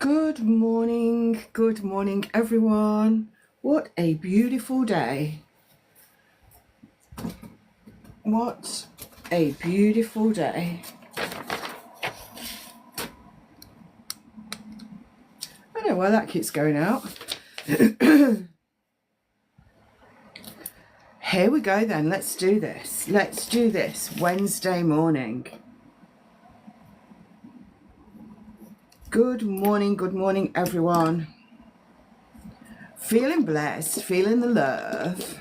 Good morning everyone. What a beautiful day. What a beautiful day. I don't know why that keeps going out. Here we go then, let's do this. Let's do this Wednesday morning. Good morning everyone. Feeling blessed, feeling the love.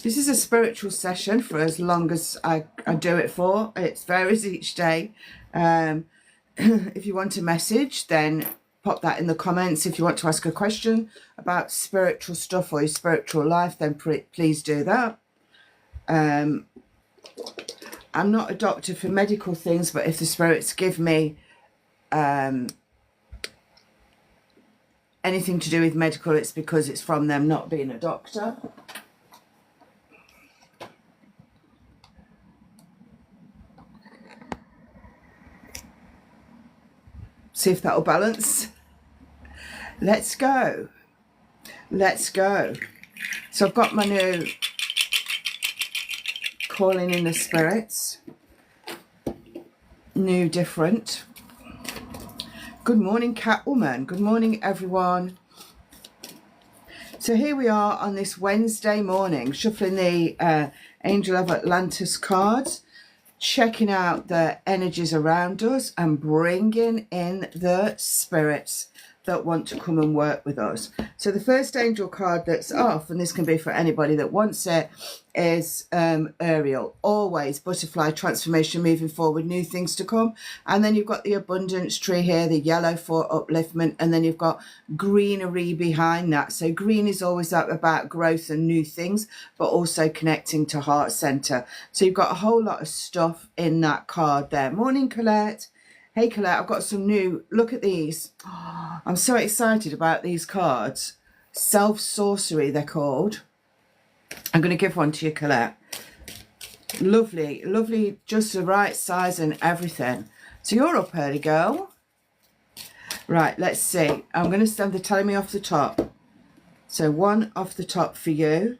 This is a spiritual session for as long as I do it for. It varies each day. If you want a message, then pop that in the comments. If you want to ask a question about spiritual stuff or your spiritual life, then please do that. I'm not a doctor for medical things, but if the spirits give me anything to do with medical, it's because it's from them not being a doctor. See if that'll balance. Let's go. Let's go. So I've got my new calling in the spirits. New, different. Good morning, Catwoman. Good morning, everyone. So here we are on this Wednesday morning, shuffling the Angel of Atlantis cards, checking out the energies around us and bringing in the spirits that want to come and work with us. So the first angel card that's off, and this can be for anybody that wants it, is Ariel. Always butterfly transformation, moving forward, new things to come. And then you've got the abundance tree here, the yellow for upliftment, and then you've got greenery behind that. So green is always about growth and new things, but also connecting to heart center. So you've got a whole lot of stuff in that card there. Morning, Colette. Hey Colette, I've got some new, look at these. Oh, I'm so excited about these cards. Self-sorcery, they're called. I'm going to give one to you, Colette. Lovely, lovely, just the right size and everything. So you're up early, girl. Right, let's see. I'm going to stand the telling me off the top. So one off the top for you.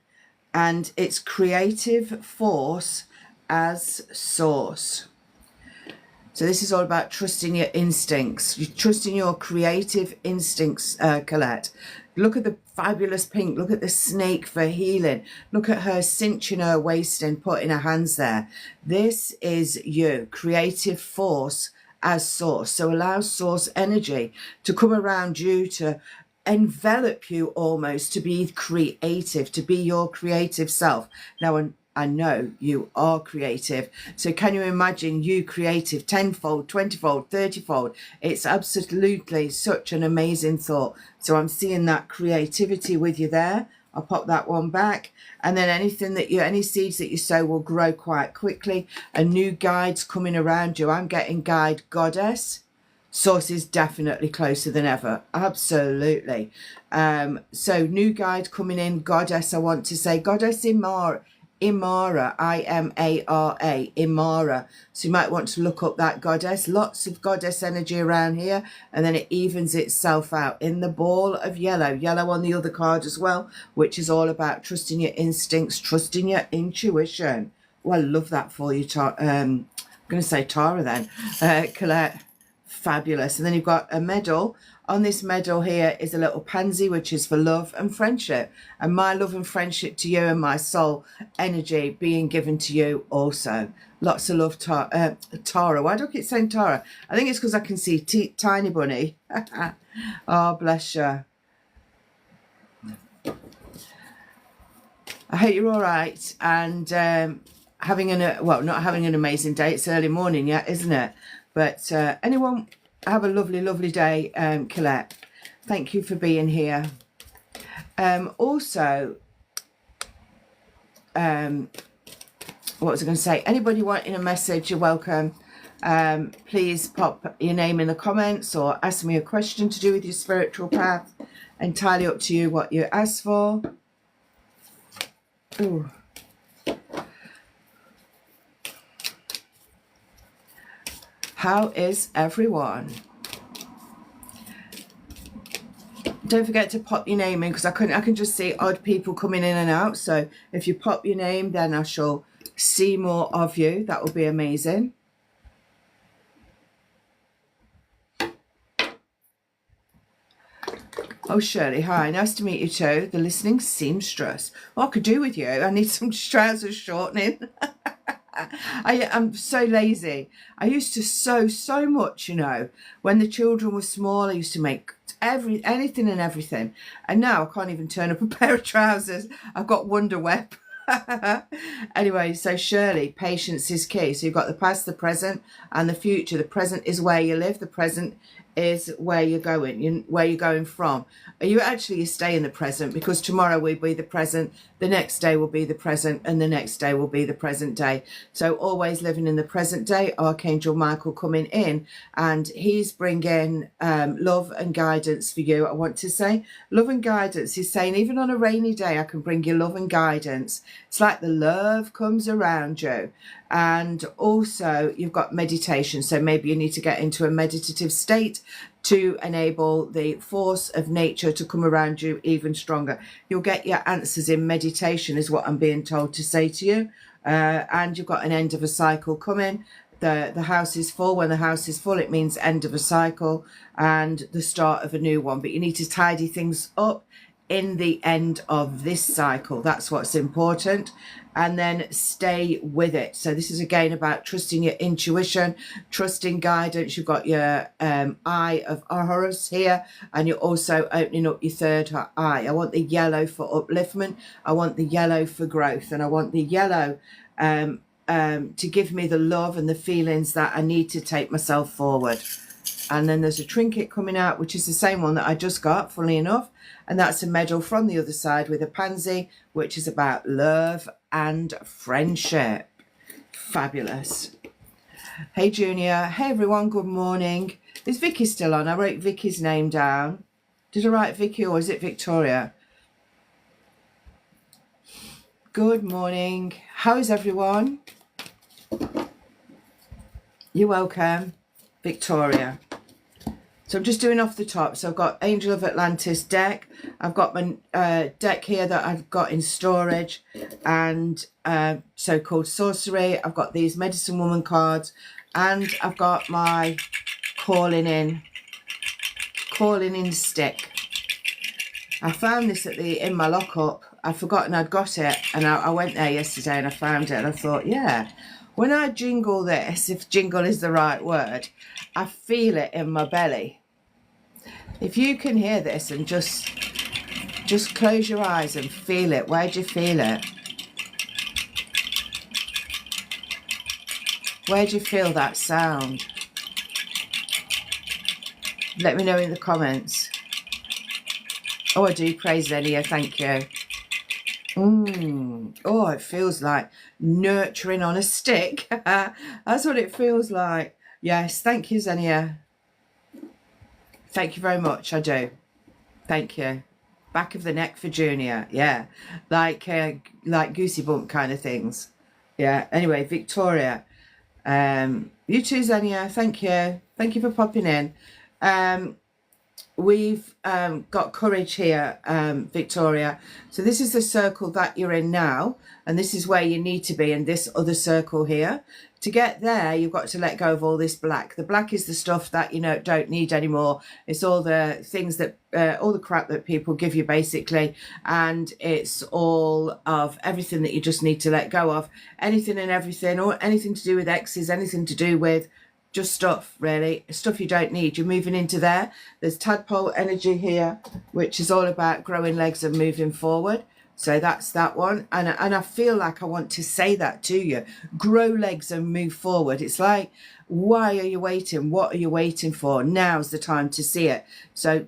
And it's creative force as source. So this is all about trusting your instincts. You're trusting your creative instincts, Colette. Look at the fabulous pink. Look at the snake for healing. Look at her cinching her waist and putting her hands there. This is you, creative force as source. So allow source energy to come around you, to envelop you almost, to be creative, to be your creative self. Now, I know you are creative. So can you imagine you creative 10-fold, 20-fold, 30-fold? It's absolutely such an amazing thought. So I'm seeing that creativity with you there. I'll pop that one back. And then anything that any seeds that you sow will grow quite quickly. And new guides coming around you. I'm getting guide goddess. Source is definitely closer than ever. Absolutely. So new guide coming in. Goddess, I want to say. Goddess Imara, I-M-A-R-A, Imara. So you might want to look up that goddess. Lots of goddess energy around here. And then it evens itself out in the ball of yellow. Yellow on the other card as well, which is all about trusting your instincts, trusting your intuition. Well, I love that for you, I'm going to say Tara then. Colette, fabulous. And then you've got a medal. On this medal here is a little pansy, which is for love and friendship. And my love and friendship to you and my soul energy being given to you also. Lots of love, Tara. Why do I keep saying Tara? I think it's because I can see Tiny Bunny. Oh, bless you. I hope you're all right. And having not having an amazing day. It's early morning yet, isn't it? But anyone... have a lovely, lovely day, Colette. Thank you for being here. Also, what was I going to say? Anybody wanting a message, you're welcome. Please pop your name in the comments or ask me a question to do with your spiritual path. Entirely up to you what you ask for. Ooh. How is everyone? Don't forget to pop your name in, because I can just see odd people coming in and out. So if you pop your name, then I shall see more of you. That would be amazing. Oh, Shirley, hi. Nice to meet you too. The listening seamstress. What I could do with you? I need some trousers shortening. I'm so lazy. I used to sew so much, you know. When the children were small, I used to make anything and everything. And now I can't even turn up a pair of trousers. I've got Wonder Web. Anyway, so Shirley, patience is key. So you've got the past, the present, and the future. The present is where you live. The present is where you're going, where you're going from. You actually stay in the present, because tomorrow will be the present, the next day will be the present, and the next day will be the present day. So always living in the present day. Archangel Michael coming in, and he's bringing love and guidance for you. I want to say love and guidance. He's saying even on a rainy day, I can bring you love and guidance. It's like the love comes around you. And also you've got meditation. So maybe you need to get into a meditative state to enable the force of nature to come around you even stronger. You'll get your answers in meditation, is what I'm being told to say to you. And you've got an end of a cycle coming. The house is full. When the house is full, it means end of a cycle and the start of a new one. But you need to tidy things up in the end of this cycle. That's what's important. And then stay with it. So this is again about trusting your intuition, trusting guidance. You've got your eye of Horus here, and you're also opening up your third eye. I want the yellow for upliftment. I want the yellow for growth, and I want the yellow to give me the love and the feelings that I need to take myself forward. And then there's a trinket coming out, which is the same one that I just got, funnily enough. And that's a medal from the other side with a pansy, which is about love and friendship. Fabulous. Hey, Junior. Hey, everyone. Good morning. Is Vicky still on? I wrote Vicky's name down. Did I write Vicky, or is it Victoria? Good morning. How's everyone? You're welcome. Victoria. So I'm just doing off the top. So I've got Angel of Atlantis deck. I've got my deck here that I've got in storage, and so-called sorcery. I've got these medicine woman cards, and I've got my calling in stick. I found this in my lockup. I'd forgotten I'd got it, and I went there yesterday and I found it, and I thought, yeah, when I jingle this, if jingle is the right word, I feel it in my belly. If you can hear this and just close your eyes and feel it. Where do you feel it? Where do you feel that sound? Let me know in the comments. Oh, I do praise Zenia, thank you. Oh, it feels like nurturing on a stick. That's what it feels like. Yes, thank you, Zenia. Thank you very much, I do. Thank you. Back of the neck for Junior. Yeah, like goosey bump kind of things. Yeah, anyway, Victoria. You too, Zenia. Thank you. Thank you for popping in. We've got courage here, Victoria. So this is the circle that you're in now, and this is where you need to be in this other circle here. To get there, you've got to let go of all this black. The black is the stuff that you don't need anymore. It's all the things that all the crap that people give you, basically, and it's all of everything that you just need to let go of. Anything and everything, or anything to do with exes, anything to do with just stuff, really, stuff you don't need. You're moving into there. There's tadpole energy here, which is all about growing legs and moving forward. So that's that one. And I feel like I want to say that to you. Grow legs and move forward. It's like, why are you waiting? What are you waiting for? Now's the time to see it. So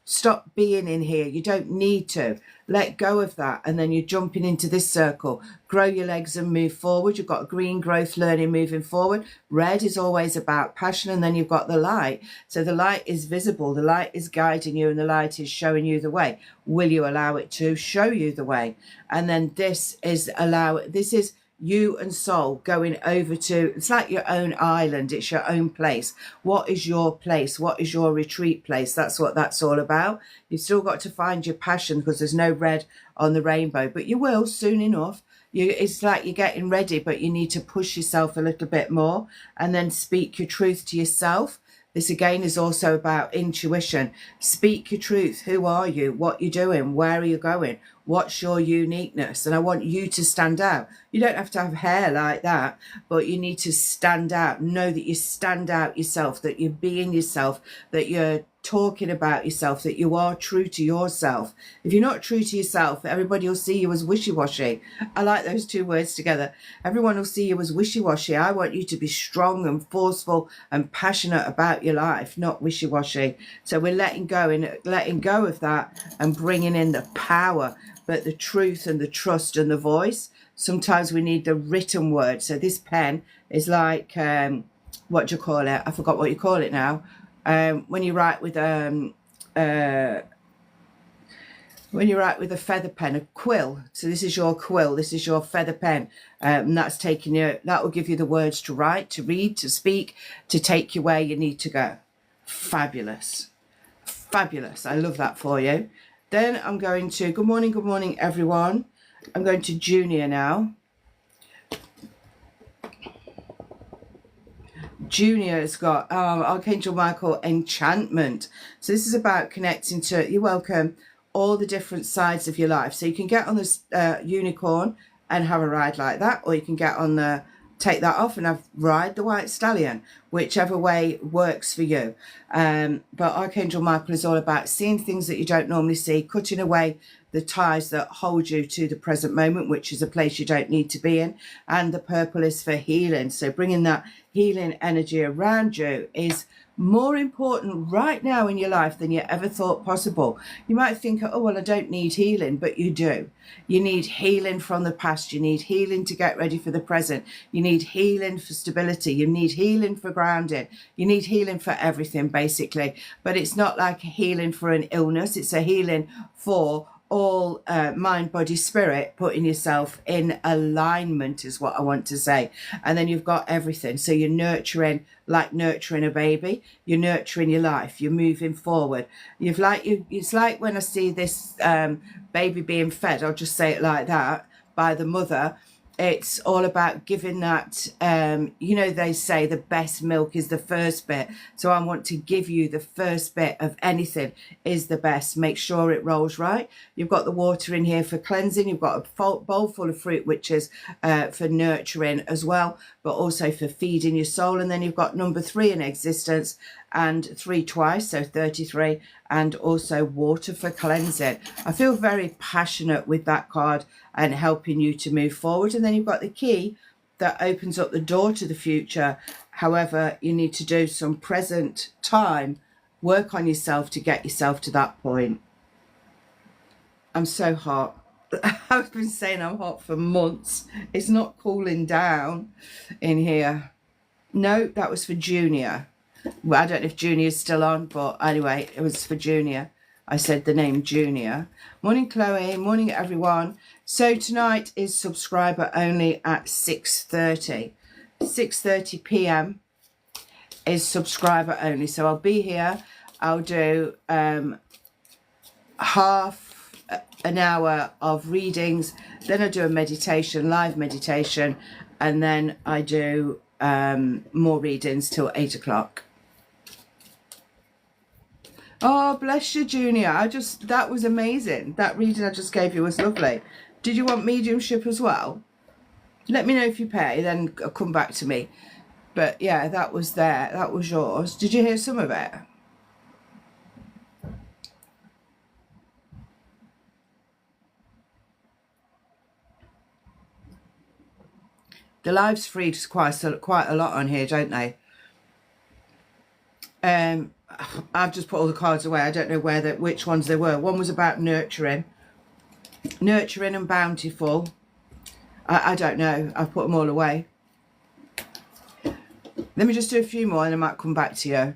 stop being in here. You don't need to. Let go of that. And then you're jumping into this circle. Grow your legs and move forward. You've got green, growth, learning, moving forward. Red is always about passion. And then you've got the light. So the light is visible. The light is guiding you, and the light is showing you the way. Will you allow it to show you the way? And then this is you and soul going over to, it's like your own island, it's your own place. What is your place? What is your retreat place? That's what that's all about. You've still got to find your passion, because there's no red on the rainbow, but you will soon enough. It's like you're getting ready, but you need to push yourself a little bit more, and then speak your truth to yourself. This again is also about intuition. Speak your truth. Who are you? What you're doing? Where are you going? What's your uniqueness? And I want you to stand out. You don't have to have hair like that, but you need to stand out. Know that you stand out yourself, that you're being yourself, that you're talking about yourself, that you are true to yourself. If you're not true to yourself, everybody will see you as wishy-washy. I like those two words together. Everyone will see you as wishy-washy. I want you to be strong and forceful and passionate about your life, not wishy-washy. So we're letting go of that and bringing in the power, but the truth and the trust and the voice. Sometimes we need the written word. So this pen is like, what do you call it? I forgot what you call it now. When you write with a feather pen, a quill. So this is your quill, this is your feather pen, and that's taking you, that will give you the words to write, to read, to speak, to take you where you need to go. Fabulous, fabulous. I love that for you. Then I'm going to, good morning everyone. I'm going to Junior now. Junior has got Archangel Michael Enchantment. So this is about connecting to, you're welcome, all the different sides of your life. So you can get on this unicorn and have a ride like that, or you can get on the, take that off and ride the white stallion, whichever way works for you. But Archangel Michael is all about seeing things that you don't normally see, cutting away the ties that hold you to the present moment, which is a place you don't need to be in. And the purple is for healing. So bringing that healing energy around you is more important right now in your life than you ever thought possible. You might think, oh, well, I don't need healing, but you do. You need healing from the past. You need healing to get ready for the present. You need healing for stability. You need healing for grounding. You need healing for everything, basically. But it's not like a healing for an illness. It's a healing for all mind, body, spirit, putting yourself in alignment is what I want to say. And then you've got everything. So you're nurturing, like nurturing a baby. You're nurturing your life. You're moving forward. It's like when I see this baby being fed, I'll just say it like that, by the mother. It's all about giving that, you know, they say the best milk is the first bit. So I want to give you the first bit of anything is the best. Make sure it rolls right. You've got the water in here for cleansing. You've got a bowl full of fruit, which is for nurturing as well, but also for feeding your soul. And then you've got number 3 in existence, and 3 twice, so 33, and also water for cleansing. I feel very passionate with that card and helping you to move forward. And then you've got the key that opens up the door to the future. However, you need to do some present time work on yourself to get yourself to that point. I'm so hot. I've been saying I'm hot for months. It's not cooling down in here. No, that was for Junior. Well, I don't know if Junior's still on, but anyway, it was for Junior. I said the name Junior. Morning, Chloe. Morning, everyone. So tonight is subscriber only at 6:30. 6:30 p.m. is subscriber only. So I'll be here. I'll do half an hour of readings. Then I do a meditation, live meditation. And then I do more readings till 8 o'clock. Oh, bless you, Junior. That was amazing. That reading I just gave you was lovely. Did you want mediumship as well? Let me know if you pay, then come back to me. But yeah, that was there. That was yours. Did you hear some of it? The lives freed quite a lot on here, don't they? I've just put all the cards away. I don't know which ones they were. One was about nurturing and bountiful. I don't know. I've put them all away. Let me just do a few more and I might come back to you.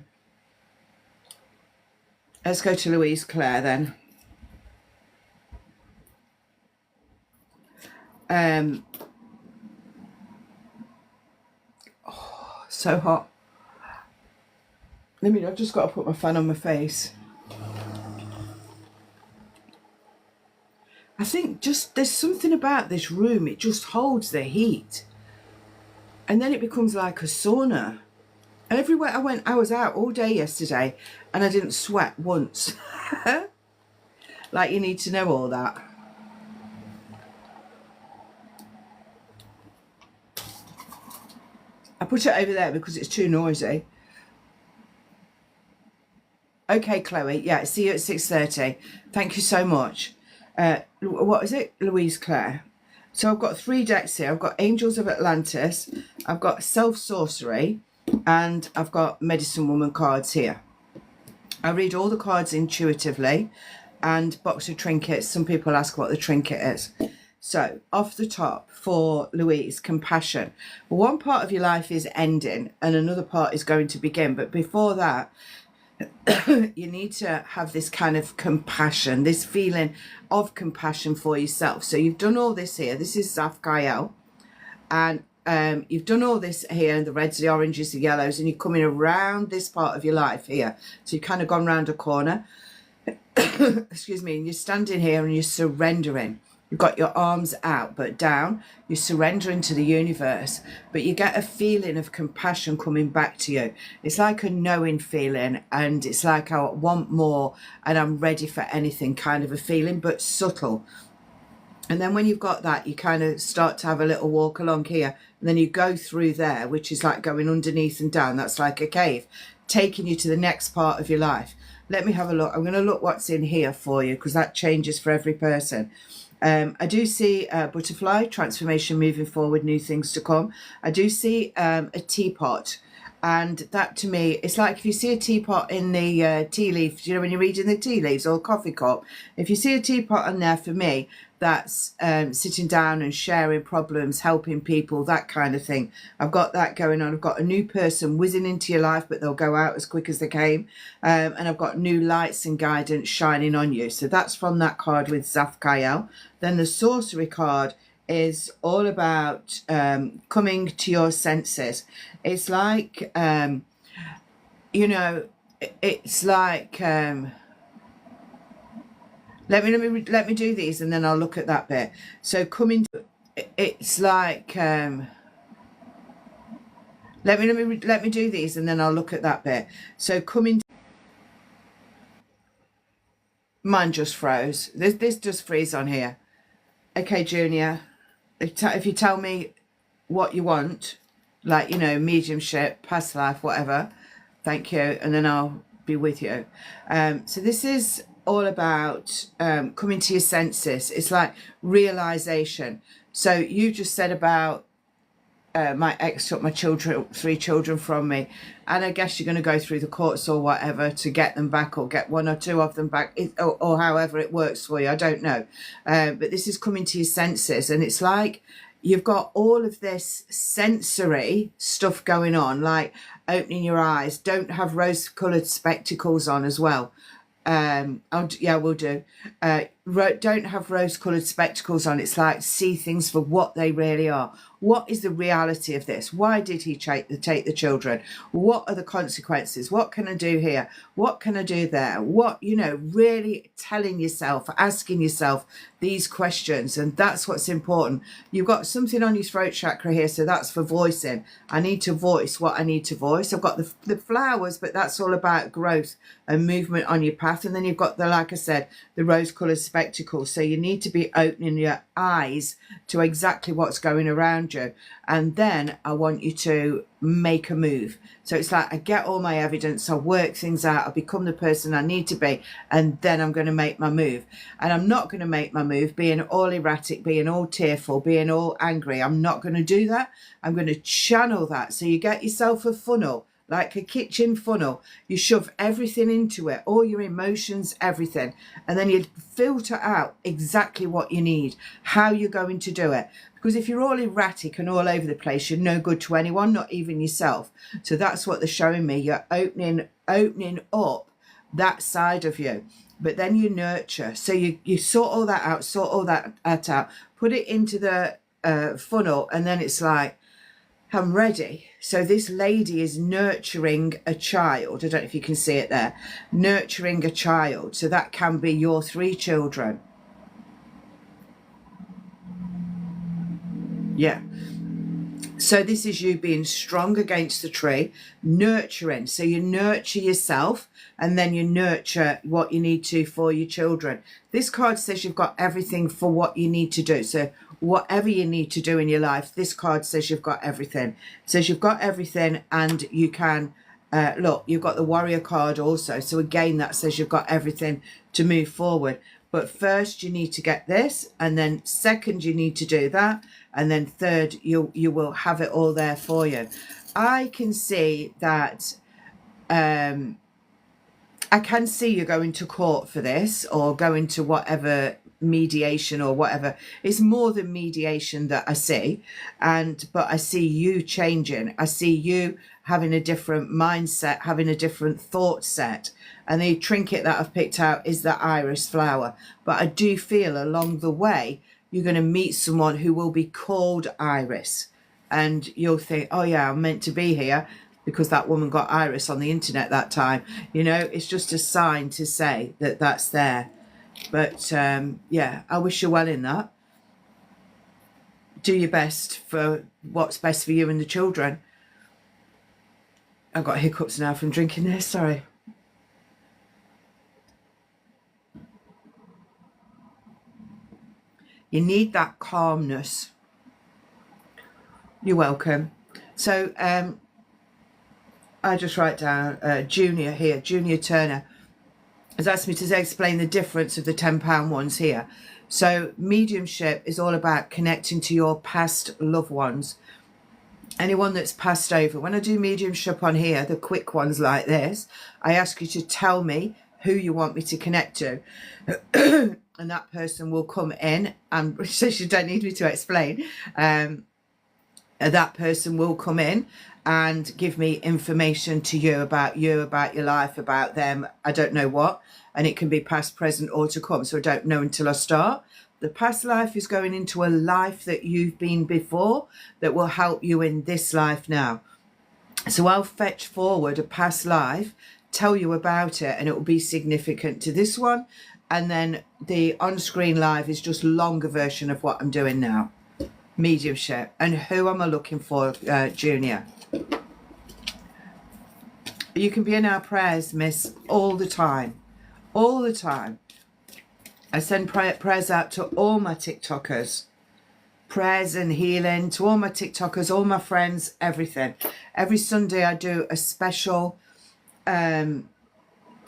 Let's go to Louise Clare then. So hot. I've just got to put my fan on my face. I think just there's something about this room, it just holds the heat. And then it becomes like a sauna. Everywhere I went, I was out all day yesterday and I didn't sweat once. Like, you need to know all that. I put it over there because it's too noisy. Okay, Chloe. Yeah, see you at 6:30. Thank you so much. What is it? Louise Clare. So I've got 3 decks here. I've got Angels of Atlantis, I've got Self Sorcery, and I've got Medicine Woman cards here. I read all the cards intuitively, and box of trinkets. Some people ask what the trinket is. So off the top for Louise, compassion. One part of your life is ending and another part is going to begin. But before that, you need to have this kind of compassion, this feeling of compassion for yourself. So you've done all this here. This is Zaf Kael. And you've done all this here, the reds, the oranges, the yellows, and you're coming around this part of your life here. So you've kind of gone round a corner. Excuse me. And you're standing here and you're surrendering. You've got your arms out but down. You're surrendering to the universe, but you get a feeling of compassion coming back to you. It's like a knowing feeling, and it's like I want more and I'm ready for anything kind of a feeling, but subtle. And then when you've got that, you kind of start to have a little walk along here, and then you go through there, which is like going underneath and down. That's like a cave, taking you to the next part of your life. Let me have a look. I'm going to look what's in here for you, because that changes for every person. I do see a butterfly, transformation, moving forward, new things to come. I do see a teapot. And that to me, it's like if you see a teapot in the tea leaf, you know, when you're reading the tea leaves or a coffee cup, if you see a teapot on there, for me, that's sitting down and sharing problems, helping people, that kind of thing. I've got that going on. I've got a new person whizzing into your life, but they'll go out as quick as they came. And I've got new lights and guidance shining on you. So that's from that card with Zaf Kael. Then the sorcery card is all about coming to your senses. It's like, you know, it's like, let me do these and then I'll look at that bit. So coming, it's like, let me do these and then I'll look at that bit. So coming, mine just froze. This does freeze on here. Okay, Junior, if you tell me what you want, like, you know, mediumship, past life, whatever, thank you, and then I'll be with you. So this is all about coming to your senses. It's like realization. So you just said about my ex took my 3 children from me, and I guess you're going to go through the courts or whatever to get them back, or get 1 or 2 of them back, or however it works for you. I don't know, but this is coming to your senses, and it's like you've got all of this sensory stuff going on, like opening your eyes. Don't have rose-coloured spectacles on as well. Yeah, we'll do. Don't have rose-coloured spectacles on. It's like see things for what they really are. What is the reality of this? Why did he take the children? What are the consequences? What can I do here? What can I do there? What, you know, really telling yourself, asking yourself these questions, and that's what's important. You've got something on your throat chakra here, so that's for voicing. I need to voice what I need to voice. I've got the flowers, but that's all about growth and movement on your path. And then you've got the, like I said, the rose-coloured spectacles. So you need to be opening your eyes to exactly what's going around you. And then I want you to make a move. So it's like I get all my evidence, I work things out, I become the person I need to be, and then I'm going to make my move. And I'm not going to make my move being all erratic, being all tearful, being all angry. I'm not going to do that. I'm going to channel that. So you get yourself a funnel, like a kitchen funnel. You shove everything into it, all your emotions, everything, and then you filter out exactly what you need, how you're going to do it. Because if you're all erratic and all over the place, you're no good to anyone, not even yourself. So that's what they're showing me. You're opening up that side of you, but then you nurture. So you sort all that out, put it into the funnel, and then it's like, I'm ready. So this lady is nurturing a child. I don't know if you can see it there. Nurturing a child. So that can be your 3 children. Yeah. So this is you being strong against the tree, nurturing. So you nurture yourself and then you nurture what you need to for your children. This card says you've got everything for what you need to do. So whatever you need to do in your life, this card says you've got everything. It says you've got everything and you can, look, you've got the warrior card also. So again, that says you've got everything to move forward. But first you need to get this, and then second you need to do that, and then third you will have it all there for you. I can see that I can see you going to court for this, or going to whatever mediation or whatever. It's more than mediation that I see, but I see you changing. I see you having a different mindset, having a different thought set. And the trinket that I've picked out is the iris flower. But I do feel along the way you're going to meet someone who will be called Iris, and you'll think, oh yeah, I'm meant to be here because that woman got Iris on the internet that time. You know, it's just a sign to say that that's there. But yeah, I wish you well in that. Do your best for what's best for you and the children. I've got hiccups now from drinking this, sorry. You need that calmness. You're welcome. So I just write down Junior here, Junior Turner, has asked me to explain the difference of the £10 ones here. So mediumship is all about connecting to your past loved ones. Anyone that's passed over. When I do mediumship on here, the quick ones like this, I ask you to tell me who you want me to connect to. And that person will come in, and says you don't need me to explain. That person will come in and give me information to you, about your life, about them, I don't know what. And it can be past, present, or to come. So I don't know until I start. The past life is going into a life that you've been before that will help you in this life now. So I'll fetch forward a past life, tell you about it, and it will be significant to this one. And then the on-screen live is just longer version of what I'm doing now. Mediumship. And who am I looking for, Junior? You can be in our prayers, miss, all the time. All the time. I send prayers out to all my TikTokers. Prayers and healing to all my TikTokers, all my friends, everything. Every Sunday I do a special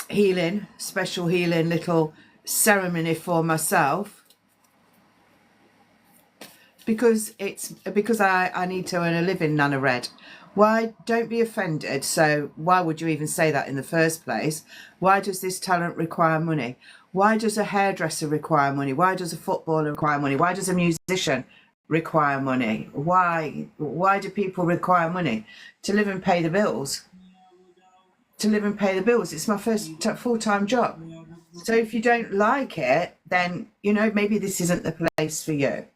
healing little ceremony for myself. Because I need to earn a living, Nana Red. Why? Don't be offended. So why would you even say that in the first place? Why does this talent require money? Why does a hairdresser require money? Why does a footballer require money? Why does a musician require money? Why do people require money? To live and pay the bills. To live and pay the bills. It's my first full-time job. So if you don't like it, then, you know, maybe this isn't the place for you.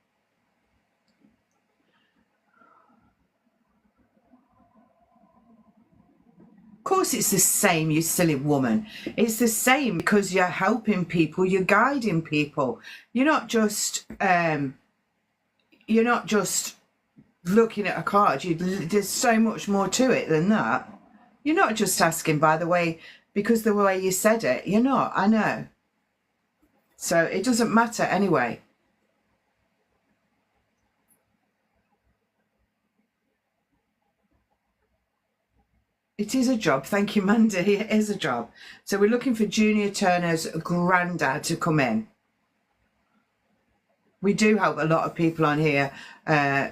Of course it's the same, you silly woman. It's the same because you're helping people, you're guiding people. You're not just looking at a card. There's so much more to it than that. You're not just asking, by the way, because the way you said it. You're not, I know. So it doesn't matter anyway. It is a job. Thank you, Mandy. It is a job. So we're looking for Junior Turner's granddad to come in. We do help a lot of people on here,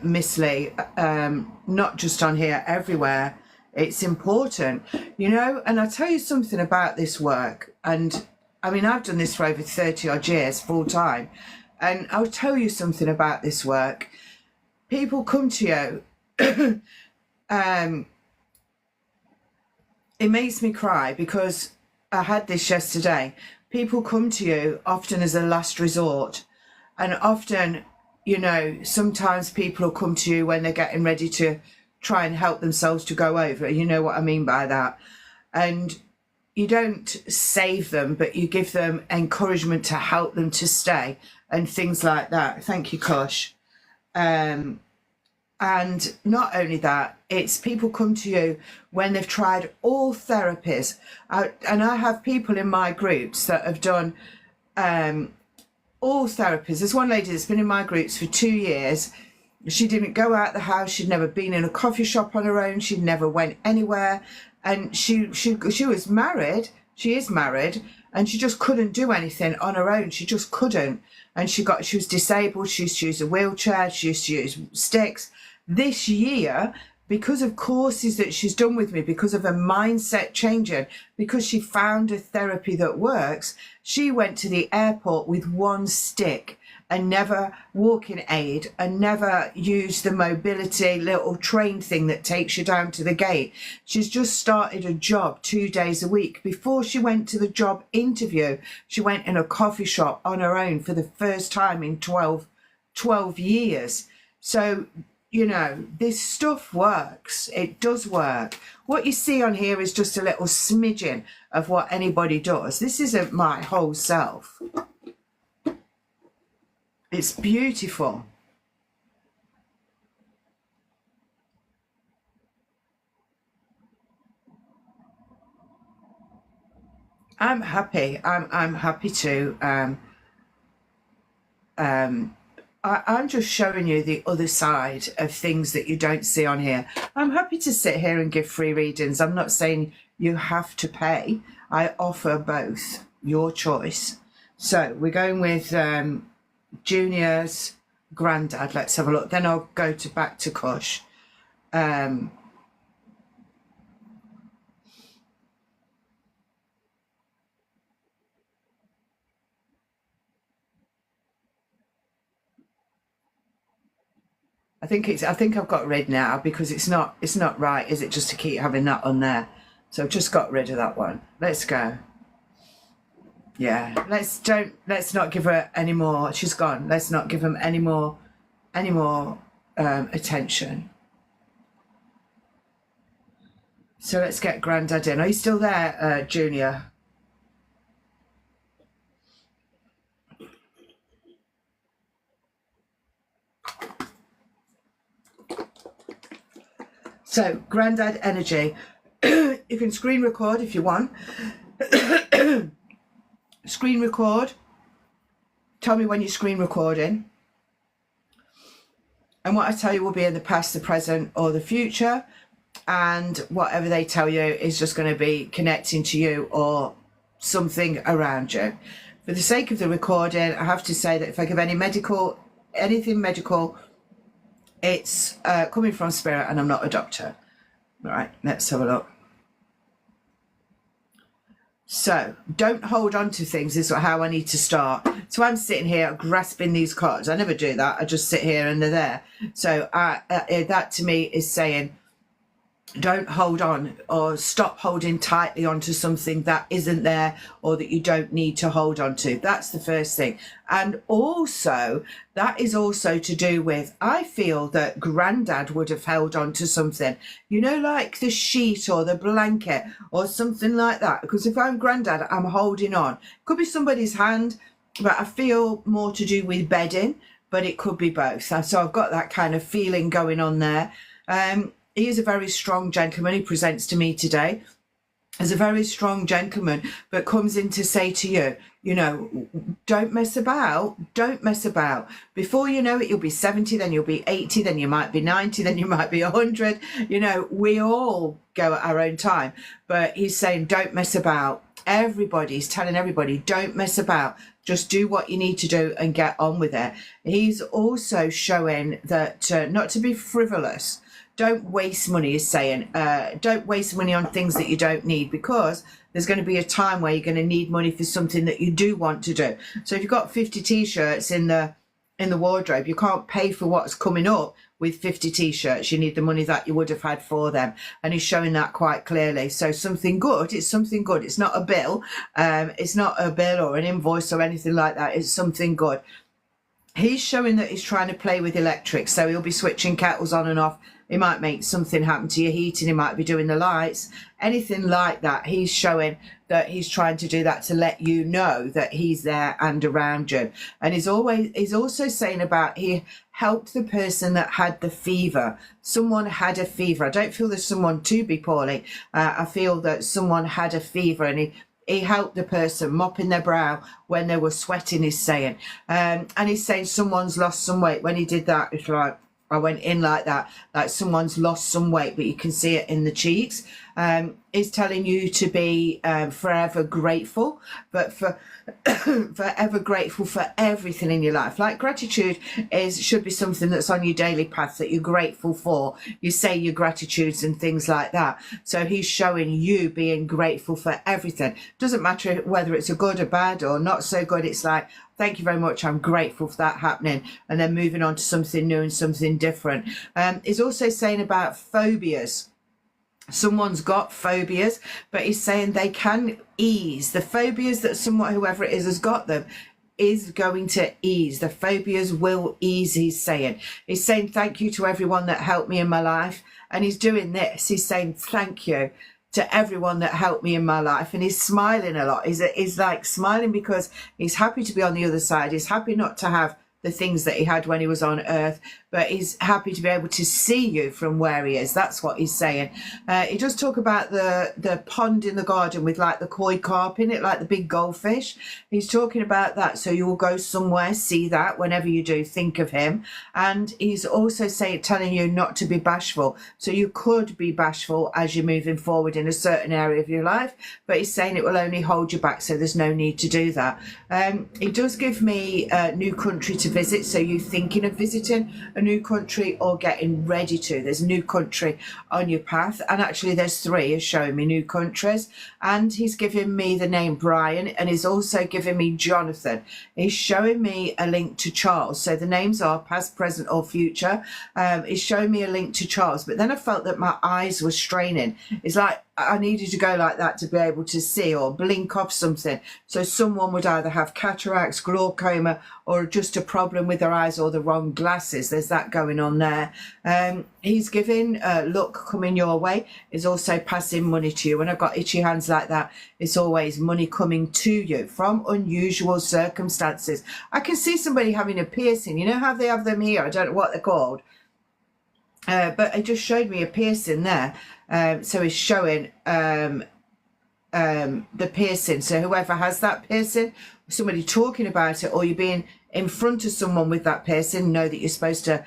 Miss Lee, not just on here, everywhere. It's important, you know, and I'll tell you something about this work. And I mean, I've done this for over 30 odd years full time. And I'll tell you something about this work. People come to you, it makes me cry because I had this yesterday. People come to you often as a last resort. And often, you know, sometimes people will come to you when they're getting ready to try and help themselves to go over. You know what I mean by that. And you don't save them, but you give them encouragement to help them to stay and things like that. Thank you, Kosh. And not only that, it's people come to you when they've tried all therapies. And I have people in my groups that have done all therapies. There's one lady that's been in my groups for 2 years. She didn't go out the house. She'd never been in a coffee shop on her own. She never went anywhere. And she was married. She is married, and she just couldn't do anything on her own. She just couldn't. And she was disabled. She used to use a wheelchair. She used to use sticks. This year, because of courses that she's done with me, because of her mindset changing, because she found a therapy that works, she went to the airport with one stick and never walking aid and never used the mobility little train thing that takes you down to the gate. She's just started a job 2 days a week. Before she went to the job interview, she went in a coffee shop on her own for the first time in 12 years. So, you know, this stuff works. It does work. What you see on here is just a little smidgen of what anybody does. This isn't my whole self. It's beautiful. I'm happy. I'm happy to. I'm just showing you the other side of things that you don't see on here. I'm happy to sit here and give free readings. I'm not saying you have to pay. I offer both. Your choice. So we're going with Junior's granddad. Let's have a look. Then I'll go back to Kush. I think I've got rid now, because it's not right, is it, just to keep having that on there? So I've just got rid of that one. Let's go. Yeah, let's not give her any more. She's gone. Let's not give them any more attention. So let's get Grandad in. Are you still there, Junior? So Grandad energy. You can screen record if you want. Screen record. Tell me when you're screen recording. And what I tell you will be in the past, the present, or the future. And whatever they tell you is just going to be connecting to you or something around you. For the sake of the recording, I have to say that if I give anything medical, it's coming from spirit, and I'm not a doctor. All right, let's have a look. So don't hold on to things is how I need to start. So I'm sitting here grasping these cards. I never do that. I just sit here and they're there. So that to me is saying, don't hold on, or stop holding tightly onto something that isn't there or that you don't need to hold on to. That's the first thing. And also, that is also to do with, I feel that Grandad would have held on to something, you know, like the sheet or the blanket or something like that. Because if I'm Grandad, I'm holding on. Could be somebody's hand, but I feel more to do with bedding, but it could be both. So I've got that kind of feeling going on there. He is a very strong gentleman. He presents to me today as a very strong gentleman, but comes in to say to you, you know, don't mess about. Don't mess about. Before you know it, you'll be 70, then you'll be 80, then you might be 90, then you might be 100. You know, we all go at our own time. But he's saying, don't mess about. Everybody's telling everybody, don't mess about. Just do what you need to do and get on with it. He's also showing that not to be frivolous. Don't waste money, is saying. Don't waste money on things that you don't need, because there's going to be a time where you're going to need money for something that you do want to do. So if you've got 50 t-shirts in the wardrobe, you can't pay for what's coming up with 50 t-shirts. You need the money that you would have had for them. And he's showing that quite clearly. So something good, it's something good. It's not a bill. It's not a bill or an invoice or anything like that. It's something good. He's showing that he's trying to play with electric. So he'll be switching kettles on and off, He might make something happen to your heating. He might be doing the lights, anything like that. He's showing that he's trying to do that to let you know that he's there and around you. And he's also saying about he helped the person that had the fever. Someone had a fever. I don't feel there's someone to be poorly. I feel that someone had a fever, and he helped the person mopping their brow when they were sweating, he's saying. And he's saying someone's lost some weight. When he did that, it's like, I went in like that, like someone's lost some weight, but you can see it in the cheeks. He's telling you to be forever grateful, but forever grateful for everything in your life. Like gratitude should be something that's on your daily path that you're grateful for. You say your gratitudes and things like that. So he's showing you being grateful for everything. Doesn't matter whether it's a good or bad or not so good. It's like, thank you very much, I'm grateful for that happening, and then moving on to something new and something different. He's also saying about phobias. Someone's got phobias, but he's saying they can ease. The phobias that whoever it is has got them is going to ease. The phobias will ease, he's saying. He's saying thank you to everyone that helped me in my life. And he's doing this. He's saying thank you to everyone that helped me in my life. And he's smiling a lot. He's like smiling because he's happy to be on the other side. He's happy not to have the things that he had when he was on earth, but he's happy to be able to see you from where he is. That's what he's saying. He does talk about the pond in the garden with like the koi carp in it, like the big goldfish. He's talking about that. So you will go somewhere, see that whenever you do, think of him. And he's also telling you not to be bashful. So you could be bashful as you're moving forward in a certain area of your life, but he's saying it will only hold you back. So there's no need to do that. He does give me a new country to visit. So you thinking of visiting a new country or getting ready to. There's a new country on your path, and actually there's 3 is showing me new countries. And he's giving me the name Brian, and he's also giving me Jonathan. He's showing me a link to Charles. So the names are past, present or future. He's showing me a link to Charles, but then I felt that my eyes were straining. It's like I needed to go like that to be able to see or blink off something. So someone would either have cataracts, glaucoma, or just a problem with their eyes or the wrong glasses. There's that going on there. He's giving luck coming your way. He's also passing money to you. When I've got itchy hands like that, it's always money coming to you from unusual circumstances. I can see somebody having a piercing. You know how they have them here? I don't know what they're called. But it just showed me a piercing there. So it's showing the piercing. So whoever has that piercing, somebody talking about it, or you're being in front of someone with that person, know that you're supposed to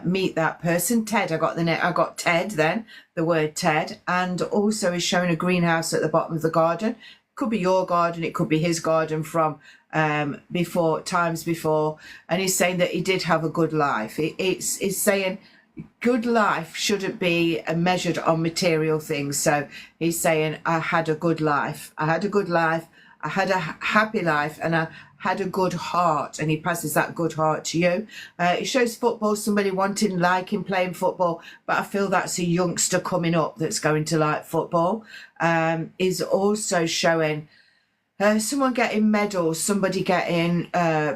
meet that person. Ted, I got Ted then, the word Ted. And also is showing a greenhouse at the bottom of the garden. Could be your garden, it could be his garden from times before. And he's saying that he did have a good life. It's saying good life shouldn't be measured on material things. So he's saying, I had a good life. I had a good life. I had a happy life, and I had a good heart. And he passes that good heart to you. It shows football, somebody liking playing football, but I feel that's a youngster coming up that's going to like football. Is also showing someone getting medals, somebody getting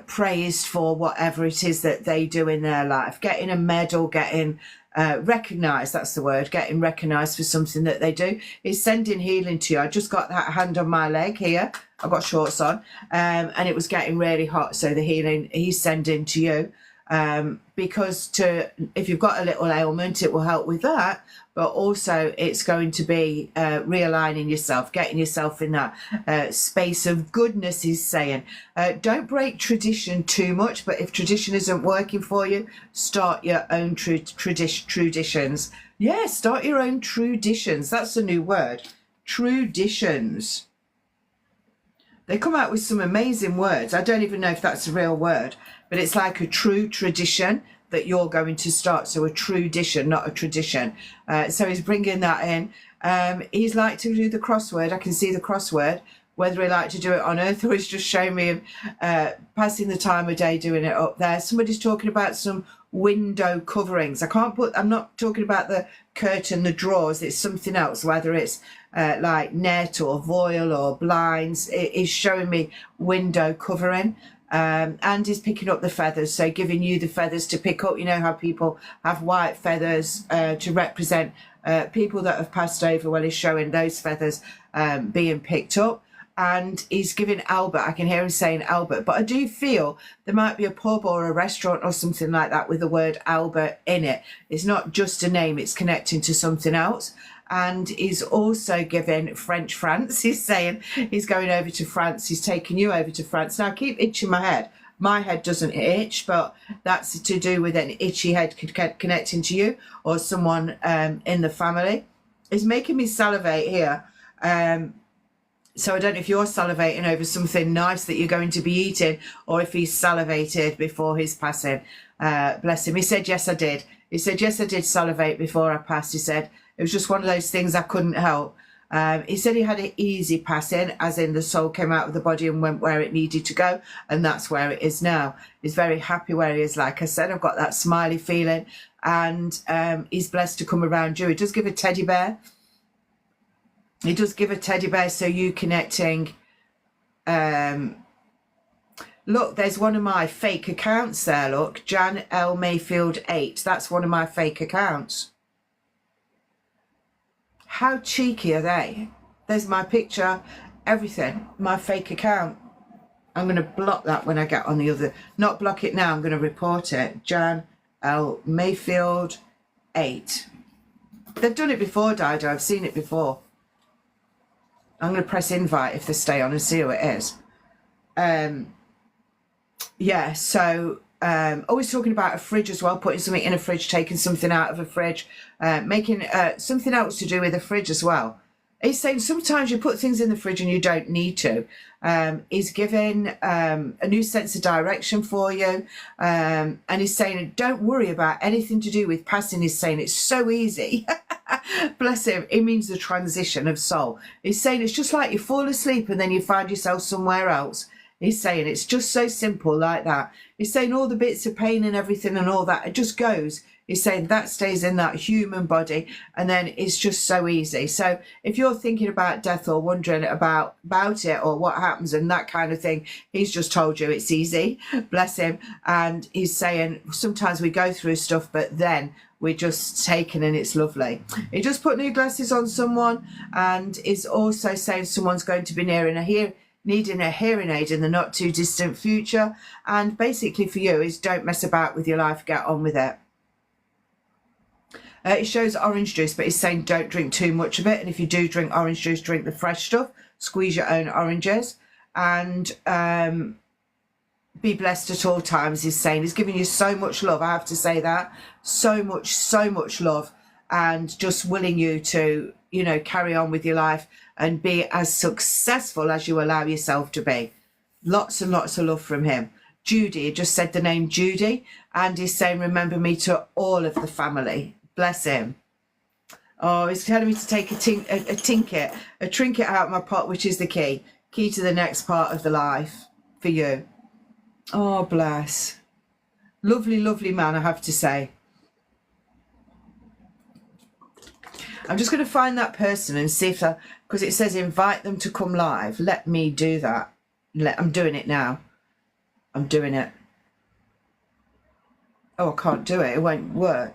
praised for whatever it is that they do in their life, getting a medal, getting recognised, that's the word, getting recognised for something that they do. Is sending healing to you. I just got that hand on my leg here. I've got shorts on, and it was getting really hot. So the healing he's sending to you, because if you've got a little ailment, it will help with that. But also it's going to be realigning yourself, getting yourself in that space of goodness, he's saying. Don't break tradition too much, but if tradition isn't working for you, start your own traditions. Yeah, start your own traditions. That's a new word. Traditions. They come out with some amazing words. I don't even know if that's a real word, but it's like a true tradition that you're going to start. So a tradition, not a tradition. So he's bringing that in. He's like to do the crossword. I can see the crossword. Whether he like to do it on earth or he's just showing me passing the time of day doing it up there. Somebody's talking about some window coverings. I'm not talking about the curtain, the drawers. It's something else, whether it's like net or voile or blinds. It is showing me window covering. and is picking up the feathers, so giving you the feathers to pick up. You know how people have white feathers to represent people that have passed over. Well, he's showing those feathers being picked up, and he's giving Albert, I can hear him saying Albert, but I do feel there might be a pub or a restaurant or something like that with the word Albert in it. It's not just a name, it's connecting to something else. And he's also giving French France. He's saying he's going over to France. He's taking you over to France. Now, I keep itching my head. My head doesn't itch, but that's to do with an itchy head connecting to you or someone in the family. It's making me salivate here. So I don't know if you're salivating over something nice that you're going to be eating, or if he's salivated before his passing. Bless him. He said, yes, I did. He said, yes, I did salivate before I passed. He said, it was just one of those things I couldn't help. He said he had an easy passing, as in the soul came out of the body and went where it needed to go, and that's where it is now. He's very happy where he is. Like I said, I've got that smiley feeling, and he's blessed to come around you. He does give a teddy bear. He does give a teddy bear, so you connecting. Look, there's one of my fake accounts there, look. Jan L. Mayfield 8. That's one of my fake accounts. How cheeky are they? There's my picture, everything, my fake account. I'm going to block that when I get on the other. Not block it now, I'm going to report it. Jan L. Mayfield 8. They've done it before, Dido. I've seen it before. I'm going to press invite if they stay on and see who it is. Yeah, so always talking about a fridge as well, putting something in a fridge, taking something out of a fridge, making something else to do with a fridge as well. He's saying sometimes you put things in the fridge and you don't need to. He's giving a new sense of direction for you. And he's saying, don't worry about anything to do with passing. He's saying it's so easy. Bless him. It means the transition of soul. He's saying it's just like you fall asleep and then you find yourself somewhere else. He's saying it's just so simple like that. He's saying all the bits of pain and everything and all that, it just goes. He's saying that stays in that human body, and then it's just so easy. So if you're thinking about death or wondering about it or what happens and that kind of thing, he's just told you it's easy. Bless him. And he's saying sometimes we go through stuff, but then we're just taken and it's lovely. He just put new glasses on someone, and is also saying someone's going to be needing a hearing aid in the not too distant future. And basically for you is don't mess about with your life, get on with it. It shows orange juice, but he's saying don't drink too much of it. And if you do drink orange juice, drink the fresh stuff. Squeeze your own oranges. And be blessed at all times, he's saying. He's giving you so much love, I have to say that. So much love. And just willing you to, you know, carry on with your life and be as successful as you allow yourself to be. Lots and lots of love from him. Judy, he just said the name Judy. And he's saying, remember me to all of the family. Bless him. Oh, he's telling me to take a trinket out of my pot, which is the key to the next part of the life for you. Oh, bless. Lovely, lovely man, I have to say. I'm just going to find that person and see if because it says invite them to come live. Let me do that. I'm doing it now. I'm doing it. Oh, I can't do it. It won't work.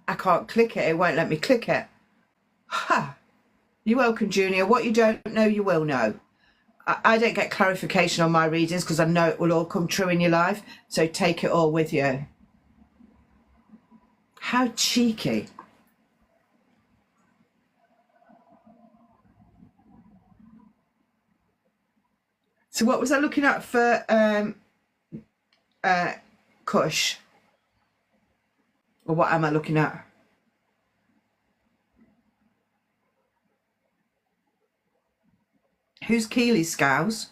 I can't click it. It won't let me click it. Ha! You're welcome, Junior. What you don't know, you will know. I don't get clarification on my readings because I know it will all come true in your life. So take it all with you. How cheeky. So what was I looking at for Kush? Or what am I looking at? Who's Keely Scouse?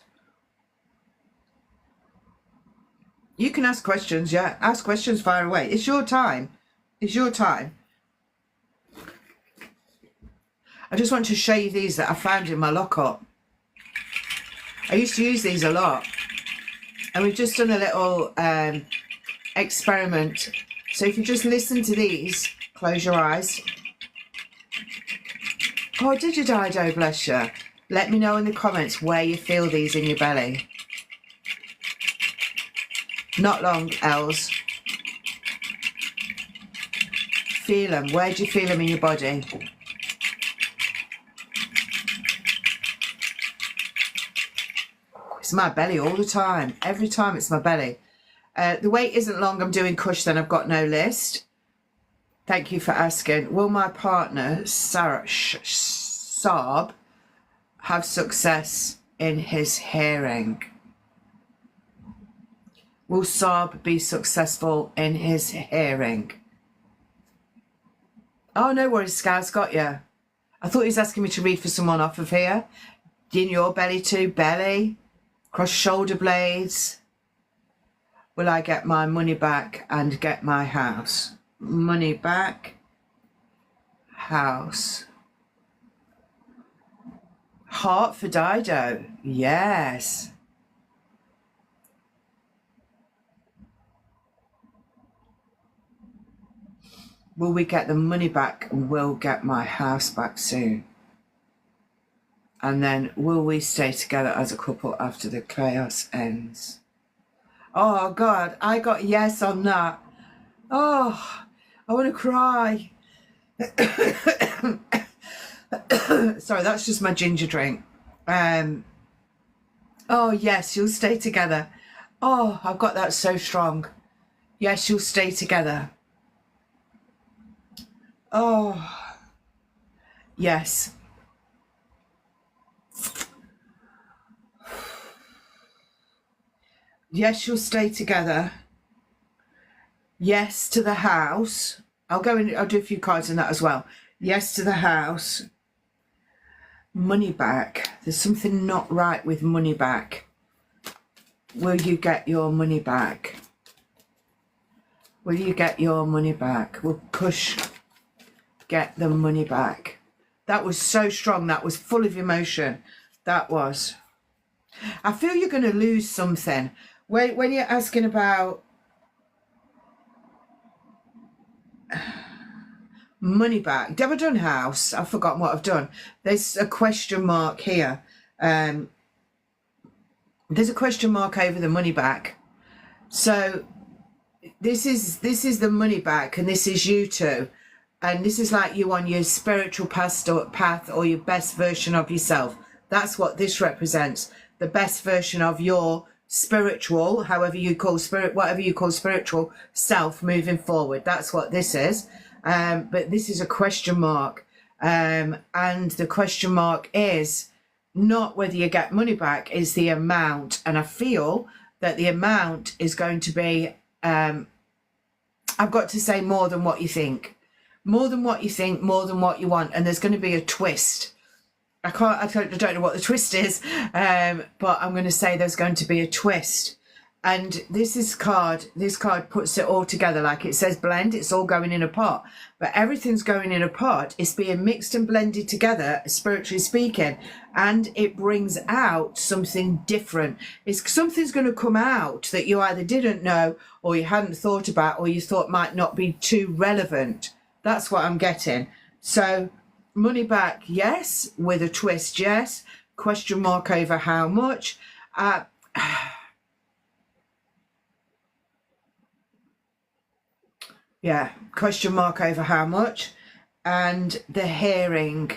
You can ask questions, yeah. Ask questions, fire away. It's your time. It's your time. I just want to show you these that I found in my lockup. I used to use these a lot. And we've just done a little experiment. So if you just listen to these, close your eyes. Oh, did you, Dido? Bless you. Let me know in the comments where you feel these in your belly. Not long, Els. Feel them. Where do you feel them in your body? It's my belly all the time. Every time it's my belly. The wait isn't long. I'm doing Kush, then I've got no list. Thank you for asking. Will my partner, Saab, have success in his hearing? Will Saab be successful in his hearing? Oh, no worries, Scout's got you. I thought he was asking me to read for someone off of here. In your belly too, belly, cross shoulder blades. Will I get my money back and get my house? Money back, house. Heart for Dido, yes. Will we get the money back and will get my house back soon? And then will we stay together as a couple after the chaos ends? Oh God, I got yes on that. Oh, I want to cry. Sorry, that's just my ginger drink. Oh yes, you'll stay together. Oh, I've got that so strong. Yes, you'll stay together. Oh, yes. Yes, you'll stay together. Yes to the house. I'll go and I'll do a few cards in that as well. Yes to the house. Money back. There's something not right with money back. Will you get your money back? Will you get your money back? Will Kush get the money back? That was so strong. That was full of emotion. That was. I feel you're going to lose something. When you're asking about money back. Have I done house? I've forgotten what I've done. There's a question mark here. There's a question mark over the money back. So this is the money back, and this is you two. And this is like you on your spiritual path or your best version of yourself. That's what this represents. The best version of your spiritual, however you call spirit, whatever you call spiritual self moving forward. That's what this is. But this is a question mark. And the question mark is not whether you get money back, is the amount. And I feel that the amount is going to be, I've got to say more than what you think. More than what you think, more than what you want. And there's going to be a twist. I don't know what the twist is, but I'm going to say there's going to be a twist. And this card puts it all together. Like it says blend, it's all going in a pot. But everything's going in a pot. It's being mixed and blended together, spiritually speaking. And it brings out something different. Something's going to come out that you either didn't know or you hadn't thought about or you thought might not be too relevant. That's what I'm getting. So money back, yes. With a twist, yes. Question mark over how much. Yeah, question mark over how much. And the hearing.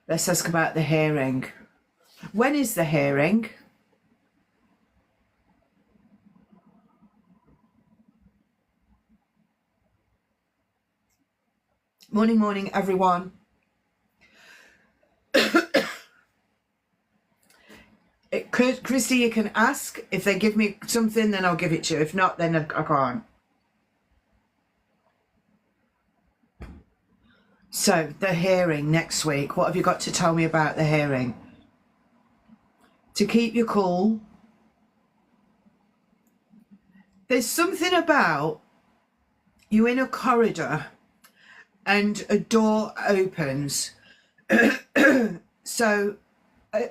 Let's ask about the hearing. When is the hearing? Morning, everyone. Christy, you can ask. If they give me something, then I'll give it to you. If not, then I can't. So, the hearing next week. What have you got to tell me about the hearing? To keep you cool. There's something about you in a corridor and a door opens. So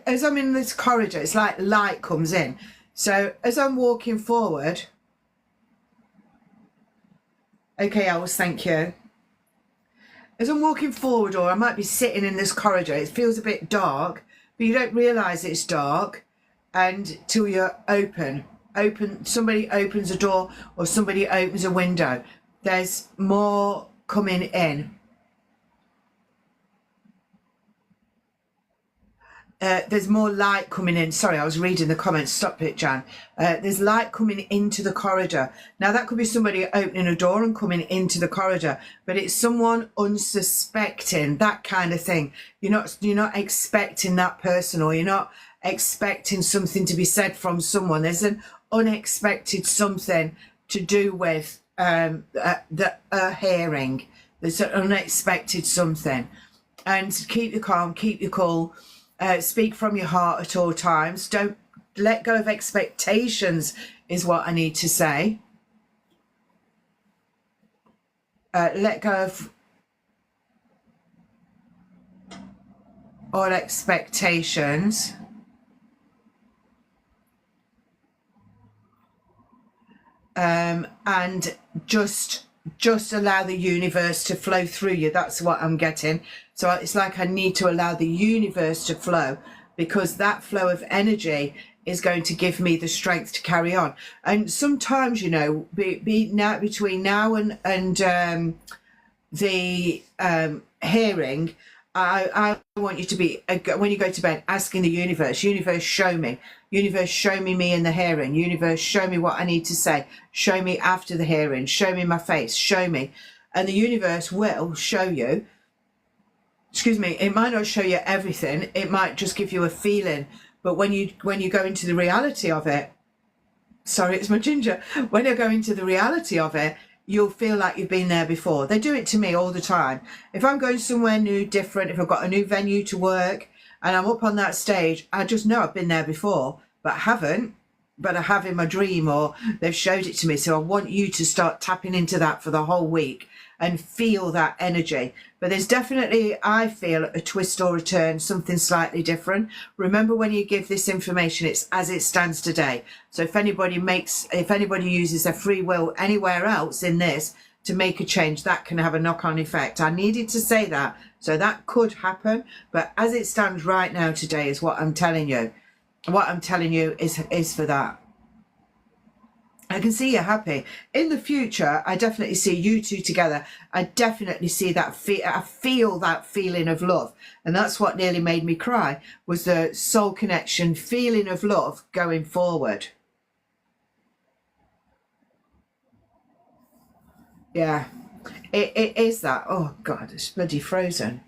as I'm in this corridor, it's like light comes in. So as I'm walking forward, okay, Alice, thank you. As I'm walking forward, or I might be sitting in this corridor, it feels a bit dark, but you don't realise it's dark until you're somebody opens a door or somebody opens a window. There's more coming in. There's more light coming in. Sorry, I was reading the comments. Stop it, Jan. There's light coming into the corridor. Now, that could be somebody opening a door and coming into the corridor, but it's someone unsuspecting, that kind of thing. You're not expecting that person, or you're not expecting something to be said from someone. There's an unexpected something to do with the hearing. There's an unexpected something. And keep your calm, keep your cool. Speak from your heart at all times. Don't let go of expectations, is what I need to say. Let go of all expectations. And just allow the universe to flow through you. That's what I'm getting. So it's like I need to allow the universe to flow, because that flow of energy is going to give me the strength to carry on. And sometimes, you know, between now and the hearing, I want you to be, when you go to bed, asking the universe, show me. Universe, show me in the hearing. Universe, show me what I need to say. Show me after the hearing. Show me my face. Show me. And the universe will show you. Excuse me, it might not show you everything. It might just give you a feeling. But when you go into the reality of it, sorry, it's my ginger. When you go into the reality of it, you'll feel like you've been there before. They do it to me all the time. If I'm going somewhere new, different, if I've got a new venue to work and I'm up on that stage, I just know I've been there before, but I haven't. But I have in my dream, or they've showed it to me. So I want you to start tapping into that for the whole week and feel that energy. But there's definitely, I feel, a twist or a turn, something slightly different. Remember, when you give this information, it's as it stands today. So if anybody uses their free will anywhere else in this to make a change, that can have a knock-on effect. I needed to say that. So that could happen. But as it stands right now today is what I'm telling you. What I'm telling you is for that. I can see you're happy. In the future, I definitely see you two together. I definitely see that. I feel that feeling of love. And that's what nearly made me cry, was the soul connection, feeling of love going forward. Yeah, it is that. Oh, God, it's bloody frozen.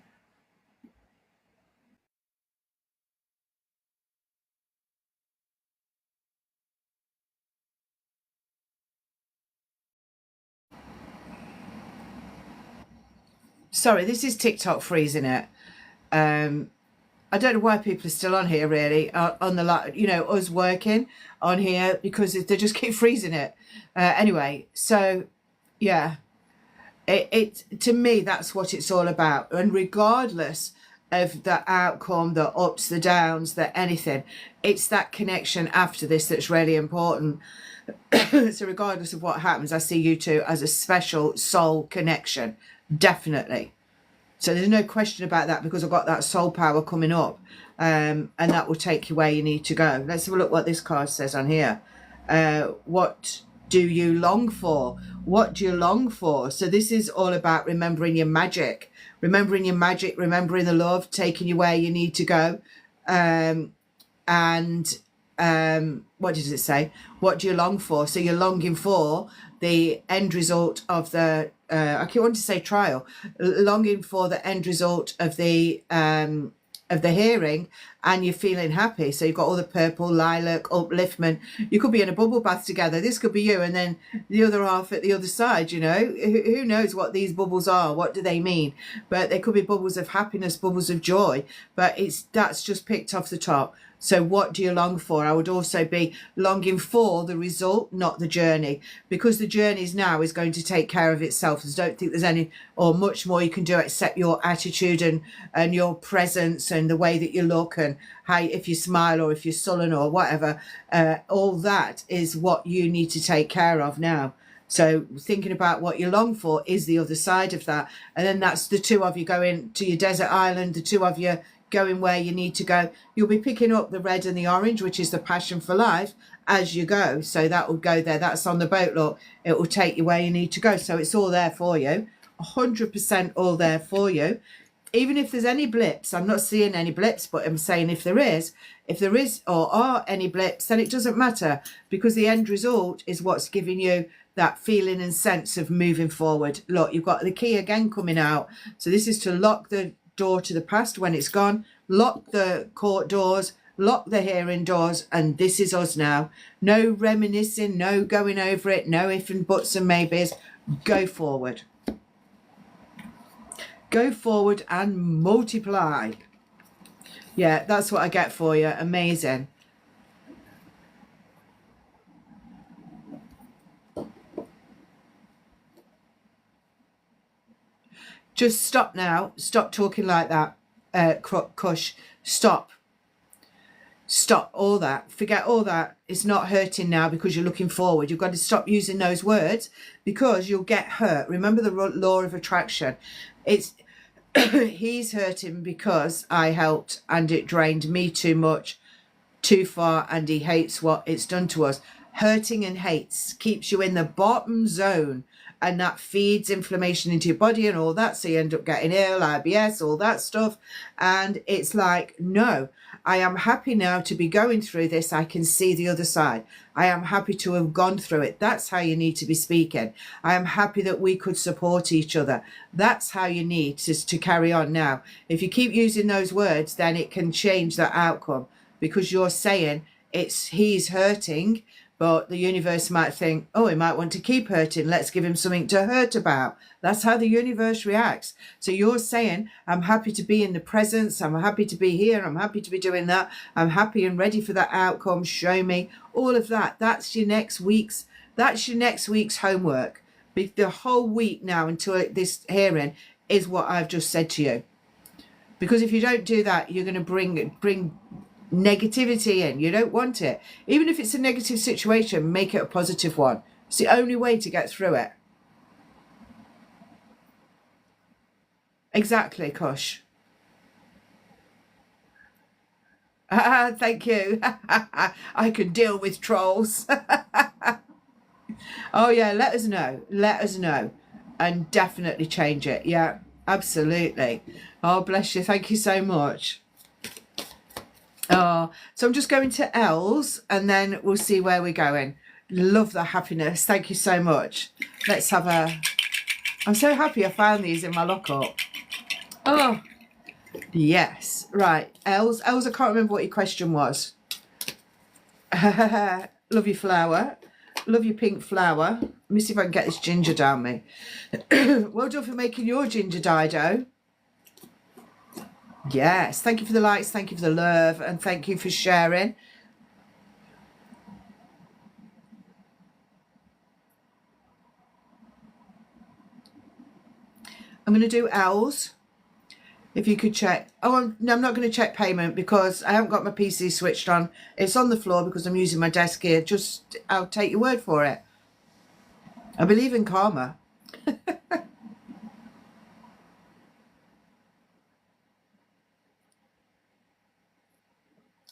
Sorry, this is TikTok freezing it. I don't know why people are still on here, really, on the, you know, us working on here, because they just keep freezing it. Anyway, so yeah, it to me, that's what it's all about. And regardless of the outcome, the ups, the downs, the anything, it's that connection after this that's really important. So regardless of what happens, I see you two as a special soul connection, definitely. So there's no question about that, because I've got that soul power coming up, and that will take you where you need to go. Let's have a look what this card says on here. What do you long for? What do you long for? So this is all about remembering your magic, remembering the love, taking you where you need to go. And what does it say? What do you long for? So you're longing for the end result of the I keep wanting to say trial, longing for the end result of the hearing, and you're feeling happy. So you've got all the purple, lilac, upliftment. You could be in a bubble bath together. This could be you, and then the other half at the other side. You know, who knows what these bubbles are? What do they mean? But they could be bubbles of happiness, bubbles of joy. But that's just picked off the top. So what do you long for? I would also be longing for the result, not the journey, because the journey now is going to take care of itself. I don't think there's any or much more you can do except your attitude and your presence and the way that you look and how, if you smile or if you're sullen or whatever, all that is what you need to take care of now. So thinking about what you long for is the other side of that. And then that's the two of you going to your desert island, the two of you going where you need to go. You'll be picking up the red and the orange, which is the passion for life, as you go. So that will go there. That's on the boat, look. It will take you where you need to go. So it's all there for you. 100% all there for you. Even if there's any blips, I'm not seeing any blips, but I'm saying if there is or are any blips, then it doesn't matter, because the end result is what's giving you that feeling and sense of moving forward. Look, you've got the key again coming out. So this is to lock the door to the past when it's gone, lock the court doors, lock the hearing doors, and this is us now. No reminiscing, no going over it, no if and buts and maybes. Go forward. Go forward and multiply. Yeah, that's what I get for you. Amazing. Just stop now. Stop talking like that, Kush. Stop. Stop all that. Forget all that. It's not hurting now because you're looking forward. You've got to stop using those words because you'll get hurt. Remember the law of attraction. It's he's hurting because I helped and it drained me too much, too far, and he hates what it's done to us. Hurting and hates keeps you in the bottom zone, and that feeds inflammation into your body and all that, so you end up getting ill, IBS, all that stuff. And it's like, no, I am happy now to be going through this. I can see the other side. I am happy to have gone through it. That's how you need to be speaking. I am happy that we could support each other. That's how you need to carry on now. If you keep using those words, then it can change that outcome, because you're saying he's hurting, but the universe might think, oh, he might want to keep hurting. Let's give him something to hurt about. That's how the universe reacts. So you're saying, I'm happy to be in the presence. I'm happy to be here. I'm happy to be doing that. I'm happy and ready for that outcome. Show me all of that. That's your next week's homework. The whole week now until this hearing is what I've just said to you. Because if you don't do that, you're going to bring negativity in. You don't want it. Even if it's a negative situation, make it a positive one. It's the only way to get through it. Exactly, Kush. Thank you. I can deal with trolls. Oh yeah, let us know and definitely change it. Yeah, absolutely. Oh, bless you. Thank you so much. Oh, so I'm just going to L's and then we'll see where we're going. Love the happiness. Thank you so much. Let's have I'm so happy I found these in my lockup. Oh, yes. Right. L's, I can't remember what your question was. Love your flower. Love your pink flower. Let me see if I can get this ginger down me. Well done for making your ginger, Dido. Yes, thank you for the likes, thank you for the love, and thank you for sharing. I'm going to do L's. If you could check. Oh, no, I'm not going to check payment because I haven't got my PC switched on. It's on the floor because I'm using my desk here. Just, I'll take your word for it. I believe in karma.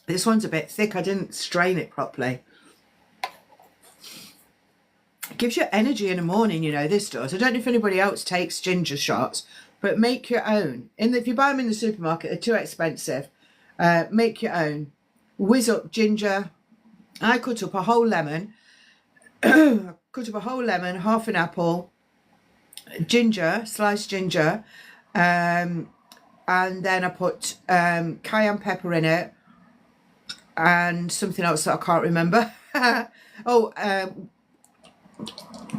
This one's a bit thick. I didn't strain it properly. It gives you energy in the morning, you know, this does. I don't know if anybody else takes ginger shots, but make your own. If you buy them in the supermarket, they're too expensive. Make your own. Whiz up ginger. I cut up a whole lemon. Half an apple, ginger, sliced ginger, and then I put cayenne pepper in it and something else that I can't remember.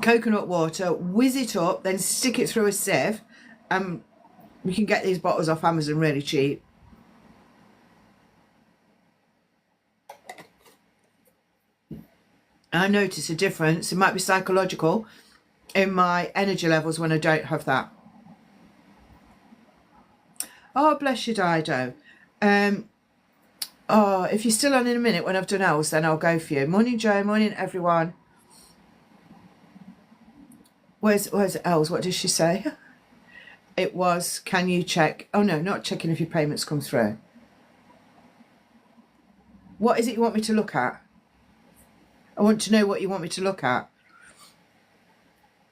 Coconut water. Whiz it up, then stick it through a sieve. You can get these bottles off Amazon really cheap. I notice a difference. It might be psychological in my energy levels when I don't have that. Oh, bless you, Dido. Oh, if you're still on in a minute when I've done else, then I'll go for you. Morning, Joe. Morning, everyone. Where's Els? What did she say? It was, can you check? Oh no, not checking if your payments come through. What is it you want me to look at? I want to know what you want me to look at.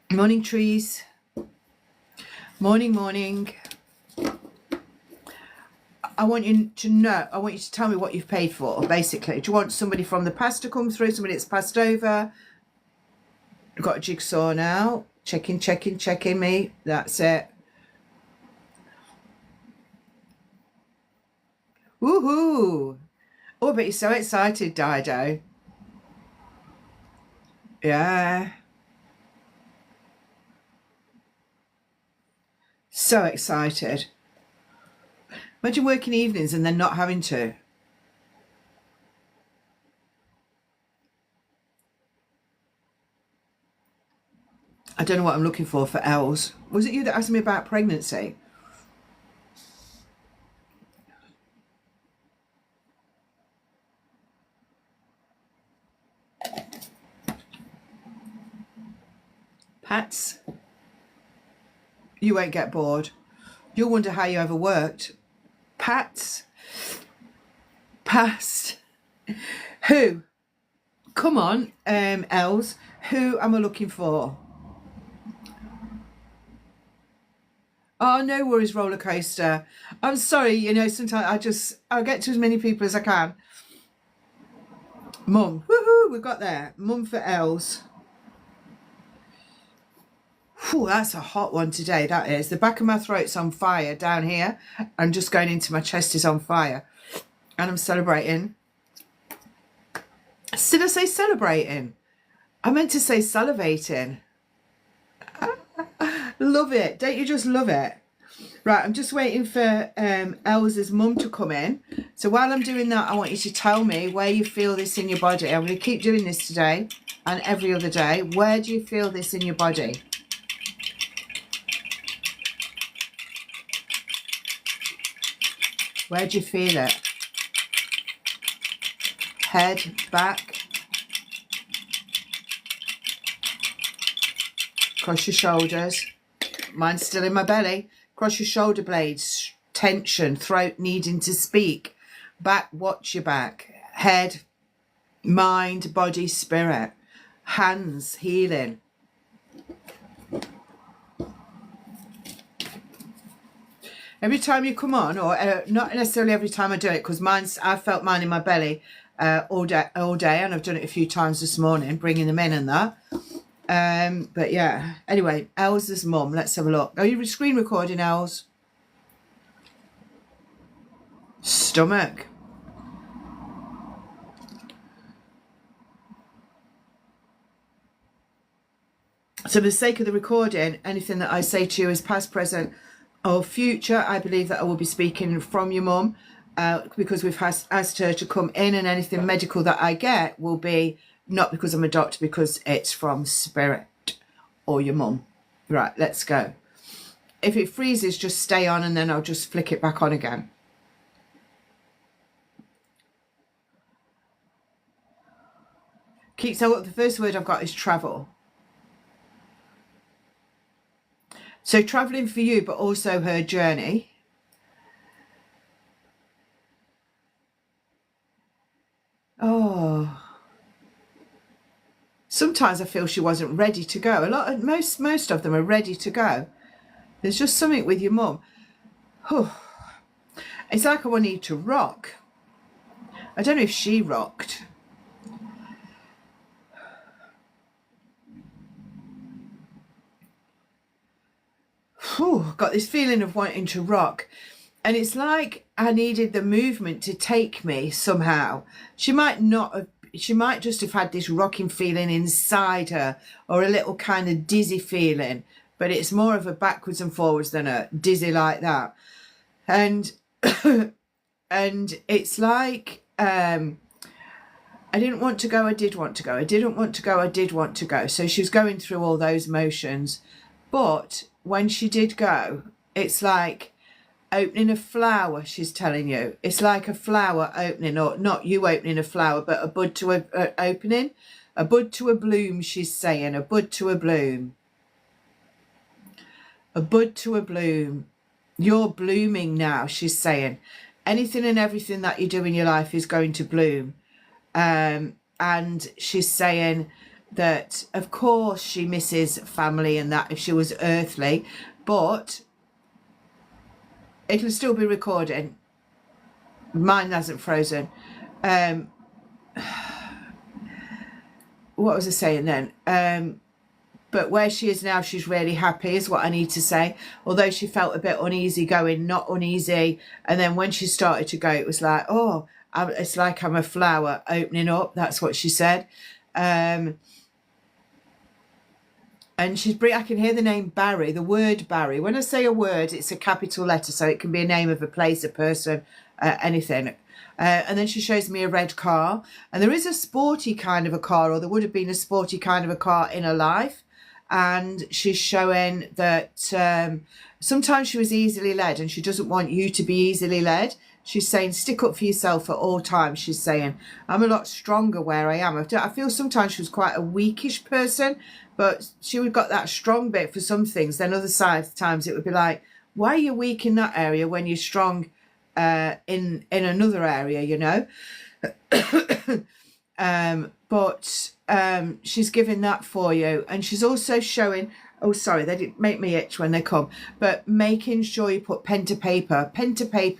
Morning, trees. Morning, morning. I want you to know, I want you to tell me what you've paid for, basically. Do you want somebody from the past to come through, somebody that's passed over? I've got a jigsaw now. Checking me. That's it. Woohoo! Oh, but you're so excited, Dido. Yeah. So excited. Imagine working evenings and then not having to. I don't know what I'm looking for Els. Was it you that asked me about pregnancy? Pats? You won't get bored. You'll wonder how you ever worked. Pats? Past? Who? Come on, Els. Who am I looking for? Oh, no worries, roller coaster. I'm sorry, you know, sometimes I'll get to as many people as I can. Mum. Woohoo, we've got there. Mum for Els. Whew, that's a hot one today, that is. The back of my throat's on fire down here. And just going into my chest is on fire. And I'm celebrating. Did I say celebrating? I meant to say salivating. Love it. Don't you just love it? Right, I'm just waiting for Elsa's mum to come in. So while I'm doing that, I want you to tell me where you feel this in your body. I'm going to keep doing this today and every other day. Where do you feel this in your body? Where do you feel it? Head, back, across your shoulders. Mine's still in my belly. Across your shoulder blades, tension, throat needing to speak. Back, watch your back. Head, mind, body, spirit. Hands, healing. Every time you come on, or not necessarily every time I do it, because I felt mine in my belly all day, and I've done it a few times this morning, bringing them in and that. But yeah, anyway, Elsa's mum, let's have a look. Are you screen recording, Els? Stomach. So for the sake of the recording, anything that I say to you is past, present or future. I believe that I will be speaking from your mum because we've asked her to come in, and anything medical that I get will be not because I'm a doctor, because it's from spirit or your mum. Right, let's go. If it freezes, just stay on and then I'll just flick it back on again. So the first word I've got is travel. So travelling for you, but also her journey. Oh. Sometimes I feel she wasn't ready to go. Most of them are ready to go. There's just something with your mum. It's like I want you to rock. I don't know if she rocked. Got this feeling of wanting to rock. And it's like I needed the movement to take me somehow. She might just have had this rocking feeling inside her, or a little kind of dizzy feeling, but it's more of a backwards and forwards than a dizzy like that. And and it's like I didn't want to go, I did want to go. I didn't want to go, I did want to go. So she was going through all those motions. But when she did go, it's like opening a flower, she's telling you. It's like a flower opening, or not you opening a flower, but a bud to a opening. A bud to a bloom, she's saying. A bud to a bloom. a bud to a bloom. You're blooming now, she's saying. Anything and everything that you do in your life is going to bloom. And she's saying that, of course, she misses family and that if she was earthly, but it'll still be recording. Mine hasn't frozen. What was I saying then? But where she is now, she's really happy is what I need to say. Although she felt a bit uneasy going, not uneasy. And then when she started to go, it was like, oh, it's like I'm a flower opening up. That's what she said. And I can hear the name Barry, the word Barry. When I say a word, it's a capital letter. So it can be a name of a place, a person, anything. And then she shows me a red car. And there is a sporty kind of a car, or there would have been a sporty kind of a car in her life. And she's showing that sometimes she was easily led and she doesn't want you to be easily led. She's saying, stick up for yourself at all times. She's saying, I'm a lot stronger where I am. I feel sometimes she was quite a weakish person, but she would got that strong bit for some things. Then other times it would be like, why are you weak in that area when you're strong in another area, you know? But she's giving that for you. And she's also showing, oh, sorry, they didn't make me itch when they come, but making sure you put pen to paper,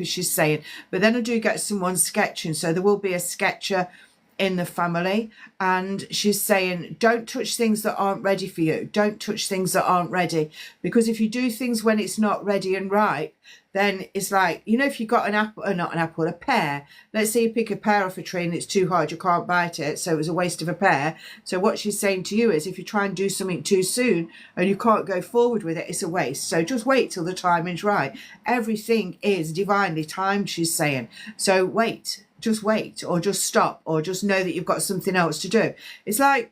she's saying. But then I do get someone sketching. So there will be a sketcher in the family. And she's saying, don't touch things that aren't ready for you. Don't touch things that aren't ready. Because if you do things when it's not ready and ripe, then it's like, you know, if you got an apple, or not an apple, a pear. Let's say you pick a pear off a tree and it's too hard, you can't bite it, so it was a waste of a pear. So what she's saying to you is, if you try and do something too soon and you can't go forward with it, it's a waste. So just wait till the timing's right. Everything is divinely timed, she's saying. So wait, just wait, or just stop, or just know that you've got something else to do. It's like,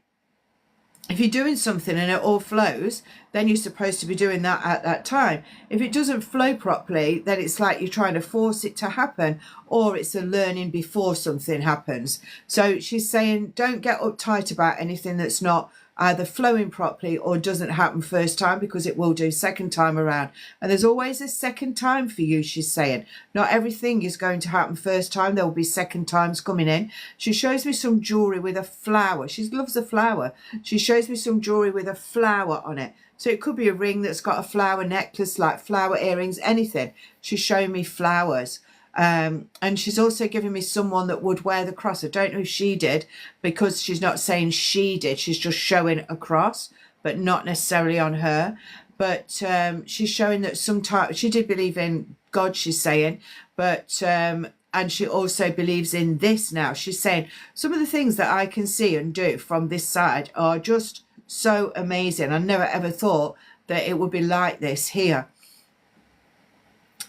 if you're doing something and it all flows, then you're supposed to be doing that at that time. If it doesn't flow properly, then it's like you're trying to force it to happen, or it's a learning before something happens. So she's saying, don't get uptight about anything that's not either flowing properly or doesn't happen first time, because it will do second time around. And there's always a second time for you, she's saying. Not everything is going to happen first time. There will be second times coming in. She shows me some jewellery with a flower. She loves a flower. She shows me some jewellery with a flower on it. So it could be a ring that's got a flower necklace, like flower earrings, anything. She's showing me flowers. And she's also giving me someone that would wear the cross. I don't know if she did, because she's not saying she did. She's just showing a cross, but not necessarily on her. But she's showing that sometimes she did believe in God, she's saying, but and she also believes in this now. She's saying some of the things that I can see and do from this side are just so amazing. I never ever thought that it would be like this here.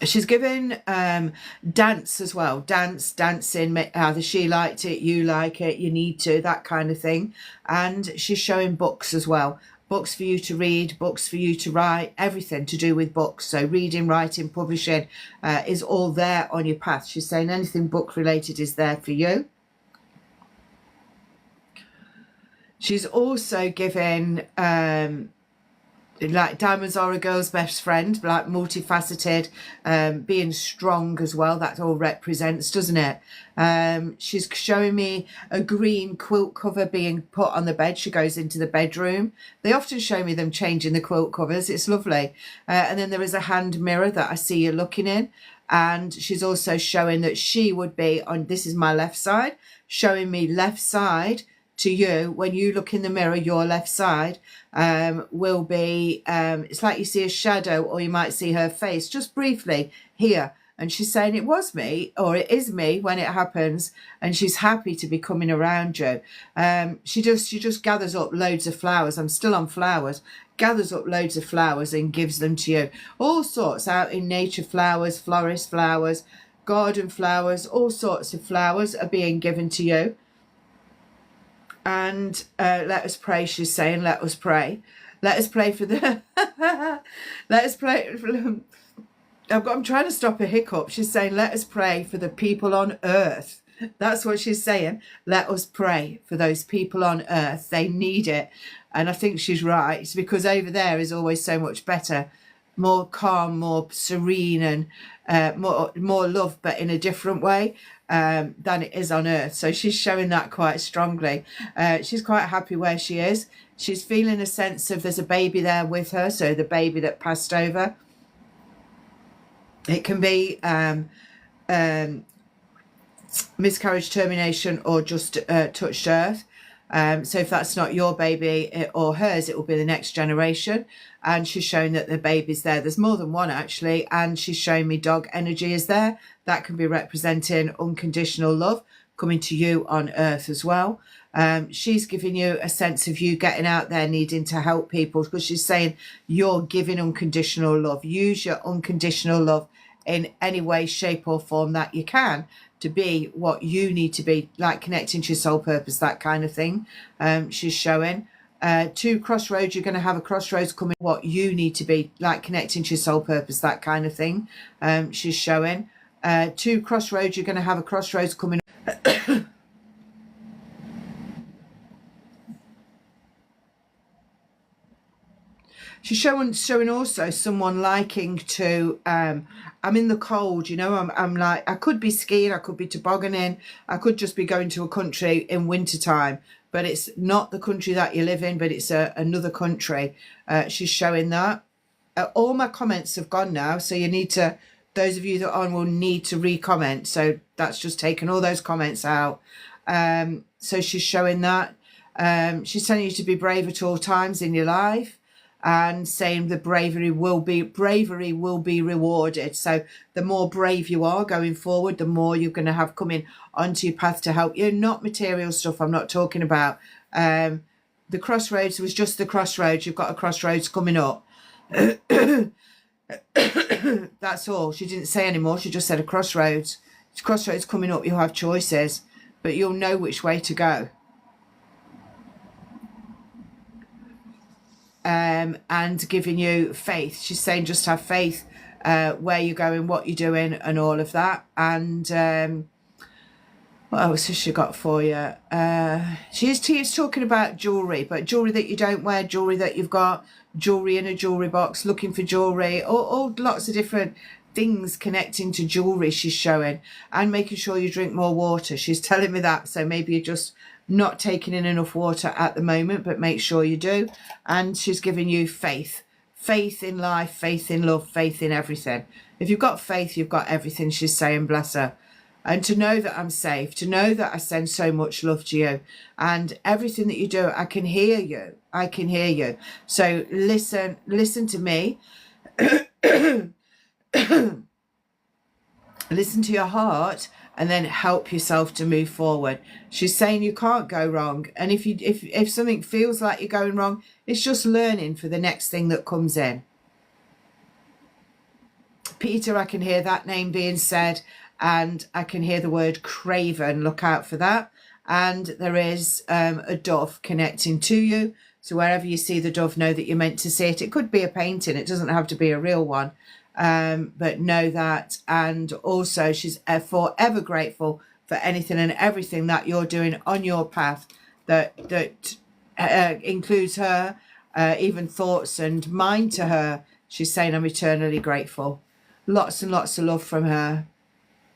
She's given dance as well. Dancing, either she liked it, you like it, you need to, that kind of thing. And she's showing books as well. Books for you to read, books for you to write, everything to do with books. So reading, writing, publishing is all there on your path. She's saying anything book related is there for you. She's also given like diamonds are a girl's best friend, like multifaceted, being strong as well. That all represents, doesn't it? She's showing me a green quilt cover being put on the bed. She goes into the bedroom. They often show me them changing the quilt covers. It's lovely. And then there is a hand mirror that I see you looking in. And she's also showing that she would be on, this is my left side, showing me left side to you. When you look in the mirror, your left side will be, it's like you see a shadow, or you might see her face just briefly here. And she's saying it was me, or it is me when it happens. And she's happy to be coming around you. She just gathers up loads of flowers. I'm still on flowers. Gathers up loads of flowers and gives them to you. All sorts out in nature, flowers, florist flowers, garden flowers, all sorts of flowers are being given to you. And let us pray, she's saying, let us pray. Let us pray for the... let us pray... I'm trying to stop a hiccup. She's saying, let us pray for the people on earth. That's what she's saying. Let us pray for those people on earth. They need it. And I think she's right. It's because over there is always so much better. more calm, more serene, and more love, but in a different way than it is on earth. So she's showing that quite strongly. She's quite happy where she is. She's feeling a sense of there's a baby there with her, so the baby that passed over. It can be miscarriage, termination, or just touched earth. So if that's not your baby or hers, it will be the next generation. And she's showing that the baby's there. There's more than one actually. And she's showing me dog energy is there. That can be representing unconditional love coming to you on earth as well. She's giving you a sense of you getting out there, needing to help people, because she's saying you're giving unconditional love. Use your unconditional love in any way, shape or form that you can to be what you need to be, like connecting to your soul purpose, that kind of thing. She's showing two crossroads. You're going to have a crossroads coming, what you need to be, like connecting to your soul purpose, that kind of thing. She's showing two crossroads. You're going to have a crossroads coming. She's showing also someone liking to, I'm in the cold, you know, I'm like, I could be skiing, I could be tobogganing, I could just be going to a country in wintertime, but it's not the country that you live in, but it's another country. She's showing that. All my comments have gone now, so you need to, those of you that are on will need to re-comment. So that's just taken all those comments out. So she's showing that. She's telling you to be brave at all times in your life, and saying the bravery will be rewarded. So the more brave you are going forward, the more you're going to have coming onto your path to help you. Not material stuff I'm not talking about. The crossroads was just the crossroads. You've got a crossroads coming up. That's all. She didn't say anymore. She just said a crossroads. It's crossroads coming up. You'll have choices, but you'll know which way to go. And giving you faith. She's saying just have faith where you're going, what you're doing, and all of that. And what else has she got for you? She's talking about jewellery, but jewellery that you don't wear, jewellery that you've got, jewellery in a jewellery box, looking for jewellery, all lots of different things connecting to jewellery she's showing, and making sure you drink more water. She's telling me that, so maybe you're just not taking in enough water at the moment, but make sure you do. And she's giving you faith in life, faith in love, faith in everything. If you've got faith, you've got everything, she's saying. Bless her. And to know that I'm safe, to know that I send so much love to you, and everything that you do, I can hear you. I can hear you. So listen to me. Listen to your heart, and then help yourself to move forward. She's saying you can't go wrong. And if something feels like you're going wrong, it's just learning for the next thing that comes in. Peter, I can hear that name being said, and I can hear the word craven. Look out for that. And there is a dove connecting to you. So wherever you see the dove, know that you're meant to see it. It could be a painting. It doesn't have to be a real one. But know that. And also she's forever grateful for anything and everything that you're doing on your path that includes her, even thoughts and mine to her. She's saying I'm eternally grateful. Lots and lots of love from her.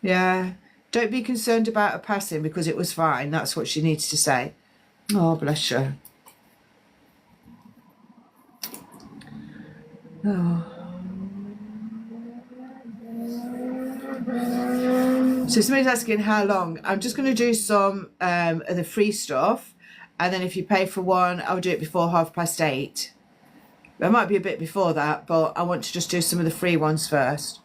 Yeah. Don't be concerned about her passing, because it was fine. That's what she needs to say. Oh, bless her. Oh. So somebody's asking how long. I'm just going to do some of the free stuff, and then if you pay for one, I'll do it before 8:30. It might be a bit before that, but I want to just do some of the free ones first.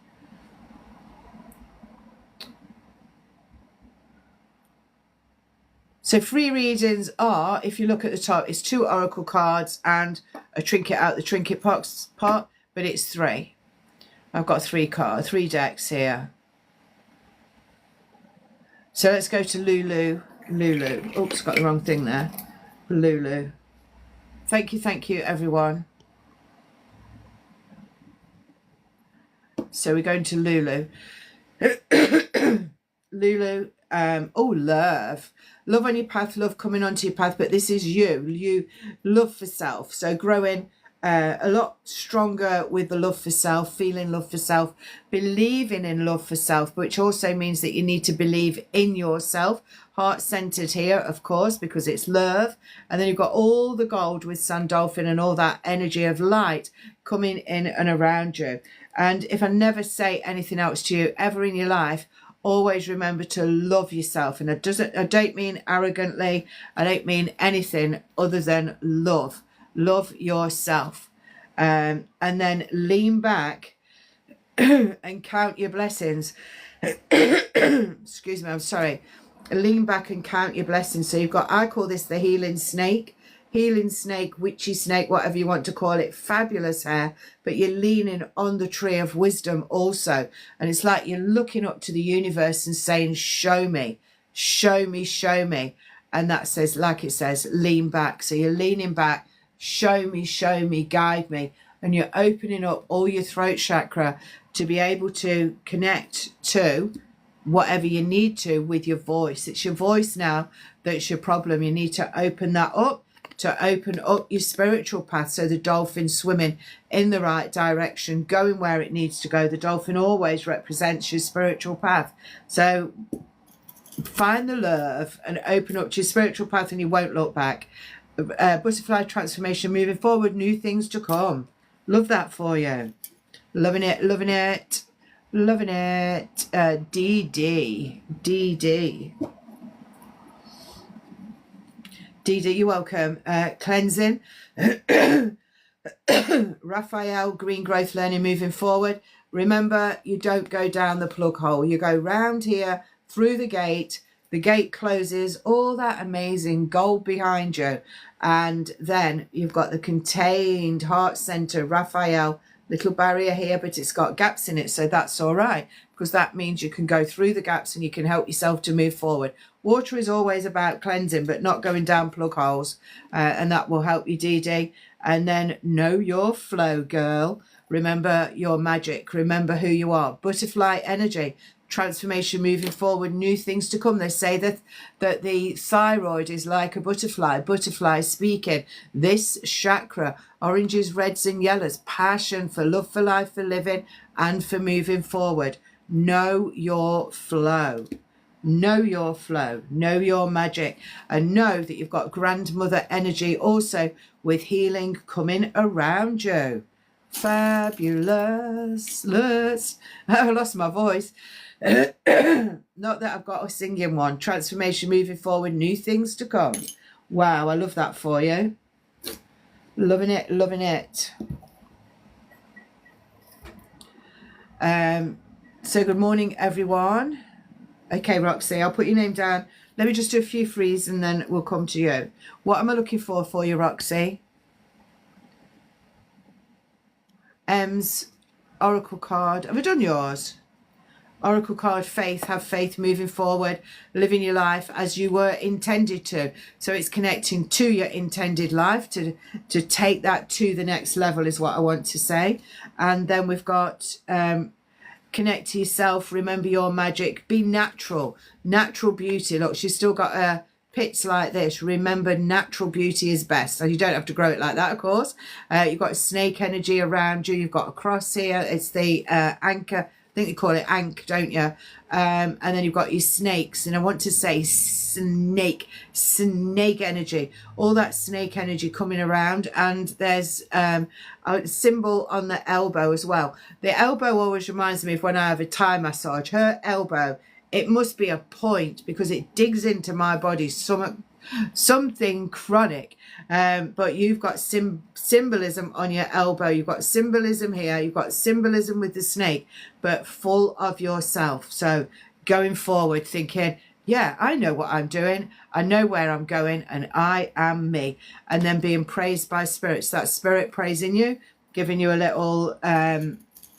So free readings are, if you look at the top, it's 2 oracle cards and a trinket out the trinket box part, but it's 3. I've got 3 decks here. So let's go to Lulu. Oops, got the wrong thing there. Lulu. Thank you, everyone. So we're going to Lulu. Lulu. Oh, love on your path, love coming onto your path, but this is you love for self. So growing a lot stronger with the love for self, feeling love for self, believing in love for self, which also means that you need to believe in yourself. Heart-centered here, of course, because it's love. And then you've got all the gold with Sandalphon and all that energy of light coming in and around you. And if I never say anything else to you ever in your life, always remember to love yourself. And I don't mean arrogantly. I don't mean anything other than love. Love yourself. And then lean back and count your blessings. Excuse me, I'm sorry. Lean back and count your blessings. So you've got, I call this the healing snake, witchy snake, whatever you want to call it. Fabulous hair, but you're leaning on the tree of wisdom also. And it's like you're looking up to the universe and saying, show me, show me, show me. And that says, like it says, lean back. So you're leaning back, show me, guide me. And you're opening up all your throat chakra to be able to connect to whatever you need to with your voice. It's your voice now that's your problem. You need to open that up, to open up your spiritual path, so the dolphin's swimming in the right direction, going where it needs to go. The dolphin always represents your spiritual path. So find the love and open up to your spiritual path, and you won't look back. Butterfly transformation, moving forward, new things to come. Love that for you. Loving it, loving it, loving it. DD, you're welcome. Cleansing. Raphael, green growth learning, moving forward. Remember, you don't go down the plug hole. You go round here, through the gate. The gate closes, all that amazing gold behind you. And then you've got the contained heart center, Raphael, little barrier here, but it's got gaps in it. So that's all right, because that means you can go through the gaps and you can help yourself to move forward. Water is always about cleansing, but not going down plug holes. And that will help you, Dee. And then know your flow, girl. Remember your magic. Remember who you are. Butterfly energy. Transformation, moving forward, new things to come. They say that the thyroid is like a butterfly speaking. This chakra, oranges, reds and yellows, passion for love, for life, for living, and for moving forward. Know your flow. Know your flow, know your magic, and know that you've got grandmother energy also with healing coming around you. Fabulous. I lost my voice. Not that I've got a singing one. Transformation, moving forward, new things to come. Wow, I love that for you. Loving it, loving it. So good morning, everyone. Okay, Roxy, I'll put your name down. Let me just do a few frees and then we'll come to you. What am I looking for you, Roxy? M's Oracle card. Have I done yours? Oracle card, faith. Have faith, moving forward, living your life as you were intended to. So it's connecting to your intended life to take that to the next level is what I want to say. And then we've got connect to yourself, remember your magic, be natural beauty. Look, she's still got pits like this. Remember, natural beauty is best. So you don't have to grow it like that, of course. You've got snake energy around you. You've got a cross here. It's the anchor. I think you call it Ankh, don't you? And then you've got your snakes. And I want to say snake energy. All that snake energy coming around. And there's a symbol on the elbow as well. The elbow always reminds me of when I have a Thai massage. Her elbow, it must be a point because it digs into my body something chronic. But you've got symbolism on your elbow. You've got symbolism here. You've got symbolism with the snake, but full of yourself. So going forward thinking, yeah, I know what I'm doing. I know where I'm going and I am me. And then being praised by spirits. That spirit praising you, giving you a little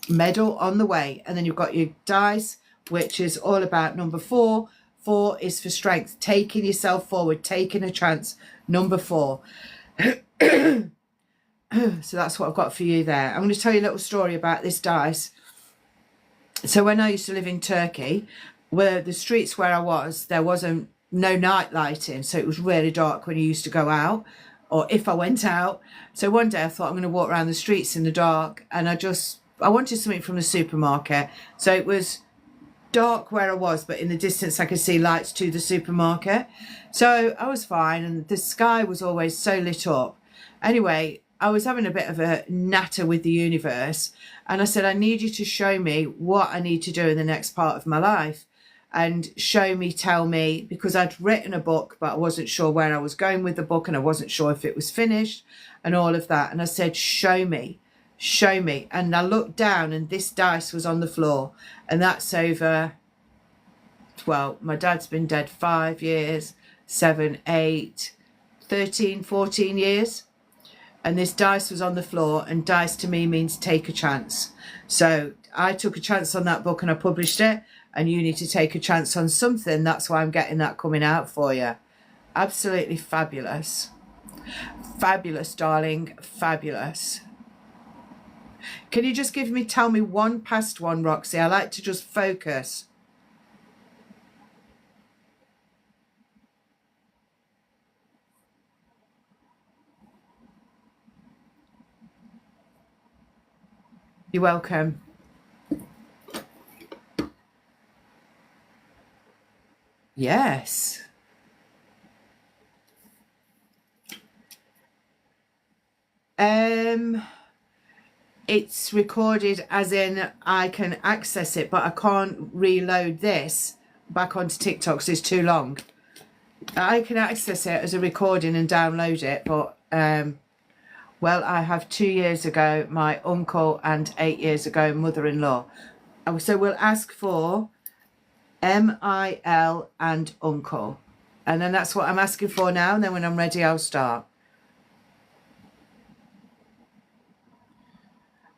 medal on the way. And then you've got your dice, which is all about number 4. 4 is for strength, taking yourself forward, taking a chance. Number 4. So that's what I've got for you there. I'm going to tell you a little story about this dice. So when I used to live in Turkey, where the streets where I was, there wasn't no night lighting. So it was really dark when you used to go out. or if I went out. So one day I thought I'm going to walk around the streets in the dark, and I wanted something from the supermarket. So it was dark where I was, but in the distance I could see lights to the supermarket. So I was fine, and the sky was always so lit up. Anyway, I was having a bit of a natter with the universe, and I said, I need you to show me what I need to do in the next part of my life, and show me, tell me, because I'd written a book, but I wasn't sure where I was going with the book, and I wasn't sure if it was finished and all of that. And I said, show me. And I looked down, and this dice was on the floor, and that's over, well, my dad's been dead 5 years, 7, 8, 13, 14 years. And this dice was on the floor, and dice to me means take a chance. So I took a chance on that book and I published it, and you need to take a chance on something. That's why I'm getting that coming out for you. Absolutely fabulous. Fabulous, darling. Fabulous. Can you just tell me one past one, Roxy? I like to just focus. You're welcome. Yes. It's recorded, as in I can access it, but I can't reload this back onto TikTok because it's too long. I can access it as a recording and download it, but well, I have 2 years ago my uncle and 8 years ago mother-in-law. So we'll ask for MIL and uncle, and then that's what I'm asking for now, and then when I'm ready I'll start.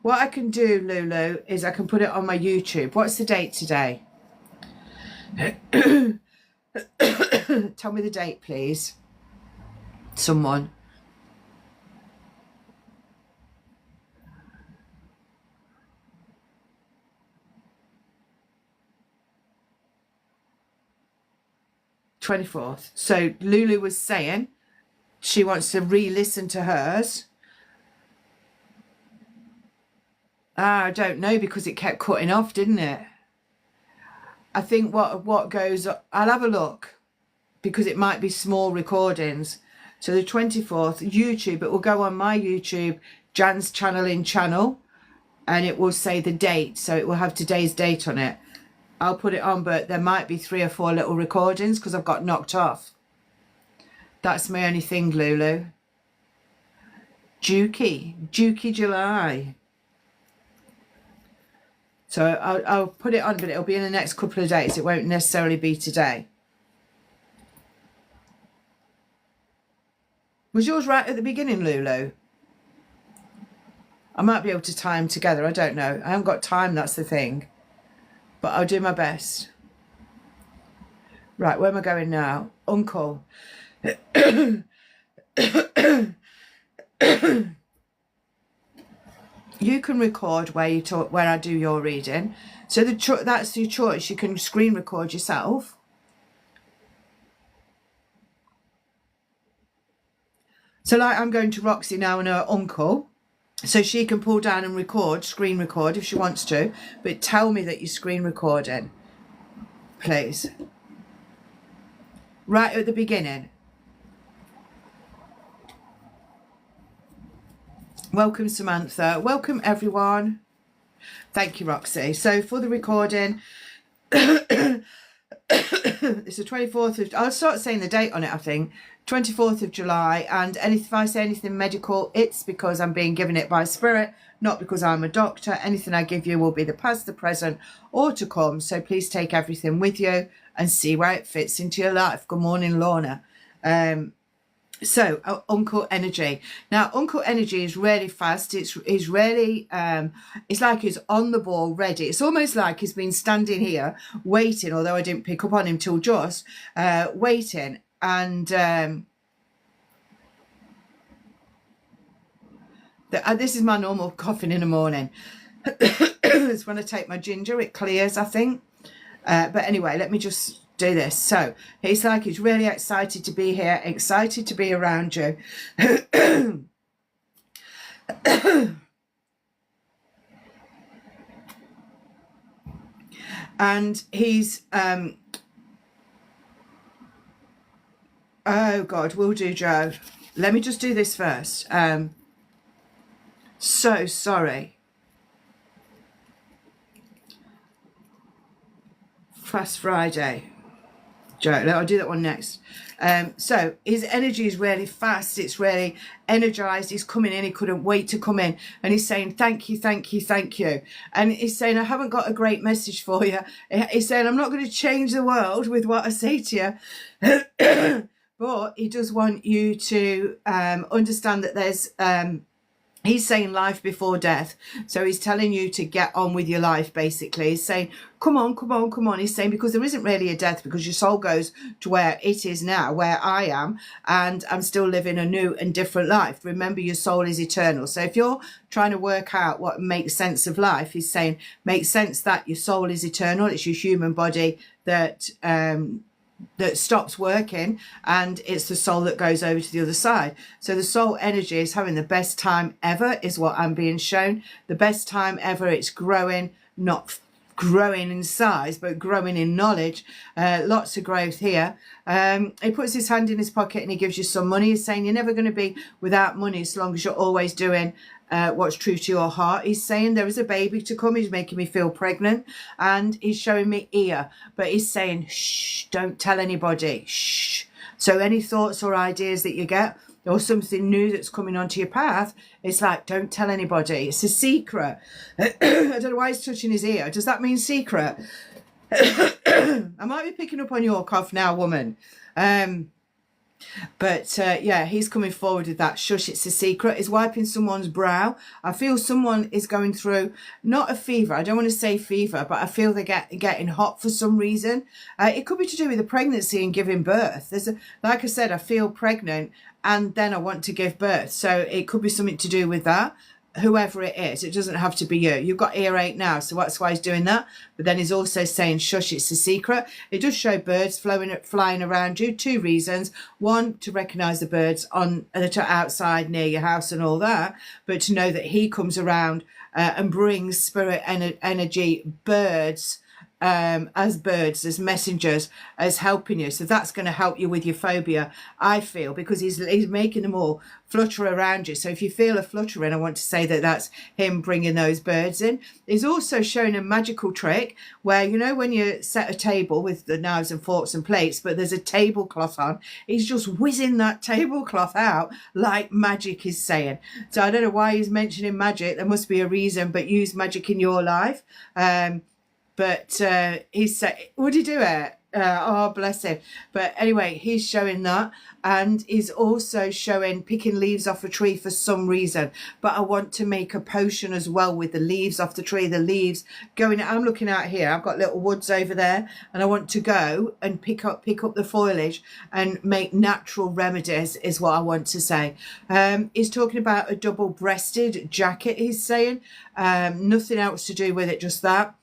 What I can do, Lulu, is I can put it on my YouTube. What's the date today? Tell me the date, please. Someone. '24th. So Lulu was saying she wants to re-listen to hers. I don't know, because it kept cutting off, didn't it? I think what goes, I'll have a look, because it might be small recordings. So the 24th, YouTube, it will go on my YouTube, Jan's Channeling channel, and it will say the date. So it will have today's date on it. I'll put it on, but there might be 3 or 4 little recordings because I've got knocked off. That's my only thing, Lulu. Jukey July. So I'll put it on, but it'll be in the next couple of days. It won't necessarily be today. Was yours right at the beginning, Lulu? I might be able to tie them together. I don't know. I haven't got time, that's the thing. But I'll do my best. Right, where am I going now? Uncle. You can record where I do your reading. So that's your choice. You can screen record yourself. So like I'm going to Roxy now and her uncle. So she can pull down and record, screen record if she wants to. But tell me that you're screen recording, please. Right at the beginning. Welcome, Samantha. Welcome, everyone. Thank you, Roxy. So for the recording, it's the 24th of, I'll start saying the date on it, I think. 24th of July. And if I say anything medical, it's because I'm being given it by Spirit, not because I'm a doctor. Anything I give you will be the past, the present, or to come. So please take everything with you and see where it fits into your life. Good morning, Lorna. So uncle energy. Now uncle energy is really fast. It's really it's like he's on the ball, ready. It's almost like he's been standing here waiting, although I didn't pick up on him till just waiting. And this is my normal coughing in the morning. It's when I take my ginger, it clears, I think. But anyway, let me just do this. So he's like, he's really excited to be here, excited to be around you. And he's, oh God, will do, Joe. Let me just do this first. So sorry. Fast Friday. Joe, I'll do that one next. So his energy is really fast. It's really energized. He's coming in. He couldn't wait to come in. And he's saying, thank you, thank you, thank you. And he's saying, I haven't got a great message for you. He's saying, I'm not going to change the world with what I say to you. But he does want you to understand that there's... he's saying life before death. So he's telling you to get on with your life, basically. He's saying, come on, come on, come on. He's saying, because there isn't really a death, because your soul goes to where it is now, where I am, and I'm still living a new and different life. Remember, your soul is eternal. So if you're trying to work out what makes sense of life, he's saying, make sense that your soul is eternal. It's your human body that stops working, and it's the soul that goes over to the other side. So the soul energy is having the best time ever, is what I'm being shown. The best time ever. It's growing, not growing in size, but growing in knowledge. Lots of growth here. He puts his hand in his pocket and he gives you some money. He's saying you're never going to be without money as long as you're always doing what's true to your heart. He's saying there is a baby to come. He's making me feel pregnant, and he's showing me ear, but he's saying, shh, don't tell anybody. Shh. So any thoughts or ideas that you get, or something new that's coming onto your path, it's like, don't tell anybody. It's a secret. I don't know why he's touching his ear. Does that mean secret? I might be picking up on your cough now, woman. But yeah, he's coming forward with that. Shush, it's a secret. He's wiping someone's brow. I feel someone is going through, not a fever. I don't want to say fever, but I feel they're getting hot for some reason. It could be to do with the pregnancy and giving birth. Like I said, I feel pregnant and then I want to give birth. So it could be something to do with that. Whoever it is, it doesn't have to be you. You've got earache now, so that's why he's doing that. But then he's also saying, shush, it's a secret. It does show birds flying around you. Two reasons. One, to recognise the birds that are outside near your house and all that, but to know that he comes around and brings spirit energy, birds, as messengers, as helping you. So that's going to help you with your phobia, I feel, because he's making them all flutter around you. So if you feel a fluttering, I want to say that that's him bringing those birds in. He's also showing a magical trick where, you know, when you set a table with the knives and forks and plates, but there's a tablecloth on, he's just whizzing that tablecloth out like magic, is saying. So I don't know why he's mentioning magic. There must be a reason, but use magic in your life. But he said, would he do it? Oh, bless him. But anyway, he's showing that. And he's also showing picking leaves off a tree for some reason. But I want to make a potion as well with the leaves off the tree. The leaves going, I'm looking out here. I've got little woods over there. And I want to go and pick up the foliage and make natural remedies, is what I want to say. He's talking about a double-breasted jacket, he's saying. Nothing else to do with it, just that.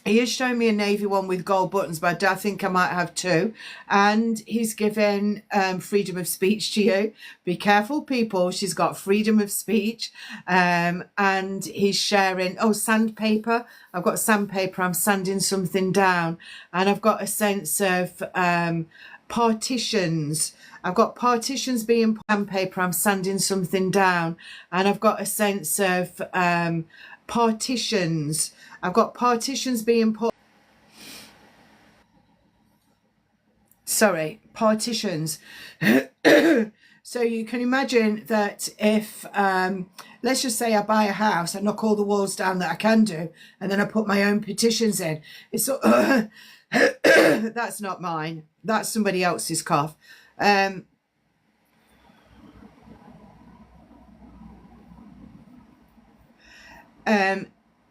He is showing me a navy one with gold buttons, but I think I might have two. And he's given freedom of speech to you. Be careful, people. She's got freedom of speech. And he's sharing, oh, sandpaper. I've got sandpaper. I'm sanding something down. And I've got a sense of partitions. I've got partitions being sandpaper. I'm sanding something down. And I've got a sense of partitions. I've got partitions being put. Sorry, partitions. So you can imagine that if, let's just say I buy a house, I knock all the walls down that I can do, and then I put my own petitions in. It's that's not mine. That's somebody else's cough.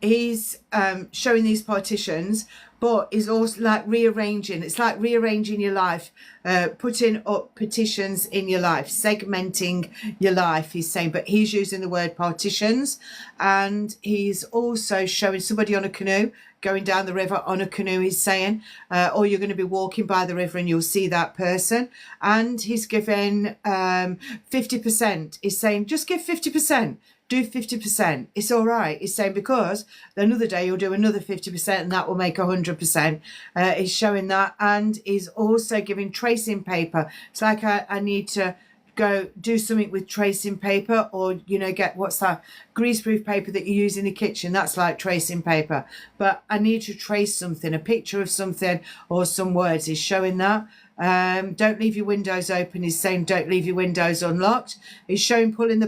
He's showing these partitions but is also like rearranging. It's like rearranging your life, putting up petitions in your life, segmenting your life, he's saying, but he's using the word partitions. And he's also showing somebody on a canoe going down the river on a canoe, he's saying, or you're going to be walking by the river and you'll see that person. And he's giving 50%. He's saying, just give 50%. Do 50%. It's all right. He's saying, because another day you'll do another 50% and that will make 100%. He's showing that. And he's also giving tracing paper. It's like I need to go do something with tracing paper, or, you know, get, what's that, greaseproof paper that you use in the kitchen. That's like tracing paper. But I need to trace something, a picture of something or some words. He's showing that. Don't leave your windows open. He's saying don't leave your windows unlocked. He's showing pulling the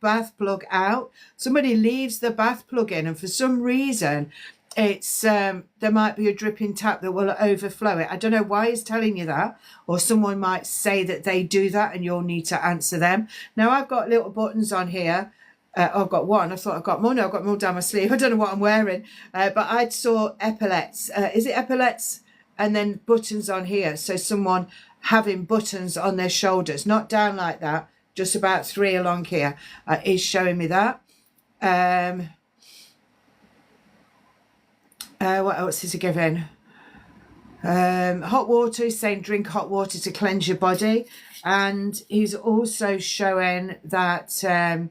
bath plug out. Somebody leaves the bath plug in, and for some reason it's there might be a dripping tap that will overflow it. I don't know why he's telling you that, or someone might say that they do that and you'll need to answer them. Now I've got little buttons on here. I've got one. I thought I've got more. No, I've got more down my sleeve. I don't know what I'm wearing, but I saw epaulets. Is it epaulets? And then buttons on here. So someone having buttons on their shoulders, not down like that, just about 3 along here, is showing me that. What else is he giving? Hot water. He's saying drink hot water to cleanse your body. And he's also showing that I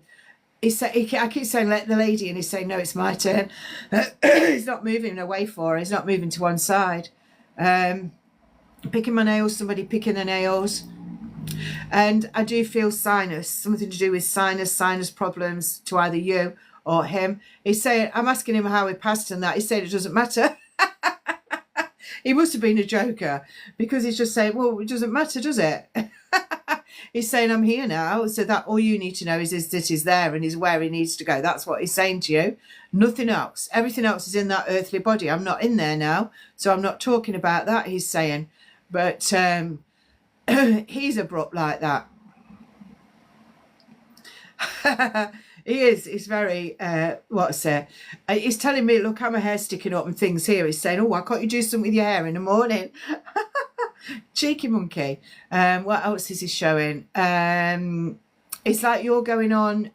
keep saying let the lady, and he's saying no, it's my turn. He's not moving away for her. He's not moving to one side. Picking my nails, somebody picking the nails. And I do feel sinus, something to do with sinus problems to either you or him. He's saying, I'm asking him how he passed and that. He's saying it doesn't matter. He must have been a joker, because he's just saying, well, it doesn't matter, does it? He's saying, I'm here now, so that all you need to know is that he's there and he's where he needs to go. That's what he's saying to you. Nothing else. Everything else is in that earthly body. I'm not in there now, so I'm not talking about that, he's saying. But he's abrupt like that. He is. He's very, he's telling me, look, how my hair's sticking up and things here. He's saying, oh, why can't you do something with your hair in the morning? Cheeky monkey. What else is he showing? It's like you're going on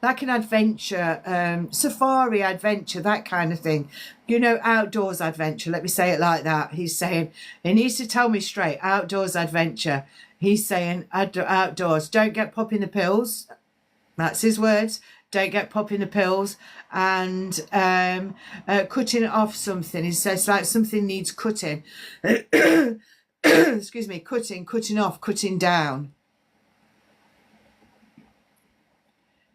like an adventure, safari adventure, that kind of thing. You know, outdoors adventure. Let me say it like that. He's saying, he needs to tell me straight, outdoors adventure. He's saying outdoors. Don't get popping the pills. That's his words. Don't get popping the pills. And cutting off something. He says like something needs cutting. Excuse me, cutting off, cutting down.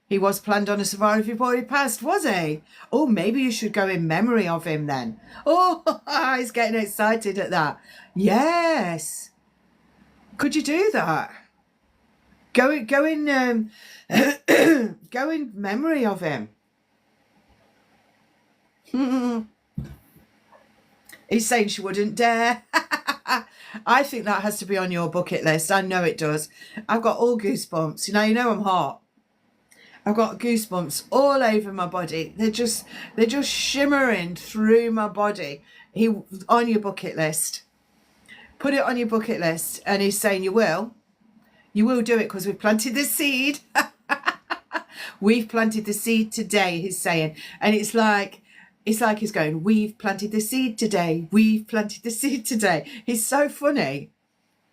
He was planned on a safari before he passed, was he? Oh, maybe you should go in memory of him then. Oh, he's getting excited at that. Yes. Could you do that? Go in go in memory of him. He's saying she wouldn't dare. I think that has to be on your bucket list. I know it does. I've got all goosebumps. You know I'm hot. I've got goosebumps all over my body. They're just shimmering through my body. On your bucket list. Put it on your bucket list. And he's saying you will. You will do it because we've planted the seed. We've planted the seed today, he's saying. And it's like he's going, we've planted the seed today. We've planted the seed today. He's so funny.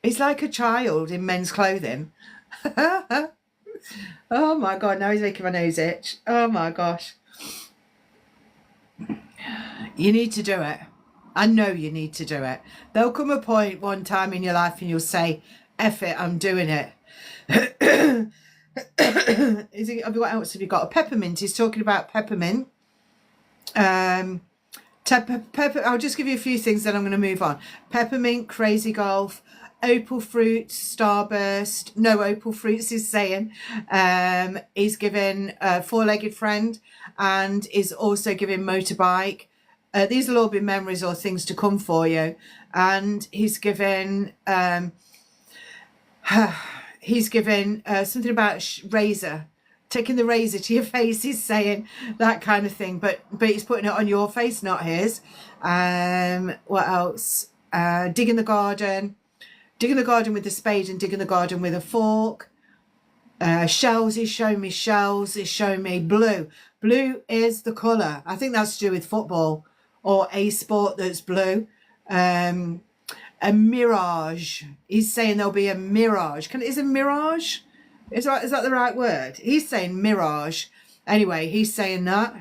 He's like a child in men's clothing. Oh my God, now he's making my nose itch. Oh my gosh. You need to do it. I know you need to do it. There'll come a point one time in your life and you'll say, F it, I'm doing it. What else have you got? A peppermint. He's talking about peppermint. I'll just give you a few things, then I'm going to move on. Peppermint, crazy golf, opal fruits, starburst. No, opal fruits is saying. He's given a four-legged friend, and is also giving motorbike. These will all be memories or things to come for you. And he's given something about razor taking the razor to your face. He's saying that kind of thing, but he's putting it on your face, not his. What else? Digging the garden with the spade and digging the garden with a fork. Shells, he's showing me shells. He's showing me blue. Blue is the colour. I think that's to do with football or a sport that's blue. A mirage. He's saying there'll be a mirage. Is a mirage? Is that the right word? He's saying mirage. Anyway, he's saying that.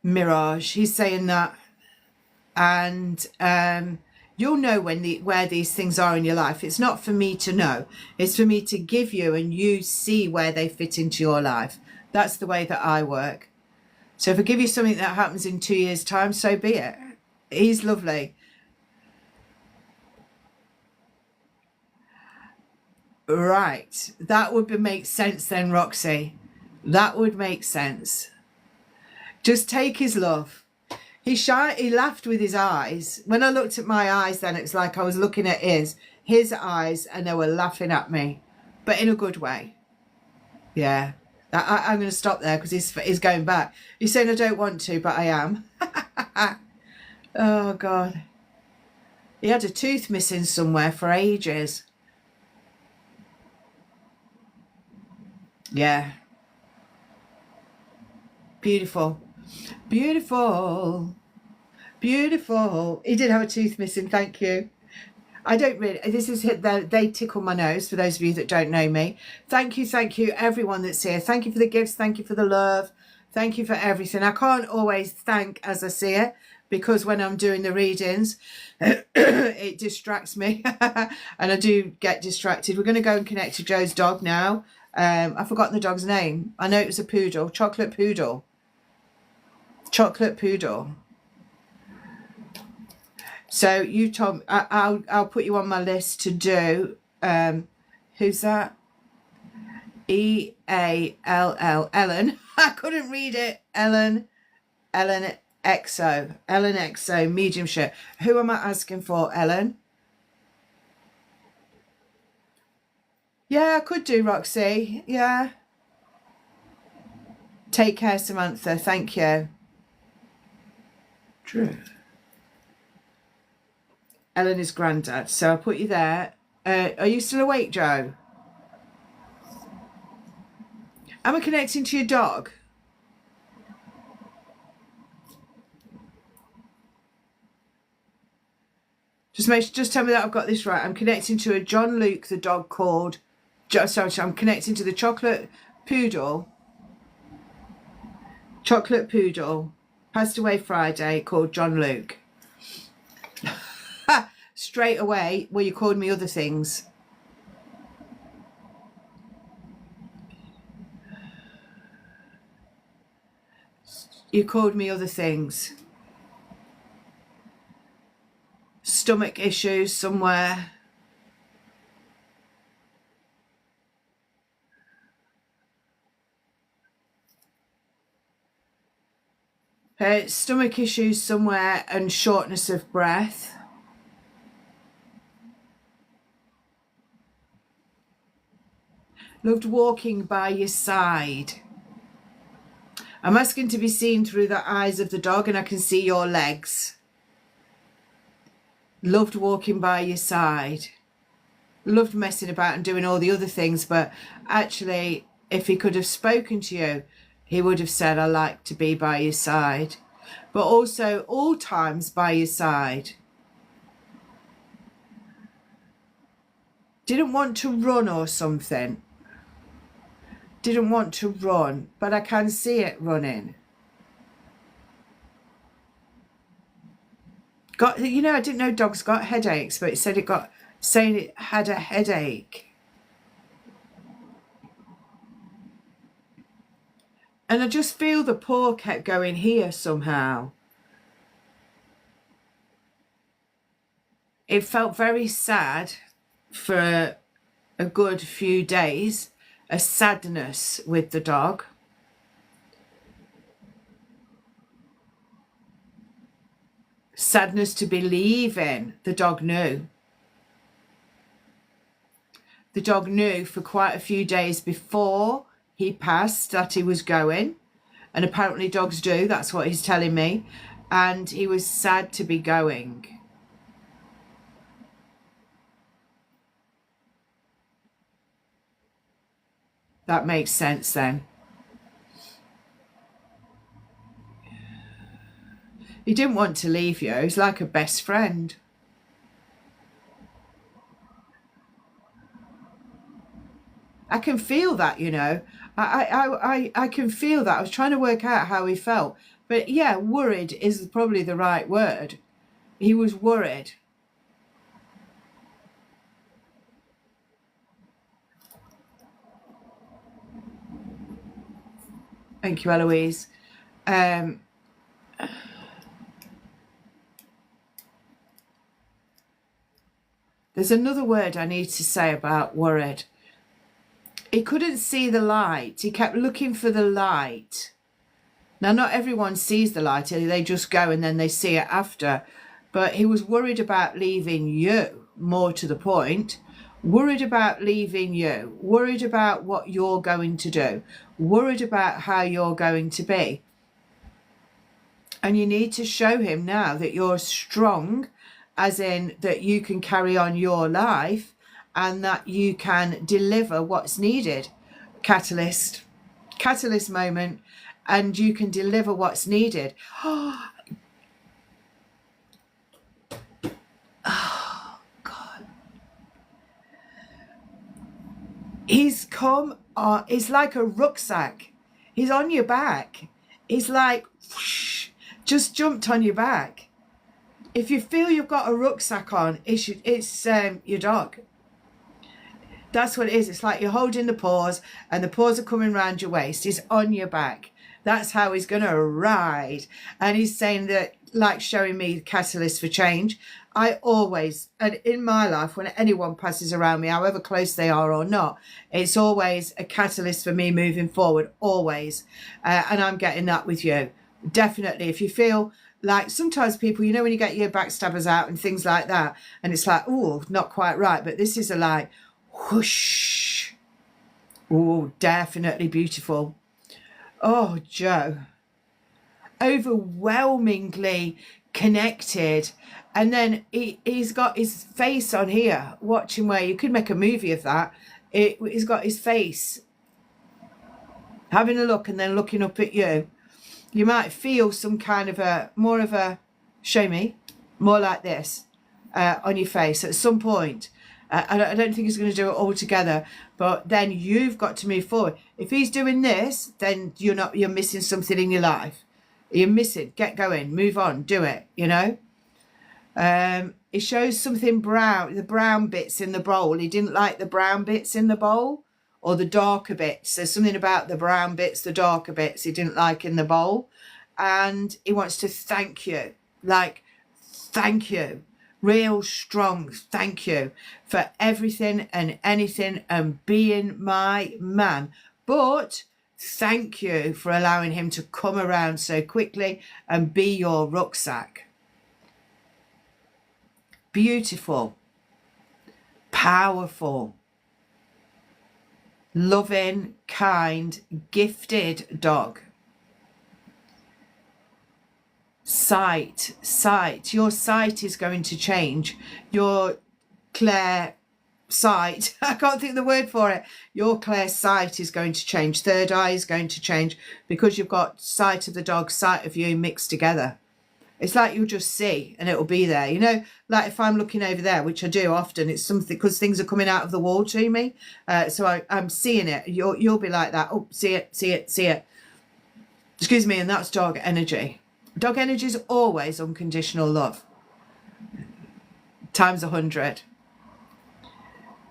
Mirage. He's saying that. And you'll know where these things are in your life. It's not for me to know. It's for me to give you and you see where they fit into your life. That's the way that I work. So if I give you something that happens in 2 years' time, so be it. He's lovely. Right. That would make sense then, Roxy. That would make sense. Just take his love. He laughed with his eyes. When I looked at my eyes then, it's like I was looking at his eyes and they were laughing at me, but in a good way. Yeah. I'm going to stop there because he's going back. He's saying I don't want to, but I am. Oh, God. He had a tooth missing somewhere for ages. Yeah. Beautiful. Beautiful. Beautiful. He did have a tooth missing. Thank you. I don't really, they tickle my nose, for those of you that don't know me. Thank you, everyone that's here. Thank you for the gifts. Thank you for the love. Thank you for everything. I can't always thank as I see it, because when I'm doing the readings, it distracts me and I do get distracted. We're going to go and connect to Joe's dog now. I've forgotten the dog's name. I know it was a poodle, chocolate poodle. Chocolate poodle. So you told me, I'll put you on my list to do, who's that? E-A-L-L, Ellen. I couldn't read it. Ellen Exo, mediumship. Who am I asking for, Ellen? Yeah, I could do, Roxy. Yeah. Take care, Samantha. Thank you. True. Ellen is granddad, so I'll put you there. Are you still awake, Joe? Am I connecting to your dog? Just tell me that I've got this right. I'm connecting to a John Luke, the dog called... Sorry, I'm connecting to the chocolate poodle. Chocolate poodle. Passed away Friday, called John Luke. Straight away, well, you called me other things. You called me other things. Stomach issues somewhere. Stomach issues somewhere and shortness of breath. Loved walking by your side. I'm asking to be seen through the eyes of the dog and I can see your legs. Loved walking by your side. Loved messing about and doing all the other things, but actually, if he could have spoken to you, he would have said, I like to be by your side. But also, all times by your side. Didn't want to run or something. Didn't want to run, but I can see it running. I didn't know dogs got headaches, but it said saying it had a headache. And I just feel the paw kept going here somehow. It felt very sad for a good few days, a sadness with the dog. Sadness to be leaving. The dog knew. The dog knew for quite a few days before he passed that he was going. And apparently dogs do. That's what he's telling me. And he was sad to be going. That makes sense then. He didn't want to leave you. He's like a best friend. I can feel that, you know. I can feel that. I was trying to work out how he felt. But yeah, worried is probably the right word. He was worried. Thank you, Eloise. There's another word I need to say about worried. He couldn't see the light. He kept looking for the light. Now, not everyone sees the light. They just go and then they see it after. But he was worried about leaving you, more to the point. Worried about leaving you. Worried about what you're going to do. Worried about how you're going to be. And you need to show him now that you're strong, as in that you can carry on your life and that you can deliver what's needed. Catalyst moment, and you can deliver what's needed. Oh, God. He's come, it's like a rucksack. He's on your back. He's like, whoosh, just jumped on your back. If you feel you've got a rucksack on, it's your dog. That's what it is. It's like you're holding the paws and the paws are coming around your waist. He's on your back. That's how he's going to ride. And he's saying that, like showing me the catalyst for change. I always, and in my life, when anyone passes around me, however close they are or not, it's always a catalyst for me moving forward, always. And I'm getting that with you. Definitely. If you feel like sometimes people, you know, when you get your backstabbers out and things like that, and it's like, oh, not quite right. But this is a like, whoosh. Oh, definitely beautiful. Oh, Joe. Overwhelmingly connected. And then he's got his face on here, watching where you could make a movie of that. He's got his face having a look and then looking up at you. You might feel some kind of more of a, show me, more like this on your face at some point. I don't think he's going to do it all together, but then you've got to move forward. If he's doing this, then you're missing something in your life. You're missing. Get going. Move on. Do it. You know. It shows something brown. The brown bits in the bowl. He didn't like the brown bits in the bowl, or the darker bits. There's something about the brown bits, the darker bits he didn't like in the bowl, and he wants to thank you. Like, thank you. Real strong thank you for everything and anything and being my man. But thank you for allowing him to come around so quickly and be your rucksack. Beautiful, powerful, loving, kind, gifted dog. Sight, your sight is going to change. Your clear sight, I can't think of the word for it. Your clear sight is going to change. Third eye is going to change because you've got sight of the dog, sight of you mixed together. It's like you'll just see and it'll be there. You know, like if I'm looking over there, which I do often, it's something because things are coming out of the wall to me. So I'm seeing it. You'll be like that. Oh, see it, see it, see it. Excuse me. And that's dog energy. Dog energy is always unconditional love. Times 100.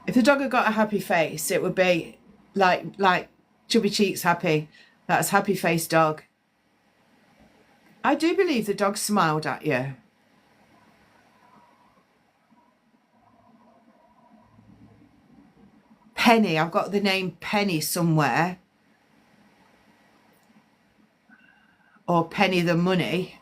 If the dog had got a happy face, it would be like chubby cheeks happy. That's happy face dog. I do believe the dog smiled at you. Penny. I've got the name Penny somewhere. Or Penny the money.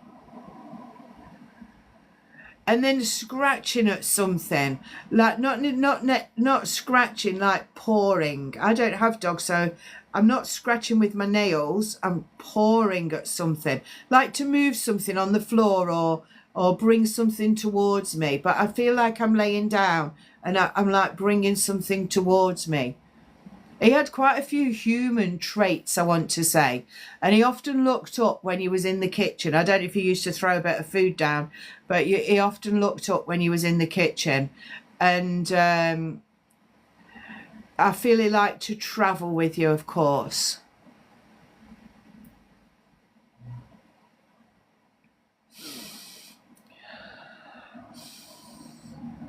and then scratching at something, like not scratching, like pawing. I don't have dogs, so I'm not scratching with my nails. I'm pawing at something, like to move something on the floor or bring something towards me. But I feel like I'm laying down and I'm like bringing something towards me. He had quite a few human traits, I want to say. And he often looked up when he was in the kitchen. I don't know if he used to throw a bit of food down, but he often looked up when he was in the kitchen. And I feel he liked to travel with you, of course.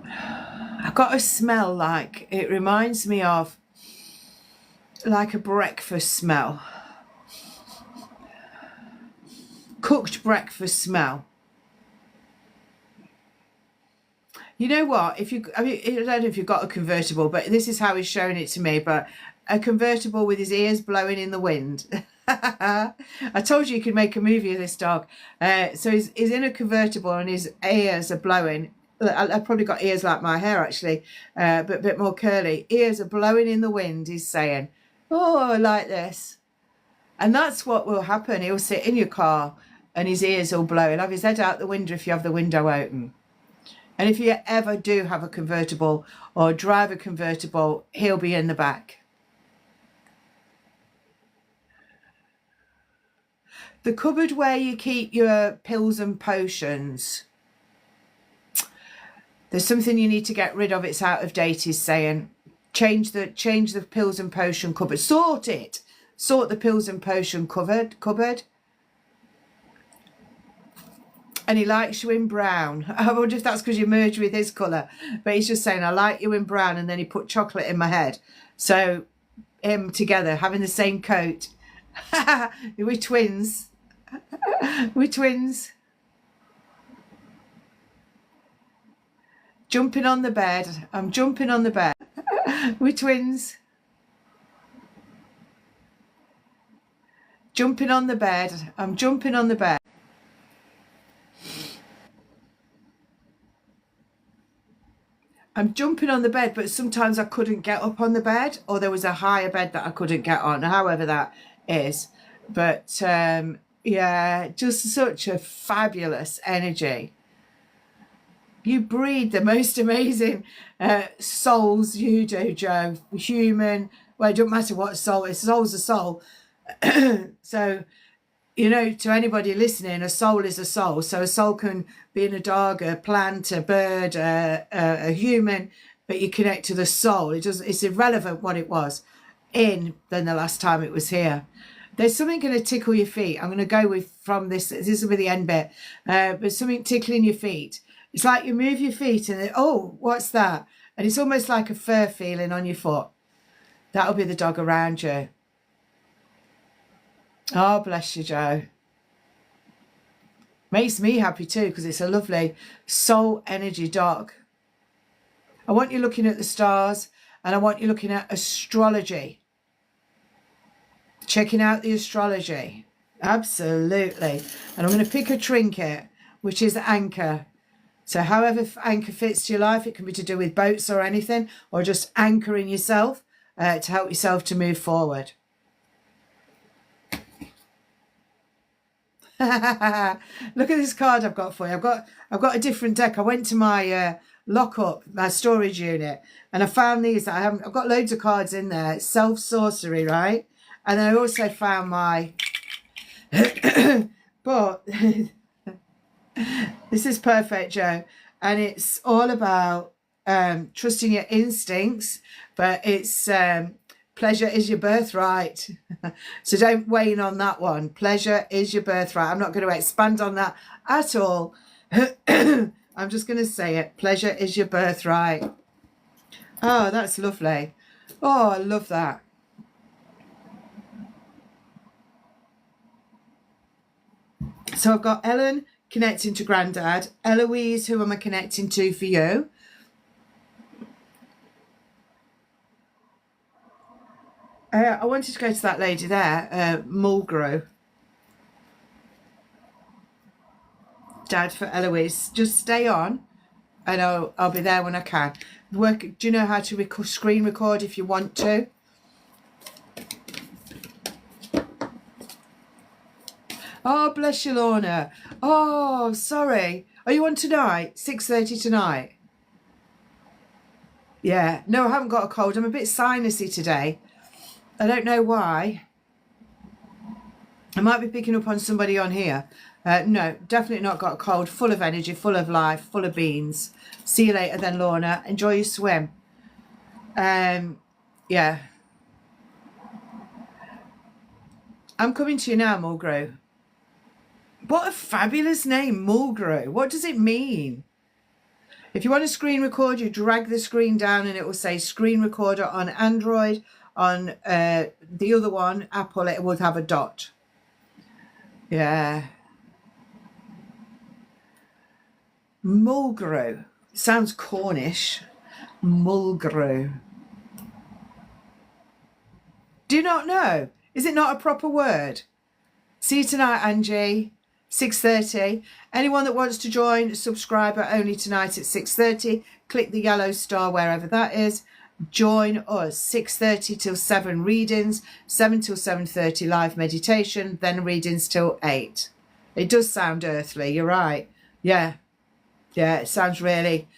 I got a smell like, it reminds me of like a breakfast smell. Cooked breakfast smell. You know what? If you, I mean, I don't know if you've got a convertible, but this is how he's showing it to me. But a convertible with his ears blowing in the wind. I told you could make a movie of this dog. So he's in a convertible and his ears are blowing. I've probably got ears like my hair actually, but a bit more curly. Ears are blowing in the wind. He's saying, "Oh, like this," and that's what will happen. He'll sit in your car and his ears will blow. He'll have his head out the window if you have the window open. And if you ever do have a convertible or drive a convertible, he'll be in the back. The cupboard where you keep your pills and potions. There's something you need to get rid of. It's out of date, he's saying. Change the pills and potion cupboard. Sort it. Sort the pills and potion cupboard. And he likes you in brown. I wonder if that's because you merge with his colour. But he's just saying, I like you in brown. And then he put chocolate in my head. So him together, having the same coat. We're twins. We're twins. Jumping on the bed. I'm jumping on the bed. We're twins. Jumping on the bed. I'm jumping on the bed. I'm jumping on the bed, but sometimes I couldn't get up on the bed, or there was a higher bed that I couldn't get on, however that is. But yeah, just such a fabulous energy. You breed the most amazing souls, you do, Joe. Human, well, it doesn't matter what soul, it's soul's a soul. So, you know, to anybody listening, a soul is a soul. So a soul can be in a dog, a plant, a bird, a human, but you connect to the soul. It's irrelevant what it was than the last time it was here. There's something going to tickle your feet. I'm going to go with from this. This will be the end bit. But something tickling your feet. It's like you move your feet and oh, what's that? And it's almost like a fur feeling on your foot. That'll be the dog around you. Oh, bless you, Joe. Makes me happy too because it's a lovely soul energy dog. I want you looking at the stars and I want you looking at astrology. Checking out the astrology. Absolutely. And I'm going to pick a trinket, which is anchor. So however anchor fits to your life, it can be to do with boats or anything, or just anchoring yourself to help yourself to move forward. Look at this card I've got for you. I've got a different deck. I went to my lockup, my storage unit, and I found these. I've got loads of cards in there. It's self-sorcery, right? And then I also found my but this is perfect, Joe. And it's all about trusting your instincts, but it's pleasure is your birthright. So don't weigh in on that one. Pleasure is your birthright. I'm not going to expand on that at all. I'm just going to say it. Pleasure is your birthright. Oh, that's lovely. Oh, I love that. So I've got Ellen connecting to Grandad. Eloise, who am I connecting to for you? I wanted to go to that lady there, Mulgrew. Dad for Eloise. Just stay on. and I'll be there when I can. Do you know how to screen record if you want to? Oh, bless you, Lorna. Oh, sorry. Are you on tonight? 6:30 tonight? Yeah. No, I haven't got a cold. I'm a bit sinusy today. I don't know why. I might be picking up on somebody on here. No, definitely not got a cold. Full of energy, full of life, full of beans. See you later then, Lorna. Enjoy your swim. Yeah. I'm coming to you now, Mulgrew. What a fabulous name, Mulgrew. What does it mean? If you want to screen record, you drag the screen down and it will say screen recorder on Android. On the other one, Apple, it would have a dot. Yeah. Mulgrew. Sounds Cornish. Mulgrew. Do you not know? Is it not a proper word? See you tonight, Angie. 6:30. Anyone that wants to join, subscriber only tonight at 6:30. Click the yellow star wherever that is. Join us. 6:30 till 7 readings, 7 till 7:30 live meditation, then readings till 8. It does sound earthly, you're right. Yeah. Yeah, it sounds really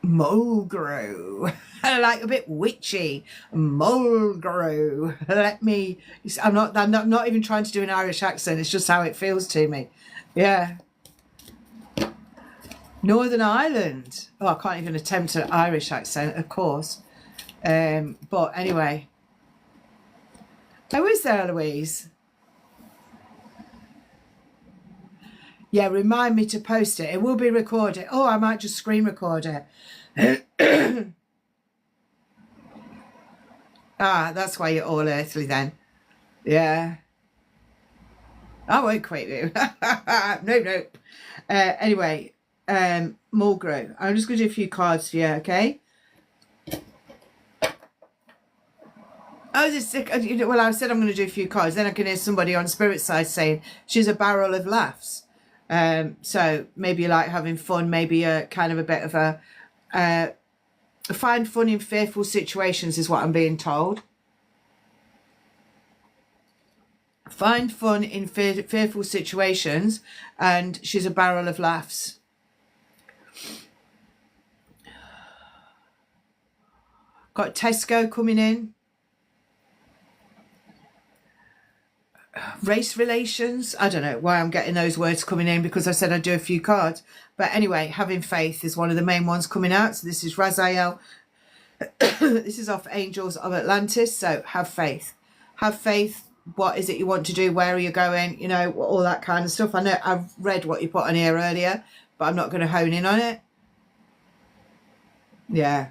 Mulgrew. Like a bit witchy. Mulgrew. I'm not even trying to do an Irish accent. It's just how it feels to me. Yeah. Northern Ireland. Oh, I can't even attempt an Irish accent, of course. But anyway. Who is there, Louise? Yeah, remind me to post it. It will be recorded. Oh, I might just screen record it. Ah, that's why you're all earthly then. Yeah. I won't quit you. No. Anyway, Mulgrew. I'm just going to do a few cards for you, okay? Oh, well, I said I'm going to do a few cards. Then I can hear somebody on Spirit Side saying she's a barrel of laughs. So maybe you like having fun, maybe a kind of a bit of a find fun in fearful situations is what I'm being told. Find fun in fearful situations, and she's a barrel of laughs. Got Tesco coming in. Race relations. I don't know why I'm getting those words coming in, because I said I'd do a few cards. But anyway, having faith is one of the main ones coming out. So this is Raziel. This is off Angels of Atlantis. So have faith. Have faith. What is it you want to do? Where are you going? You know, all that kind of stuff. I know I've read what you put on here earlier, but I'm not going to hone in on it. Yeah.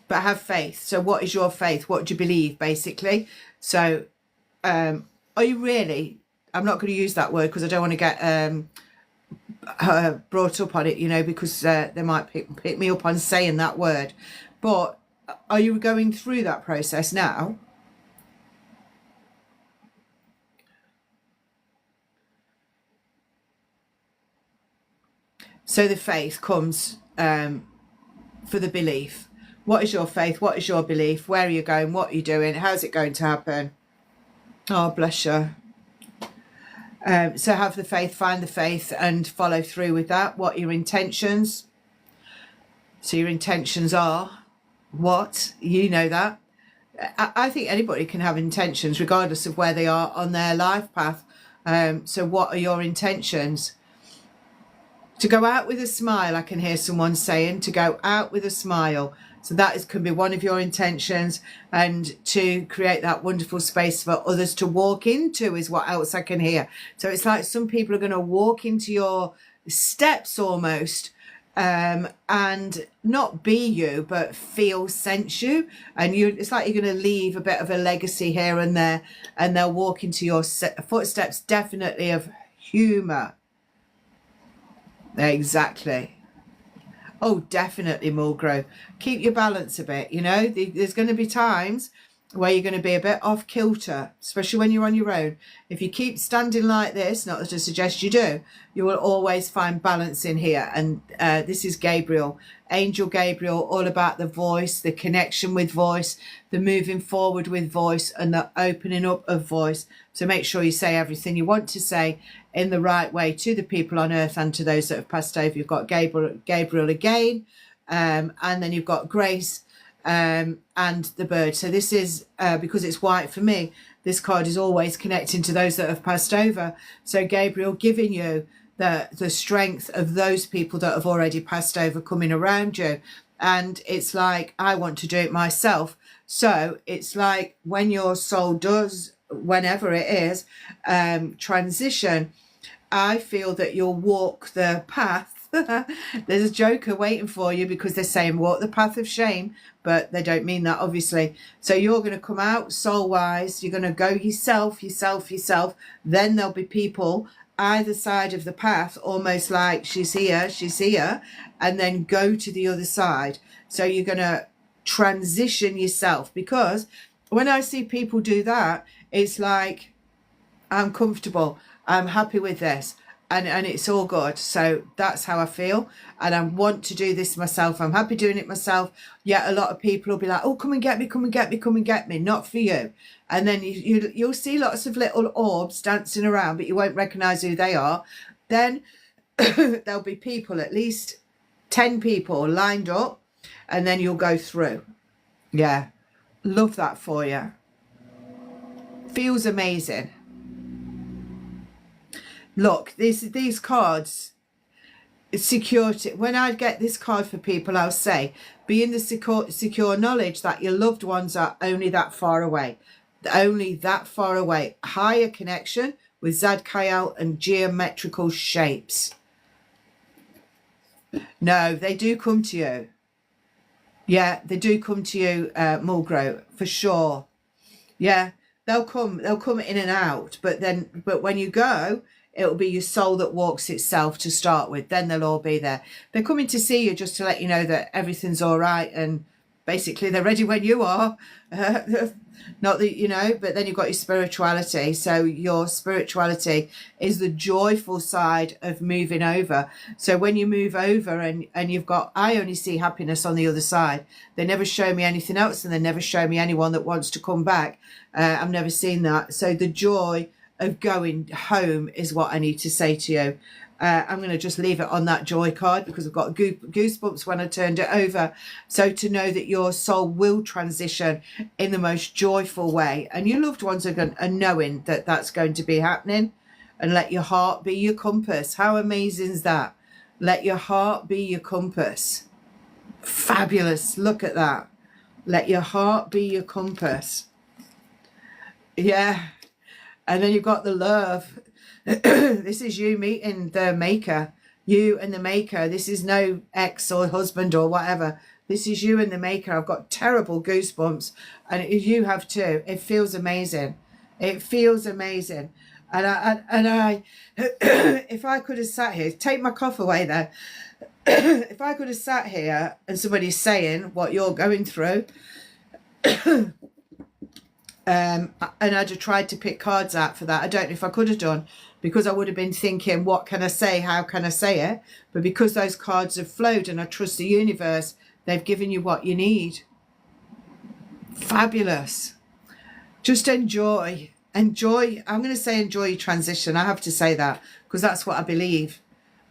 But have faith. So what is your faith? What do you believe, basically? So are you really, I'm not going to use that word because I don't want to get brought up on it, you know, because they might pick me up on saying that word. But are you going through that process now? So the faith comes for the belief. What is your faith? What is your belief? Where are you going? What are you doing? How's it going to happen? Oh, bless you. So have the faith, find the faith, and follow through with that. What are your intentions? So your intentions are what? You know that. I think anybody can have intentions regardless of where they are on their life path. So what are your intentions? To go out with a smile, I can hear someone saying, to go out with a smile. So that can be one of your intentions, and to create that wonderful space for others to walk into is what else I can hear. So it's like some people are going to walk into your steps almost, and not be you, but feel, sense you. And it's like you're going to leave a bit of a legacy here and there, and they'll walk into your footsteps, definitely of humour. Exactly. Oh, definitely, Mulgrew. Keep your balance a bit, you know. There's going to be times where you're going to be a bit off kilter, especially when you're on your own. If you keep standing like this, not to suggest you do, you will always find balance in here. And this is Gabriel, Angel Gabriel, all about the voice, the connection with voice, the moving forward with voice, and the opening up of voice. So make sure you say everything you want to say in the right way to the people on earth and to those that have passed over. You've got Gabriel again, and then you've got Grace, and the bird. So this is because it's white for me, this card is always connecting to those that have passed over. So Gabriel giving you the strength of those people that have already passed over coming around you. And it's like, I want to do it myself. So it's like when your soul does, whenever it is, transition, I feel that you'll walk the path. There's a joker waiting for you because they're saying walk the path of shame, but they don't mean that, obviously. So you're going to come out soul wise, you're going to go yourself. Then there'll be people either side of the path, almost like she's here, and then go to the other side. So you're going to transition yourself, because when I see people do that, it's like, I'm comfortable, I'm happy with this, and it's all good. So that's how I feel, and I want to do this myself. I'm happy doing it myself. Yet a lot of people will be like, oh, come and get me, come and get me, come and get me. Not for you. And then you'll see lots of little orbs dancing around, but you won't recognize who they are. Then there'll be people, at least 10 people lined up, and then you'll go through. Yeah, love that for you. Feels amazing. Look, these cards, security. When I get this card for people, I'll say, be in the secure knowledge that your loved ones are only that far away. Only that far away. Higher connection with Zadkiel and geometrical shapes. No, they do come to you. Yeah, they do come to you, Mulgrew, for sure. Yeah, they'll come in and out, but when you go, it'll be your soul that walks itself to start with. Then they'll all be there. They're coming to see you just to let you know that everything's all right, and basically they're ready when you are. Not that, you know, but then you've got your spirituality. So your spirituality is the joyful side of moving over. So when you move over and you've got, I only see happiness on the other side. They never show me anything else, and they never show me anyone that wants to come back. I've never seen that. So the joy of going home is what I need to say to you. I'm going to just leave it on that joy card because I've got goosebumps when I turned it over. So to know that your soul will transition in the most joyful way, and your loved ones are knowing that that's going to be happening, and let your heart be your compass. How amazing is that? Let your heart be your compass. Fabulous. Look at that. Let your heart be your compass. Yeah. And then you've got the love. This is you meeting the maker. You and the maker. This is no ex or husband or whatever. This is you and the maker. I've got terrible goosebumps, and you have too. It feels amazing. It feels amazing. And I if I could have sat here, take my cough away there. If I could have sat here and somebody's saying what you're going through, and I'd have tried to pick cards out for that. I don't know if I could have done, because I would have been thinking, what can I say? How can I say it? But because those cards have flowed and I trust the universe, they've given you what you need. Fabulous. Just enjoy. Enjoy. I'm going to say enjoy your transition. I have to say that because that's what I believe.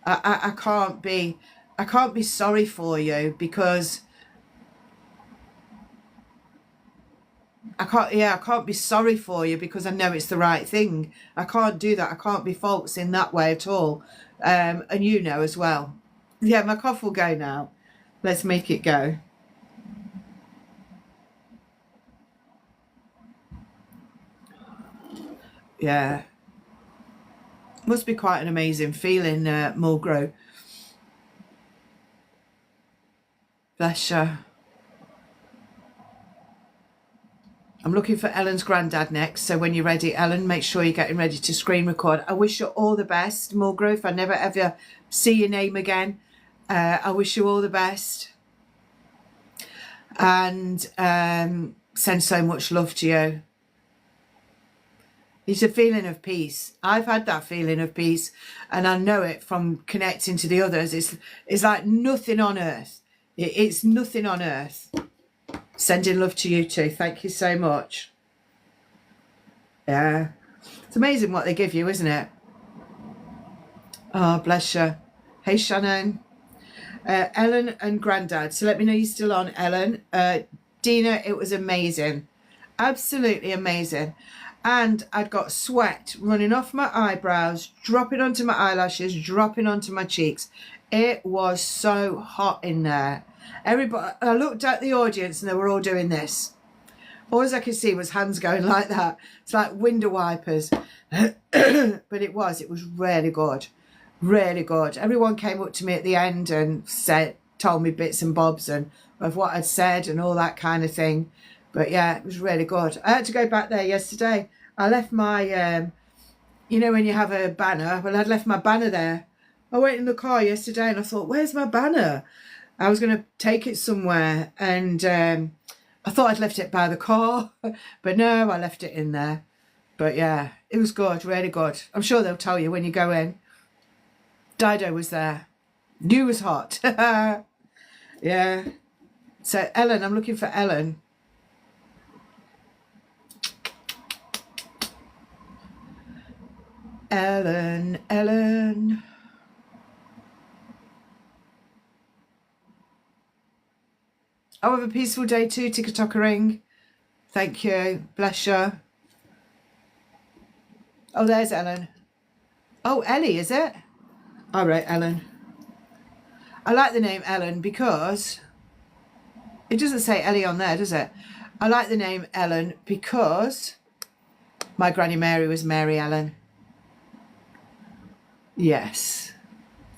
I can't be sorry for you, because I can't be sorry for you because I know it's the right thing. I can't do that. I can't be false in that way at all. And you know as well. Yeah, my cough will go now. Let's make it go. Yeah. Must be quite an amazing feeling, Mulgrew. Bless you. I'm looking for Ellen's granddad next. So when you're ready, Ellen, make sure you're getting ready to screen record. I wish you all the best, Mulgrew. If I never ever see your name again, I wish you all the best. And send so much love to you. It's a feeling of peace. I've had that feeling of peace, and I know it from connecting to the others. It's like nothing on earth. It's nothing on earth. Sending love to you too. Thank you so much. Yeah. It's amazing what they give you, isn't it? Oh, bless you. Hey, Shannon. Ellen and Grandad. So let me know you're still on, Ellen. Dina, it was amazing. Absolutely amazing. And I'd got sweat running off my eyebrows, dropping onto my eyelashes, dropping onto my cheeks. It was so hot in there. Everybody, I looked at the audience and they were all doing this. All I could see was hands going like that. It's like window wipers. But it was really good. Really good. Everyone came up to me at the end and told me bits and bobs and of what I'd said and all that kind of thing. But yeah, it was really good. I had to go back there yesterday. I left my, you know, when you have a banner, well, I'd left my banner there. I went in the car yesterday and I thought, where's my banner? I was going to take it somewhere, and I thought I'd left it by the car, but no, I left it in there. But yeah, it was good, really good. I'm sure they'll tell you when you go in. Dido was there. You was hot. Yeah. So Ellen, I'm looking for Ellen. Ellen. Oh, have a peaceful day too, tick-a-tock-a-ring. Thank you. Bless you. Oh, there's Ellen. Oh, Ellie, is it? All right, Ellen. I like the name Ellen because it doesn't say Ellie on there, does it? I like the name Ellen because my Granny Mary was Mary Ellen. Yes.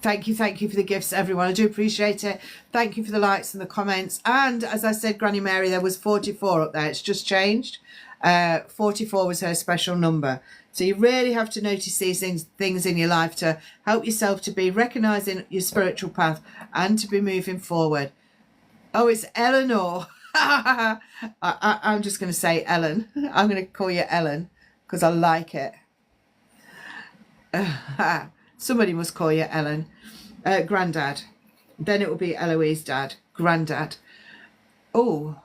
Thank you for the gifts, everyone. I do appreciate it. Thank you for the likes and the comments. And as I said, Granny Mary, there was 44 up there. It's just changed. 44 was her special number. So you really have to notice these things in your life to help yourself to be recognising your spiritual path and to be moving forward. Oh, it's Eleanor. I'm just going to say Ellen. I'm going to call you Ellen because I like it. Somebody must call you Ellen. Grandad. Then it will be Eloise Dad. Grandad. Oh,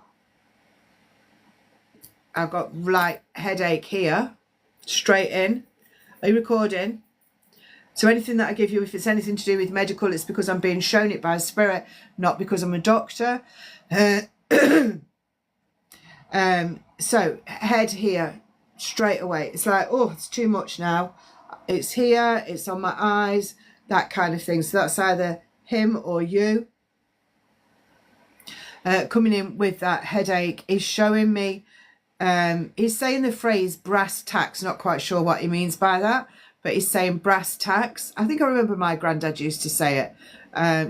I've got light headache here. Straight in. Are you recording? So anything that I give you, if it's anything to do with medical, it's because I'm being shown it by a spirit, not because I'm a doctor. So head here, straight away. It's like, oh, it's too much now. It's here, it's on my eyes, that kind of thing. So that's either him or you. Coming in with that headache is showing me, he's saying the phrase brass tacks, not quite sure what he means by that, but he's saying brass tacks. I think I remember my granddad used to say it.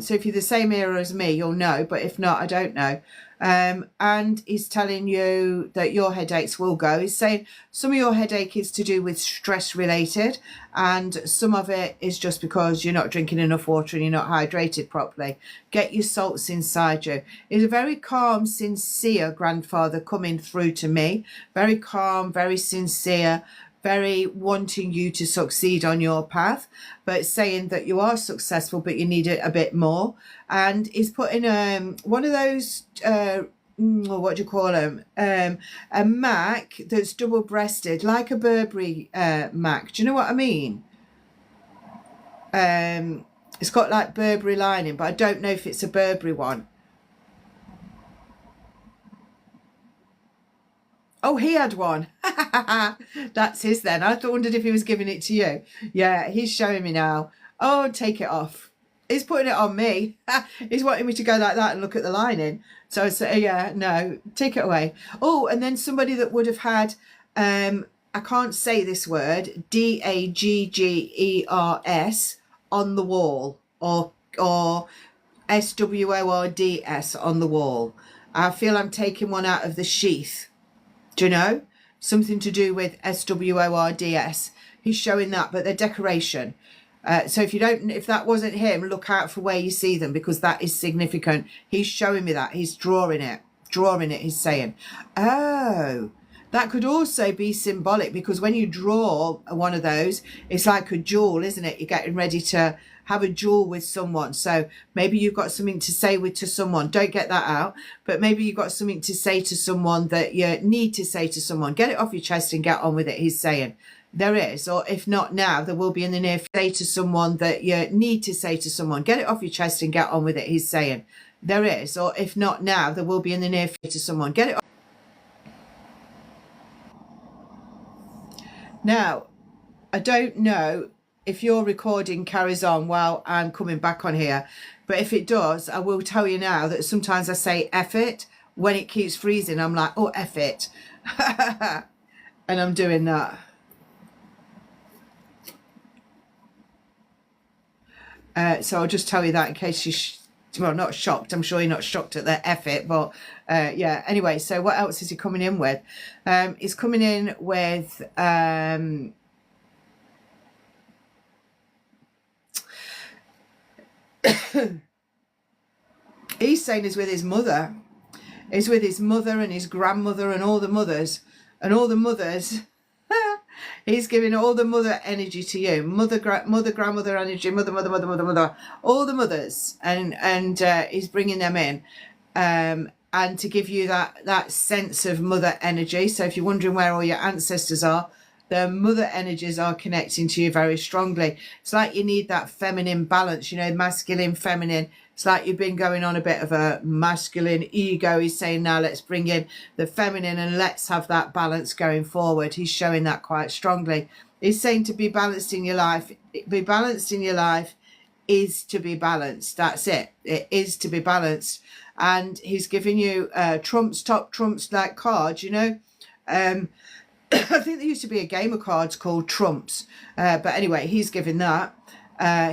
So if you're the same era as me, you'll know, but if not, I don't know. And he's telling you that your headaches will go. He's saying some of your headache is to do with stress related, and some of it is just because you're not drinking enough water and you're not hydrated properly. Get your salts inside you. He's a very calm, sincere grandfather coming through to me. Very calm, very sincere, very wanting you to succeed on your path, but saying that you are successful, but you need it a bit more. And he's putting one of those, what do you call them? A Mac that's double-breasted, like a Burberry Mac. Do you know what I mean? It's got like Burberry lining, but I don't know if it's a Burberry one. Oh, he had one. That's his then. I wondered if he was giving it to you. Yeah, he's showing me now. Oh, take it off. He's putting it on me. He's wanting me to go like that and look at the lining. So I say, yeah, no, take it away. Oh, and then somebody that would have had, I can't say this word, DAGGERS on the wall, or SWORDS on the wall. I feel I'm taking one out of the sheath. Do you know? Something to do with SWORDS. He's showing that, but they're decoration. So if that wasn't him, look out for where you see them, because that is significant. He's showing me that. He's drawing it. drawing it, he's saying. Oh, that could also be symbolic, because when you draw one of those, it's like a duel, isn't it? You're getting ready to have a duel with someone. So maybe you've got something to say to someone. Don't get that out. But maybe you've got something to say to someone that you need to say to someone. Get it off your chest and get on with it, he's saying. There is, or if not now, there will be in the near future. Say to someone that you need to say to someone. Get it off your chest and get on with it, he's saying. There is, or if not now, there will be in the near future to someone. Get it off. Now, I don't know if your recording carries on while I'm coming back on here, but if it does, I will tell you now that sometimes I say F it when it keeps freezing. I'm like, oh, F it. And I'm doing that. So I'll just tell you that in case you're well, not shocked. I'm sure you're not shocked at the F it, but yeah. Anyway, so what else is he coming in with? He's coming in with he's saying he's with his mother. He's with his mother and his grandmother and all the mothers. And all the mothers, he's giving all the mother energy to you. Mother, grandmother energy, mother, all the mothers. And he's bringing them in. And to give you that sense of mother energy. So if you're wondering where all your ancestors are, the mother energies are connecting to you very strongly. It's like you need that feminine balance, you know, masculine, feminine. It's like you've been going on a bit of a masculine ego. He's saying, now let's bring in the feminine and let's have that balance going forward. He's showing that quite strongly. He's saying to be balanced in your life. Be balanced in your life is to be balanced. That's it. It is to be balanced. And he's giving you trumps, top trumps like cards, you know. I think there used to be a game of cards called Trumps. But anyway, he's giving that.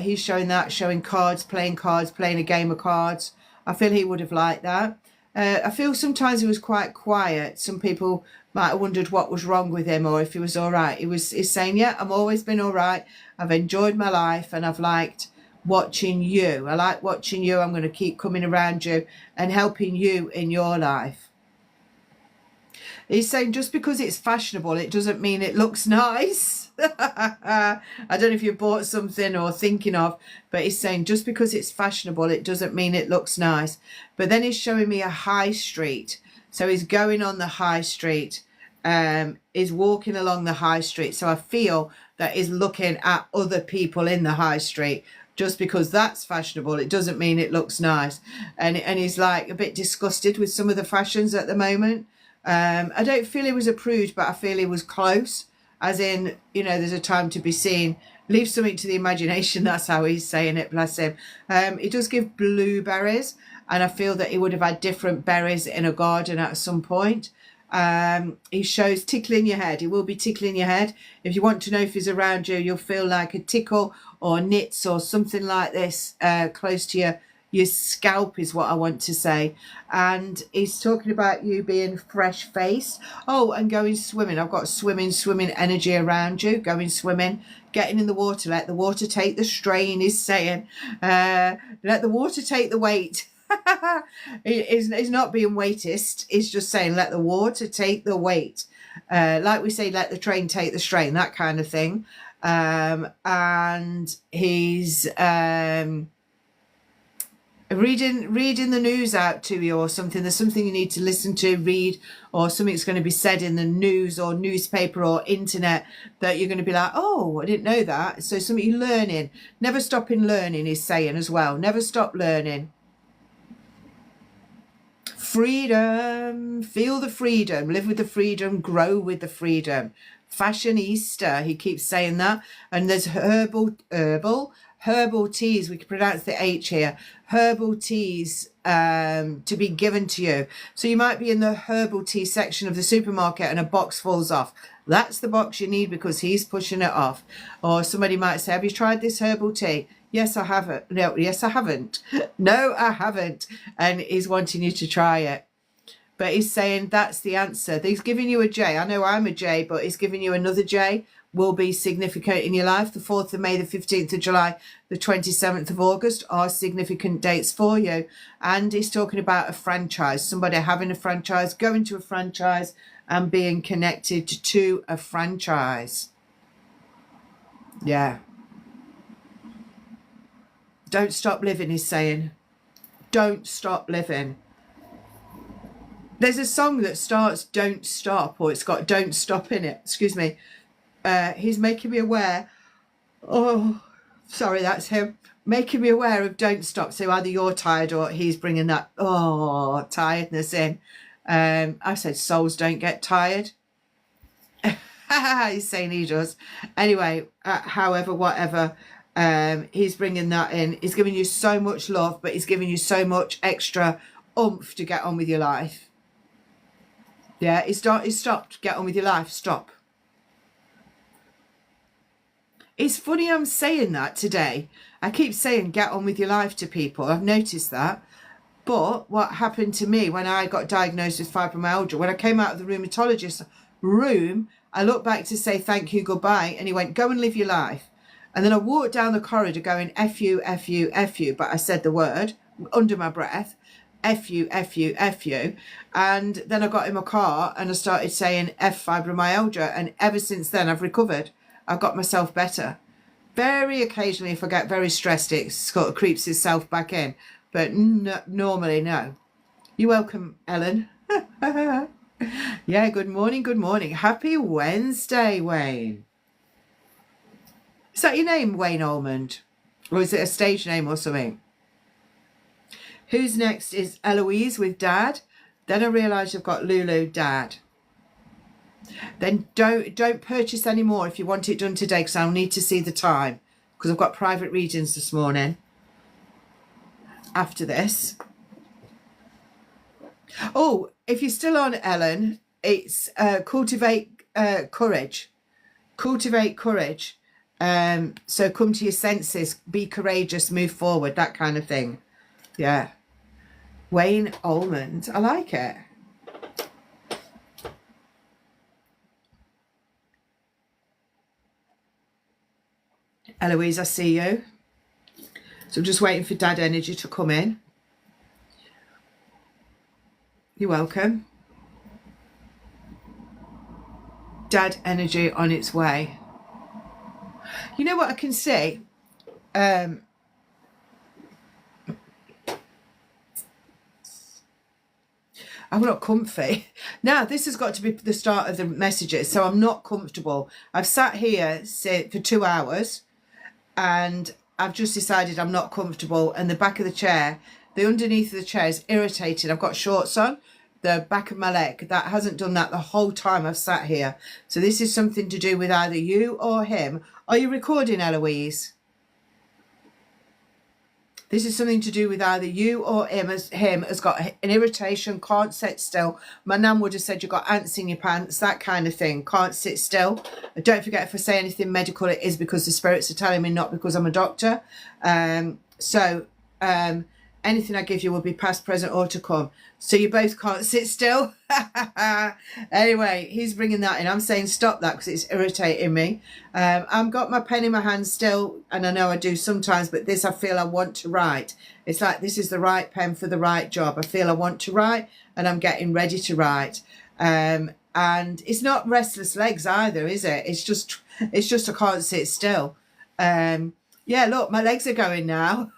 He's showing that, showing cards, playing a game of cards. I feel he would have liked that. I feel sometimes he was quite quiet. Some people might have wondered what was wrong with him or if he was all right. He's saying, yeah, I've always been all right. I've enjoyed my life and I've liked watching you. I like watching you. I'm going to keep coming around you and helping you in your life. He's saying just because it's fashionable, it doesn't mean it looks nice. I don't know if you bought something or thinking of, but he's saying just because it's fashionable, it doesn't mean it looks nice. But then he's showing me a high street. So he's going on the high street, is walking along the high street. So I feel that he's looking at other people in the high street. Just because that's fashionable, it doesn't mean it looks nice. And he's like a bit disgusted with some of the fashions at the moment. I don't feel he was a prude, but I feel he was close, as in, you know, there's a time to be seen. Leave something to the imagination. That's how he's saying it, bless him. He does give blueberries, and I feel that he would have had different berries in a garden at some point. He shows tickling your head. He will be tickling your head. If you want to know if he's around you, you'll feel like a tickle or nits or something like this close to your scalp is what I want to say. And he's talking about you being fresh faced. Oh, and going swimming. I've got swimming energy around you. Going swimming, getting in the water. Let the water take the strain, he's saying. Let the water take the weight. He's not being weightist. He's just saying let the water take the weight. Like we say, let the train take the strain, that kind of thing. And he's reading the news out to you or something. There's something you need to listen to, read, or something's going to be said in the news or newspaper or internet that you're going to be like, oh, I didn't know that. So something you're learning. Never stopping learning, he's saying as well. Never stop learning. Freedom. Feel the freedom. Live with the freedom. Grow with the freedom. Fashionista, he keeps saying that. And there's herbal teas, we can pronounce the H here, herbal teas to be given to you. So you might be in the herbal tea section of the supermarket and a box falls off. That's the box you need because he's pushing it off. Or somebody might say, have you tried this herbal tea? Yes, I haven't. No, yes, I haven't. No, I haven't. And he's wanting you to try it. But he's saying that's the answer. He's giving you a J. I know I'm a J, but he's giving you another J. will be significant in your life. The 4th of May, the 15th of July, the 27th of August are significant dates for you. And he's talking about a franchise, somebody having a franchise, going to a franchise and being connected to a franchise. Yeah. Don't stop living, he's saying. Don't stop living. There's a song that starts Don't Stop, or it's got Don't Stop in it. Excuse me. He's making me aware. Oh, sorry, that's him. Making me aware of Don't Stop. So either you're tired or he's bringing that, tiredness in. I said souls don't get tired. He's saying he does. Anyway, however, whatever. He's bringing that in. He's giving you so much love, but he's giving you so much extra oomph to get on with your life. Yeah, he stopped. Get on with your life. Stop. It's funny I'm saying that today. I keep saying get on with your life to people. I've noticed that. But what happened to me when I got diagnosed with fibromyalgia, when I came out of the rheumatologist's room, I looked back to say thank you, goodbye, and he went, go and live your life. And then I walked down the corridor going, F you, F you, F you, but I said the word under my breath, F you, F you, F you. And then I got in my car and I started saying F fibromyalgia. And ever since then, I've recovered. I've got myself better. Very occasionally, if I get very stressed, it sort of creeps itself back in. But no, normally, no. You're welcome, Ellen. Yeah, good morning, good morning. Happy Wednesday, Wayne. Is that your name, Wayne Almond? Or is it a stage name or something? Who's next is Eloise with Dad. Then I realised I've got Lulu, Dad. Then don't purchase any more if you want it done today, because I'll need to see the time, because I've got private readings this morning after this. Oh, if you're still on, Ellen, it's cultivate courage. Cultivate courage. So come to your senses, be courageous, move forward, that kind of thing. Yeah. Wayne Almond. I like it. Eloise, I see you. So I'm just waiting for Dad energy to come in. You're welcome. Dad energy on its way. You know what I can see? I'm not comfy. Now, this has got to be the start of the messages, so I'm not comfortable. I've sat here for 2 hours and I've just decided I'm not comfortable, and the back of the chair, the underneath of the chair is irritated. I've got shorts on, the back of my leg, that hasn't done that the whole time I've sat here. So this is something to do with either you or him. Are you recording, Eloise? This is something to do with either you or him has got an irritation, can't sit still. My nan would have said you've got ants in your pants, that kind of thing. Can't sit still. Don't forget, if I say anything medical, it is because the spirits are telling me, not because I'm a doctor. Anything I give you will be past, present, or to come. So you both can't sit still. Anyway, he's bringing that in. I'm saying stop that because it's irritating me. I've got my pen in my hand still, and I know I do sometimes, but this I feel I want to write. It's like this is the right pen for the right job. I feel I want to write, and I'm getting ready to write. And it's not restless legs either, is it? It's just I can't sit still. Yeah, look, my legs are going now.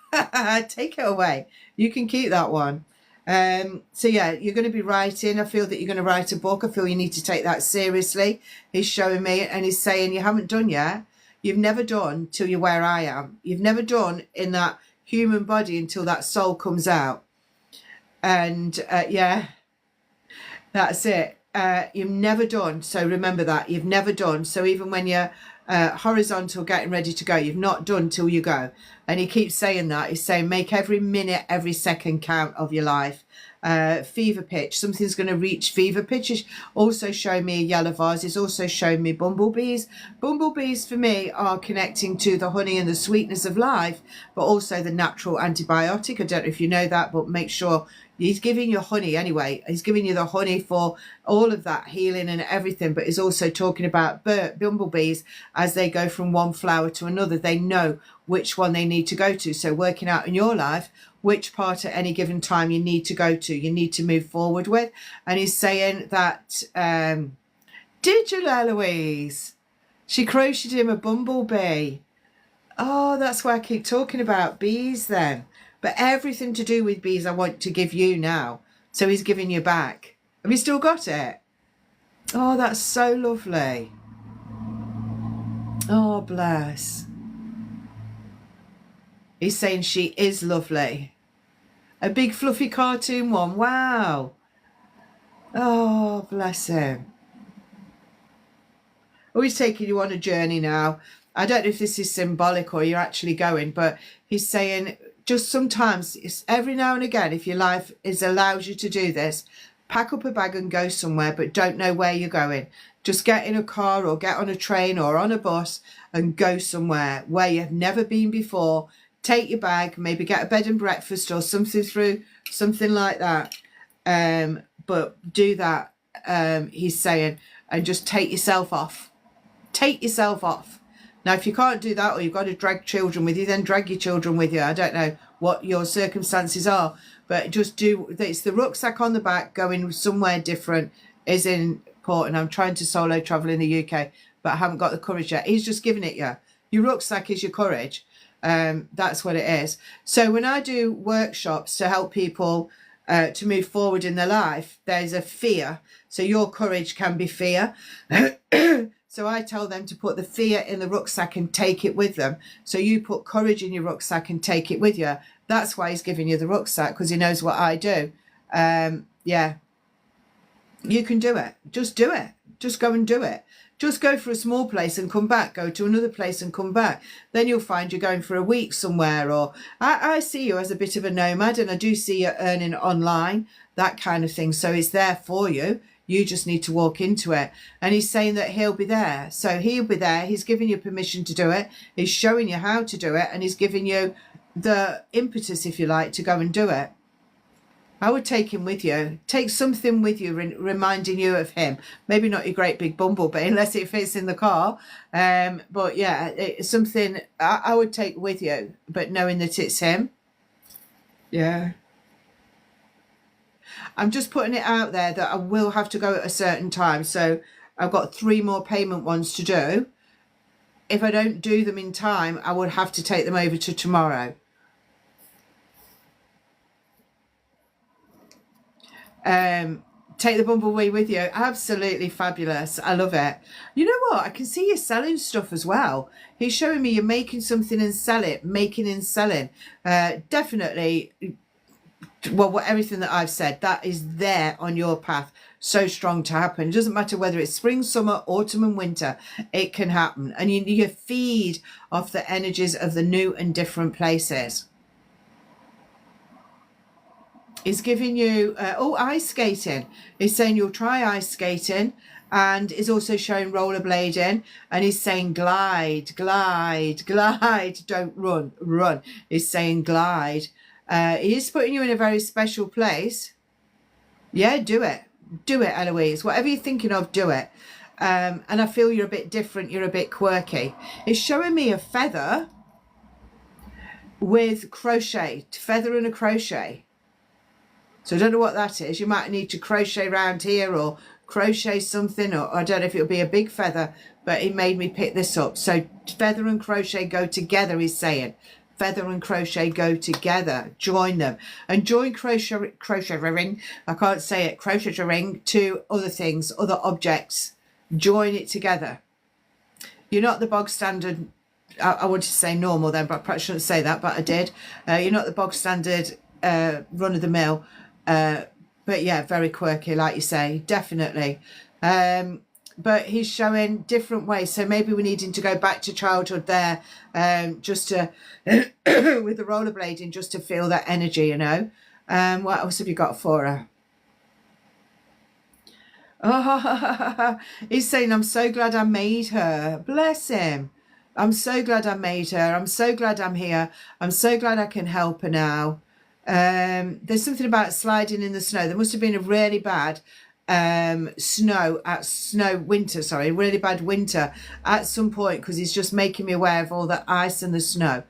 Take it away. You can keep that one. So yeah, you're going to be writing. I feel that you're going to write a book. I feel you need to take that seriously. He's showing me, and he's saying you haven't done yet. You've never done till you're where I am. You've never done in that human body until that soul comes out. And yeah, that's it. You've never done. So remember that. You've never done. So even when you're horizontal getting ready to go, you've not done till you go. And he keeps saying that. He's saying make every minute, every second count of your life. Fever pitch, something's going to reach fever pitch. Is also showing me a yellow vase. It's also showing me bumblebees. Bumblebees for me are connecting to the honey and the sweetness of life, but also the natural antibiotic. I don't know if you know that, but make sure He's giving you honey anyway. He's giving you the honey for all of that healing and everything, but he's also talking about bumblebees as they go from one flower to another. They know which one they need to go to. So working out in your life which part at any given time you need to go to, you need to move forward with. And he's saying that, did you, Eloise? She crocheted him a bumblebee. Oh, that's why I keep talking about bees then. But everything to do with bees I want to give you now. So he's giving you back. Have you still got it? Oh, that's so lovely. Oh, bless. He's saying she is lovely. A big fluffy cartoon one. Wow. Oh, bless him. Oh, he's taking you on a journey now. I don't know if this is symbolic or you're actually going, but he's saying just sometimes, every now and again, if your life allows you to do this, pack up a bag and go somewhere, but don't know where you're going. Just get in a car or get on a train or on a bus and go somewhere where you've never been before. Take your bag, maybe get a bed and breakfast or something like that. But do that, he's saying, and just take yourself off. Take yourself off. Now, if you can't do that or you've got to drag children with you, then drag your children with you. I don't know what your circumstances are, but just do. It's the rucksack on the back. Going somewhere different is important. I'm trying to solo travel in the UK, but I haven't got the courage yet. He's just giving it you. Your rucksack is your courage. That's what it is. So when I do workshops to help people to move forward in their life, there's a fear. So your courage can be fear. So I tell them to put the fear in the rucksack and take it with them. So you put courage in your rucksack and take it with you. That's why he's giving you the rucksack, because he knows what I do. Yeah, you can do it. Just do it. Just go and do it. Just go for a small place and come back. Go to another place and come back. Then you'll find you're going for a week somewhere. Or I see you as a bit of a nomad, and I do see you earning online, that kind of thing. So it's there for you. You just need to walk into it. And he's saying that he'll be there. So he'll be there. He's giving you permission to do it. He's showing you how to do it. And he's giving you the impetus, if you like, to go and do it. I would take him with you. Take something with you reminding you of him. Maybe not your great big bumblebee unless it fits in the car. But yeah, it's something I would take with you, but knowing that it's him. Yeah. I'm just putting it out there that I will have to go at a certain time. So I've got 3 more payment ones to do. If I don't do them in time, I would have to take them over to tomorrow. Take the bumblebee with you. Absolutely fabulous. I love it. You know what? I can see you selling stuff as well. He's showing me you're making something and sell it. Making and selling. Definitely. Well, everything that I've said, that is there on your path. So strong to happen. It doesn't matter whether it's spring, summer, autumn and winter. It can happen. And you feed off the energies of the new and different places. He's giving you, ice skating. He's saying you'll try ice skating, and is also showing rollerblading, and he's saying glide, glide, glide. Don't run, run. He's saying glide. He is putting you in a very special place. Yeah, do it. Do it, Eloise. Whatever you're thinking of, do it. And I feel you're a bit different. You're a bit quirky. It's showing me a feather with crochet, feather and a crochet. So I don't know what that is. You might need to crochet around here or crochet something, or I don't know if it'll be a big feather, but it made me pick this up. So feather and crochet go together, he's saying. Feather and crochet go together. Join them. And join crocheting, I can't say it, crocheting to other things, other objects. Join it together. You're not the bog standard, I wanted to say normal then, but I perhaps shouldn't say that, but I did. You're not the bog standard run-of-the-mill. But yeah, very quirky, like you say, definitely. But he's showing different ways. So maybe we're needing to go back to childhood there, just to, with the rollerblading, just to feel that energy, you know. What else have you got for her? Oh, he's saying, I'm so glad I made her. Bless him. I'm so glad I made her. I'm so glad I'm here. I'm so glad I can help her now. There's something about sliding in the snow. There must have been a really bad really bad winter at some point, because he's just making me aware of all the ice and the snow.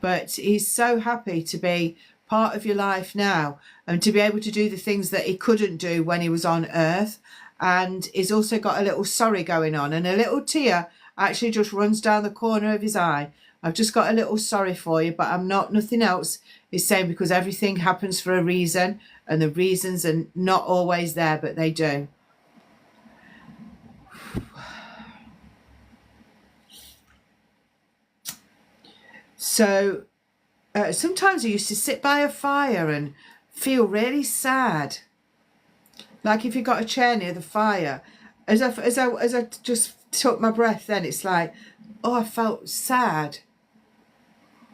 But he's so happy to be part of your life now, and to be able to do the things that he couldn't do when he was on Earth. And he's also got a little sorry going on, and a little tear actually just runs down the corner of his eye. I've just got a little sorry for you, but I'm not nothing else. He's saying, because everything happens for a reason, and the reasons are not always there, but they do. So sometimes I used to sit by a fire and feel really sad. Like if you got a chair near the fire, as I just took my breath, then it's like, oh, I felt sad.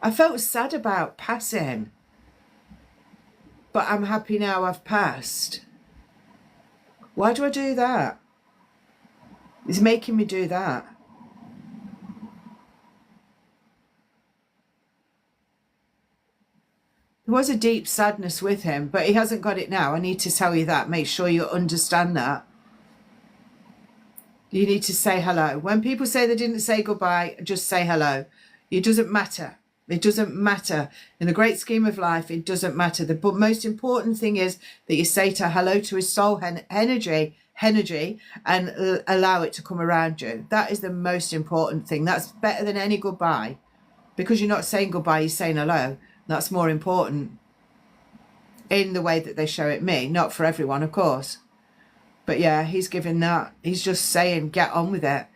I felt sad about passing. But I'm happy now I've passed. Why do I do that? It's making me do that. There was a deep sadness with him, but he hasn't got it now. I need to tell you that. Make sure you understand that. You need to say hello. When people say they didn't say goodbye, just say hello. It doesn't matter. It doesn't matter. In the great scheme of life, it doesn't matter. The most important thing is that you say hello to his soul energy, and allow it to come around you. That is the most important thing. That's better than any goodbye. Because you're not saying goodbye, you're saying hello. That's more important in the way that they show it me. Not for everyone, of course. But yeah, he's giving that. He's just saying, get on with it.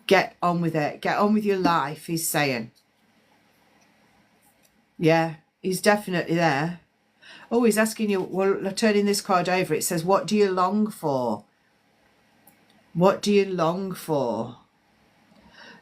Get on with it. Get on with your life, he's saying. Yeah, he's definitely there. Oh, he's asking you, well, turning this card over, it says, what do you long for? What do you long for?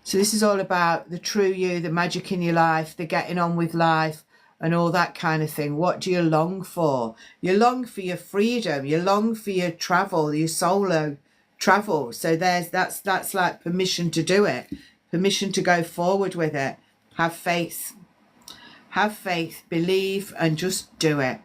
So this is all about the true you, the magic in your life, the getting on with life, and all that kind of thing. What do you long for? You long for your freedom. You long for your travel, your solo travel. So that's like permission to do it, permission to go forward with it. Have faith. Have faith, believe, and just do it.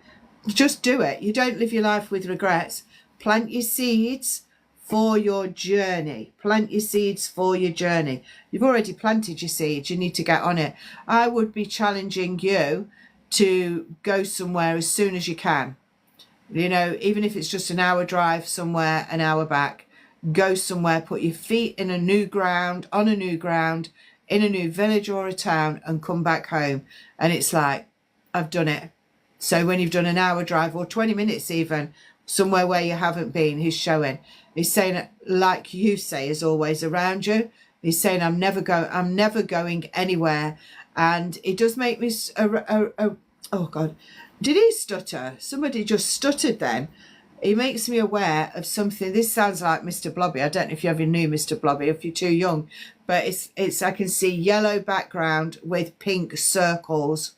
Just do it. You don't live your life with regrets. Plant your seeds for your journey. Plant your seeds for your journey. You've already planted your seeds. You need to get on it. I would be challenging you to go somewhere as soon as you can. You know, even if it's just an hour drive somewhere, an hour back, go somewhere, put your feet in a new ground, on a new ground, in a new village or a town, and come back home. And it's like, I've done it. So when you've done an hour drive, or 20 minutes even, somewhere where you haven't been, he's showing. He's saying, like you say, is always around you. He's saying, I'm never going anywhere. And it does make me, oh God, did he stutter? Somebody just stuttered then. He makes me aware of something. This sounds like Mr. Blobby. I don't know if you ever knew Mr. Blobby, if you're too young, but it's I can see yellow background with pink circles.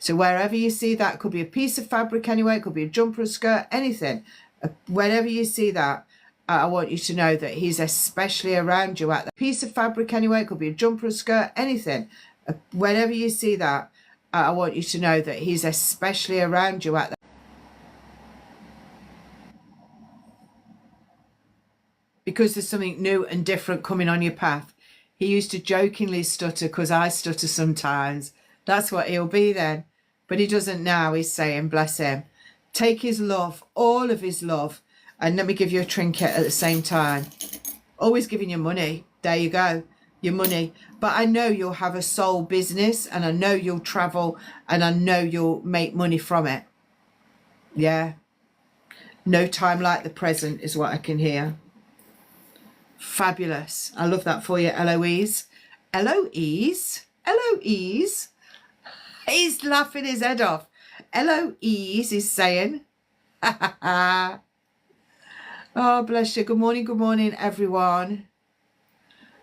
So wherever you see that, could be a piece of fabric anyway, it could be a jumper, a skirt, anything. Whenever you see that, I want you to know that he's especially around you at that piece of fabric anyway, it could be a jumper, a skirt, anything. Whenever you see that, I want you to know that he's especially around you at that. Because there's something new and different coming on your path. He used to jokingly stutter because I stutter sometimes. That's what he'll be then. But he doesn't now, he's saying, bless him. Take his love, all of his love, and let me give you a trinket at the same time. Always giving you money. There you go, your money. But I know you'll have a soul business, and I know you'll travel, and I know you'll make money from it. Yeah. No time like the present is what I can hear. Fabulous. I love that for you, Eloise. Eloise? Eloise? He's laughing his head off. Eloise is saying, oh, bless you. Good morning, everyone.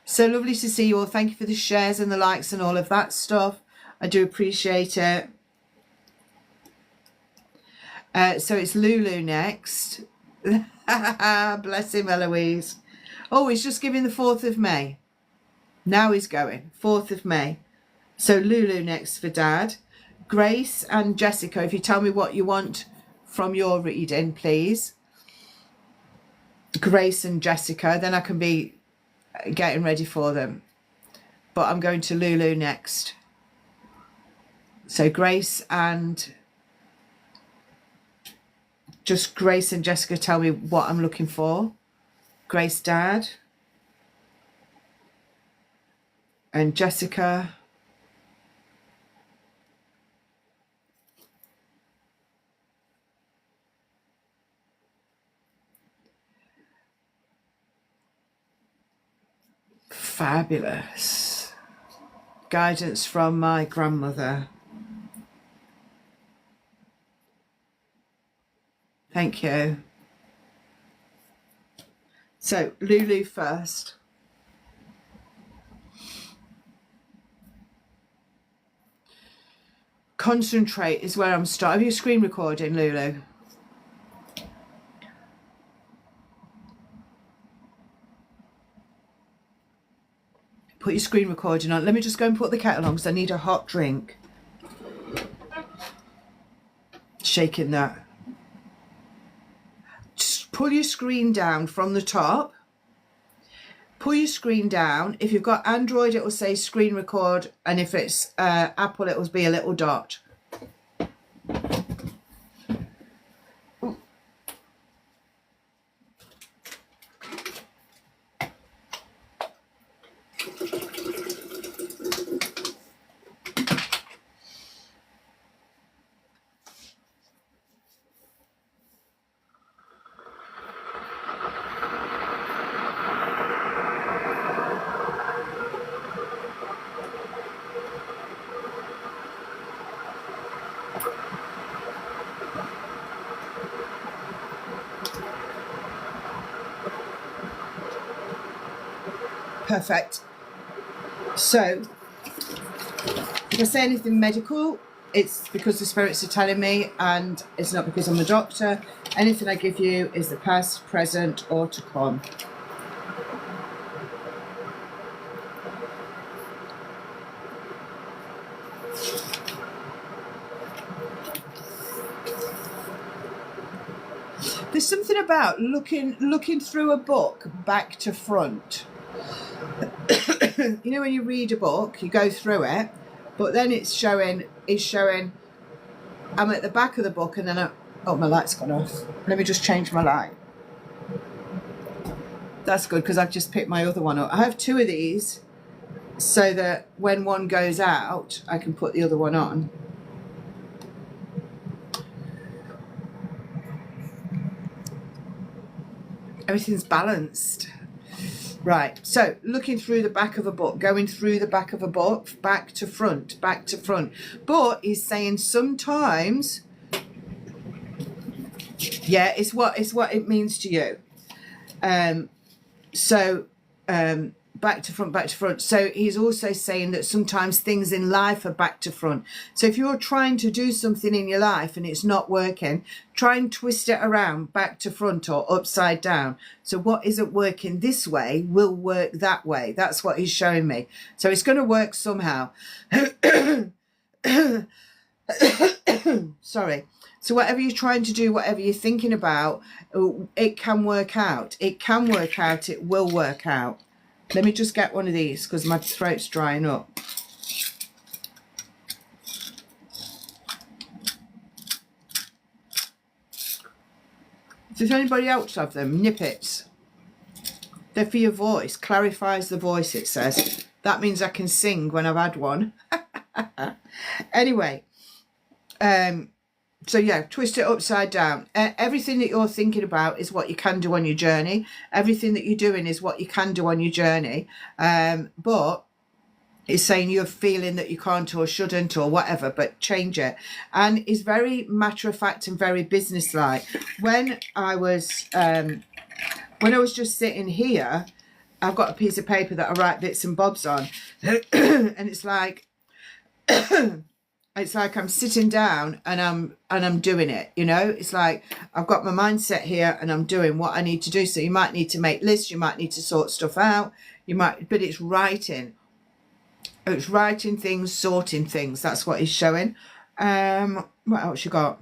So lovely to see you all. Thank you for the shares and the likes and all of that stuff. I do appreciate it. So it's Lulu next. Bless him, Eloise. Oh, he's just giving the 4th of May. Now he's going. 4th of May. So Lulu next for Dad. Grace and Jessica, if you tell me what you want from your reading, please. Grace and Jessica, then I can be getting ready for them. But I'm going to Lulu next. So Grace and Jessica, tell me what I'm looking for. Grace, Dad. And Jessica. Fabulous. Guidance from my grandmother. Thank you. So Lulu first. Concentrate is where I'm starting. Have you screen recording, Lulu? Put your screen recording on. Let me just go and put the kettle on because I need a hot drink. Shaking that. Just pull your screen down from the top. Pull your screen down. If you've got Android, it will say screen record, and if it's Apple, it will be a little dot. Perfect. So if I say anything medical, it's because the spirits are telling me, and it's not because I'm a doctor. Anything I give you is the past, present, or to come. There's something about looking through a book back to front. You know, when you read a book, you go through it, but then it's showing I'm at the back of the book, and then oh, my light's gone off. Let me just change my light. That's good, because I've just picked my other one up. I have two of these so that when one goes out, I can put the other one on. Everything's balanced. Right, so looking through the back of a book, going through the back of a book, back to front, back to front. But he's saying sometimes, yeah, it's what it means to you. Back to front, back to front. So he's also saying that sometimes things in life are back to front. So if you're trying to do something in your life and it's not working, try and twist it around back to front or upside down. So what isn't working this way will work that way. That's what he's showing me. So it's going to work somehow. Sorry. So whatever you're trying to do, whatever you're thinking about, it can work out. It can work out. It will work out. Let me just get one of these because my throat's drying up. Does anybody else have them? Nippets. They're for your voice. Clarifies the voice, it says. That means I can sing when I've had one. Anyway. So yeah, twist it upside down. Everything that you're thinking about is what you can do on your journey. Everything that you're doing is what you can do on your journey. But it's saying you're feeling that you can't or shouldn't or whatever, but change it. And it's very matter of fact and very businesslike. When I was just sitting here, I've got a piece of paper that I write bits and bobs on, and it's like. It's like I'm sitting down and I'm doing it, you know. It's like I've got my mindset here and I'm doing what I need to do. So you might need to make lists, you might need to sort stuff out, but it's writing. It's writing things, sorting things. That's what he's showing. What else you got?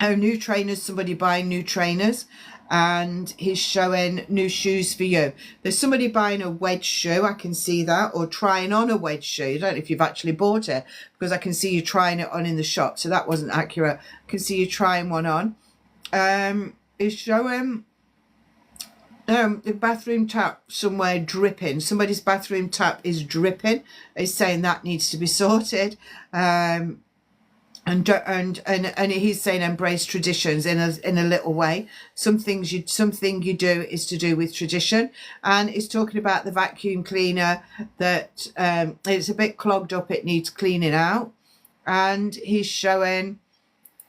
Oh, new trainers, somebody buying new trainers, and he's showing new shoes for you. There's somebody buying a wedge shoe, I can see that, or trying on a wedge shoe. I don't know if you've actually bought it, because I can see you trying it on in the shop, so that wasn't accurate. I can see you trying one on. He's showing the bathroom tap somewhere dripping. Somebody's bathroom tap is dripping. He's saying that needs to be sorted. And he's saying embrace traditions in a little way. Something you do is to do with tradition, and he's talking about the vacuum cleaner that it's a bit clogged up, it needs cleaning out, and he's showing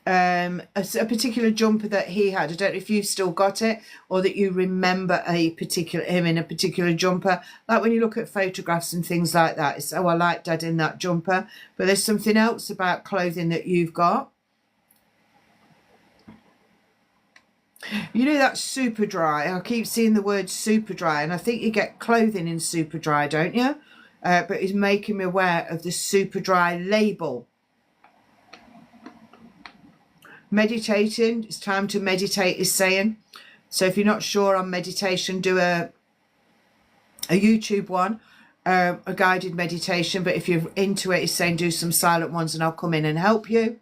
a particular jumper that he had. I don't know if you've still got it, or that you remember him in a particular jumper. Like when you look at photographs and things like that, it's, oh, I like Dad in that jumper. But there's something else about clothing that you've got. You know, that's super dry. I keep seeing the word super dry, and I think you get clothing in super dry, don't you? But he's making me aware of the super dry label. Meditating, it's time to meditate, is saying. So if you're not sure on meditation, do a YouTube one, a guided meditation. But if you're into it, it's saying do some silent ones and I'll come in and help you.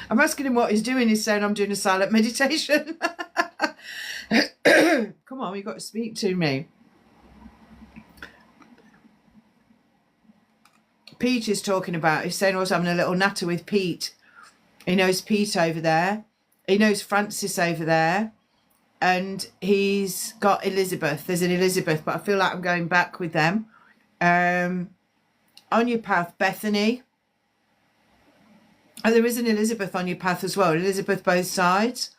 I'm asking him what he's doing. He's saying I'm doing a silent meditation. Come on, you've got to speak to me. Pete is talking about, he's saying I was having a little natter with Pete. He knows Pete over there. He knows Francis over there. And he's got Elizabeth. There's an Elizabeth, but I feel like I'm going back with them. On your path, Bethany. Oh, there is an Elizabeth on your path as well. Elizabeth both sides.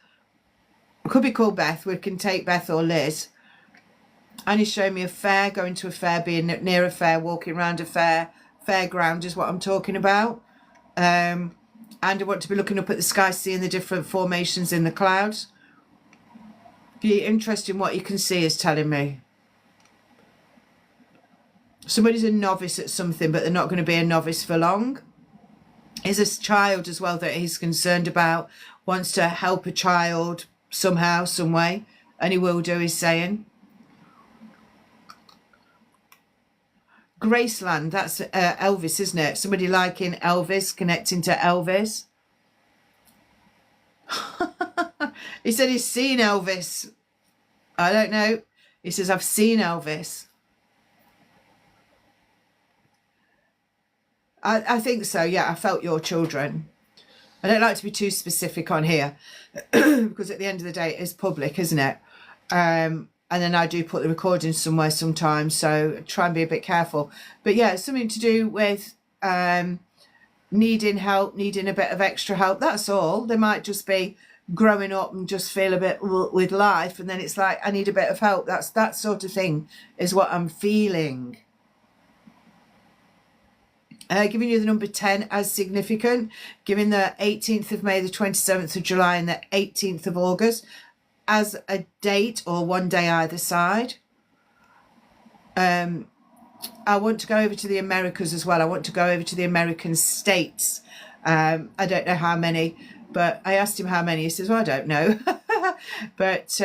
It could be called Beth. We can take Beth or Liz. And he's showing me a fair, going to a fair, being near a fair, walking around a fair. Fairground is what I'm talking about. And I want to be looking up at the sky, seeing the different formations in the clouds. Be interesting what you can see, is telling me. Somebody's a novice at something, but they're not going to be a novice for long. Is a child as well that he's concerned about, wants to help a child somehow, some way, and he will do, he's saying. Graceland, that's Elvis, isn't it? Somebody liking Elvis, connecting to Elvis. He said he's seen Elvis. I don't know. He says, I've seen Elvis. I think so, yeah. I felt your children. I don't like to be too specific on here because at the end of the day, it is public, isn't it? And then I do put the recording somewhere sometimes, so try and be a bit careful. But yeah, it's something to do with needing help, needing a bit of extra help. That's all. They might just be growing up and just feel a bit with life, and then it's like, I need a bit of help. That sort of thing is what I'm feeling. Giving you the number 10 as significant, giving the 18th of May, the 27th of July and the 18th of August as a date, or one day either side. I want to go over to the Americas as well. I want to go over to the American states. I don't know how many, but I asked him how many. He says, well, I don't know. But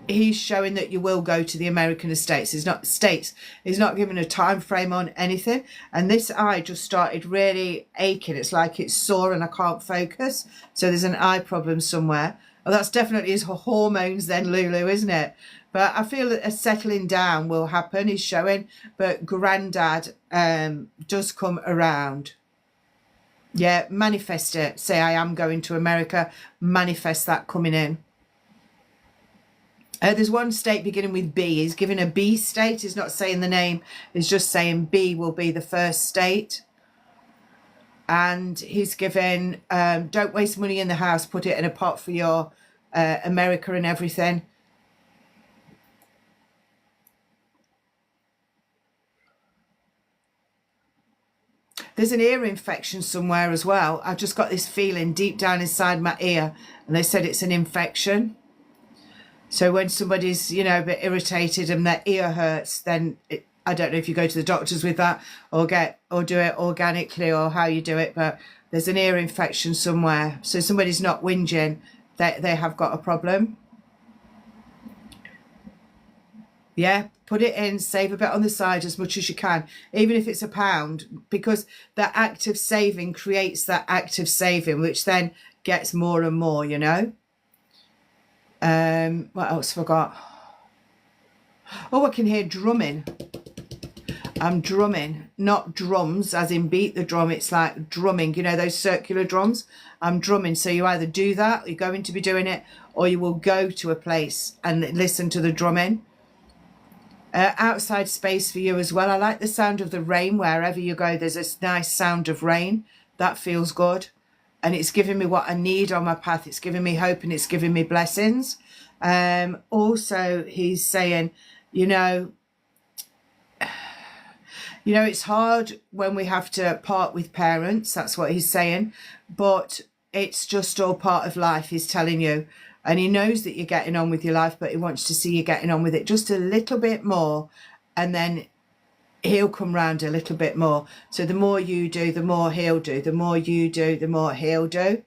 he's showing that you will go to the American states. He's not giving a time frame on anything. And this eye just started really aching. It's like it's sore and I can't focus. So there's an eye problem somewhere. Oh, that's definitely his hormones then, Lulu, isn't it? But I feel that a settling down will happen, he's showing. But Granddad does come around. Yeah, manifest it. Say, I am going to America. Manifest that coming in. There's one state beginning with B. He's giving a B state. He's not saying the name. He's just saying B will be the first state. And he's given, don't waste money in the house. Put it in a pot for your America and everything. There's an ear infection somewhere as well. I've just got this feeling deep down inside my ear, and they said it's an infection. So when somebody's, you know, a bit irritated and their ear hurts, then I don't know if you go to the doctors with that or do it organically or how you do it, but there's an ear infection somewhere. So somebody's not whinging, they have got a problem. Yeah, put it in, save a bit on the side as much as you can, even if it's £1, because that act of saving creates that act of saving, which then gets more and more, you know. What else have I got? Oh, I can hear drumming. I'm drumming, not drums as in beat the drum. It's like drumming, you know, those circular drums. I'm drumming. So you either do that, you're going to be doing it, or you will go to a place and listen to the drumming. Outside space for you as well. I like the sound of the rain wherever you go. There's a nice sound of rain. That feels good. And it's giving me what I need on my path. It's giving me hope and it's giving me blessings. Also, he's saying, you know, it's hard when we have to part with parents. That's what he's saying. But it's just all part of life, he's telling you. And he knows that you're getting on with your life, but he wants to see you getting on with it just a little bit more. And then he'll come round a little bit more. So the more you do, the more he'll do. The more you do, the more he'll do.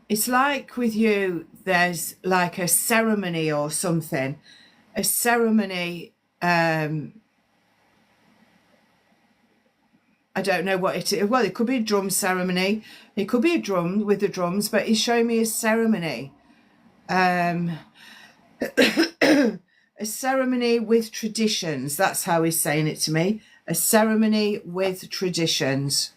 It's like with you, there's like a ceremony or something. A ceremony, I don't know what it is. Well, it could be a drum ceremony. It could be a drum with the drums, but he's showing me a ceremony. A ceremony with traditions. That's how he's saying it to me. A ceremony with traditions.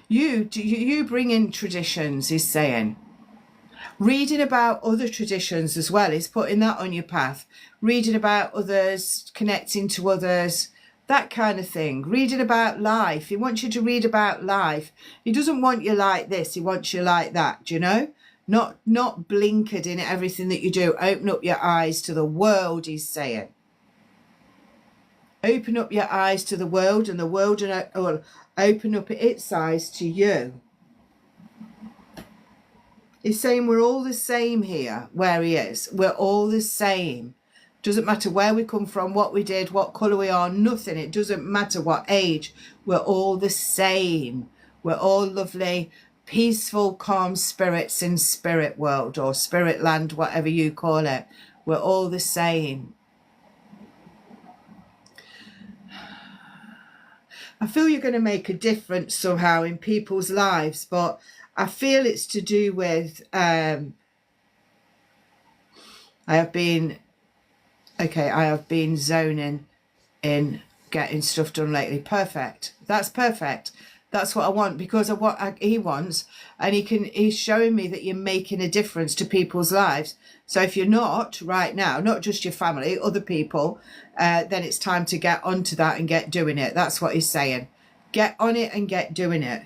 You bring in traditions, he's saying. Reading about other traditions as well, he's putting that on your path. Reading about others, connecting to others, that kind of thing. Reading about life. He wants you to read about life. He doesn't want you like this. He wants you like that, do you know? Not blinkered in everything that you do. Open up your eyes to the world, he's saying. Open up your eyes to the world, and the world will open up its eyes to you. He's saying we're all the same here where he is. We're all the same. Doesn't matter where we come from, what we did, what colour we are, nothing. It doesn't matter what age. We're all the same. We're all lovely, peaceful, calm spirits in spirit world or spirit land, whatever you call it. We're all the same. I feel you're going to make a difference somehow in people's lives, but I feel it's to do with, I have been zoning in getting stuff done lately. Perfect. That's perfect. That's what I want, because of what he wants, and he's showing me that you're making a difference to people's lives. So if you're not right now, not just your family, other people, then it's time to get onto that and get doing it. That's what he's saying. Get on it and get doing it.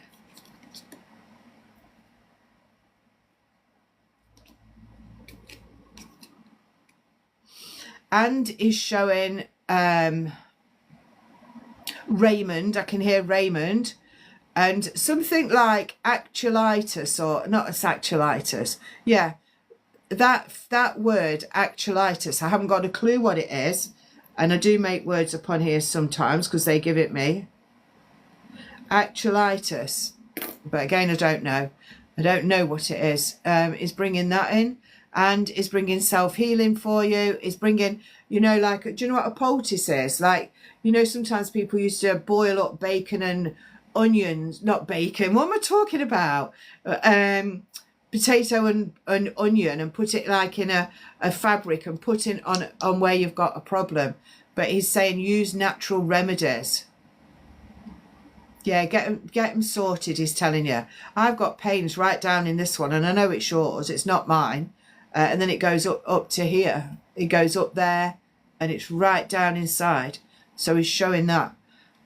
And he's showing Raymond. I can hear Raymond. And something like actualitis, or not as actualitis. Yeah, that word actualitis. I haven't got a clue what it is. And I do make words upon here sometimes because they give it me. Actualitis. But again, I don't know. I don't know what it is. Is bringing that in. And is bringing self-healing for you. Is bringing, you know, like, do you know what a poultice is? Like, you know, sometimes people used to boil up bacon and onions, not bacon. What am I talking about? Potato and onion, and put it like in a fabric and put it on where you've got a problem. But he's saying use natural remedies. Yeah, get them sorted, he's telling you. I've got pains right down in this one, and I know it's yours. It's not mine. And then it goes up to here. It goes up there and it's right down inside. So he's showing that.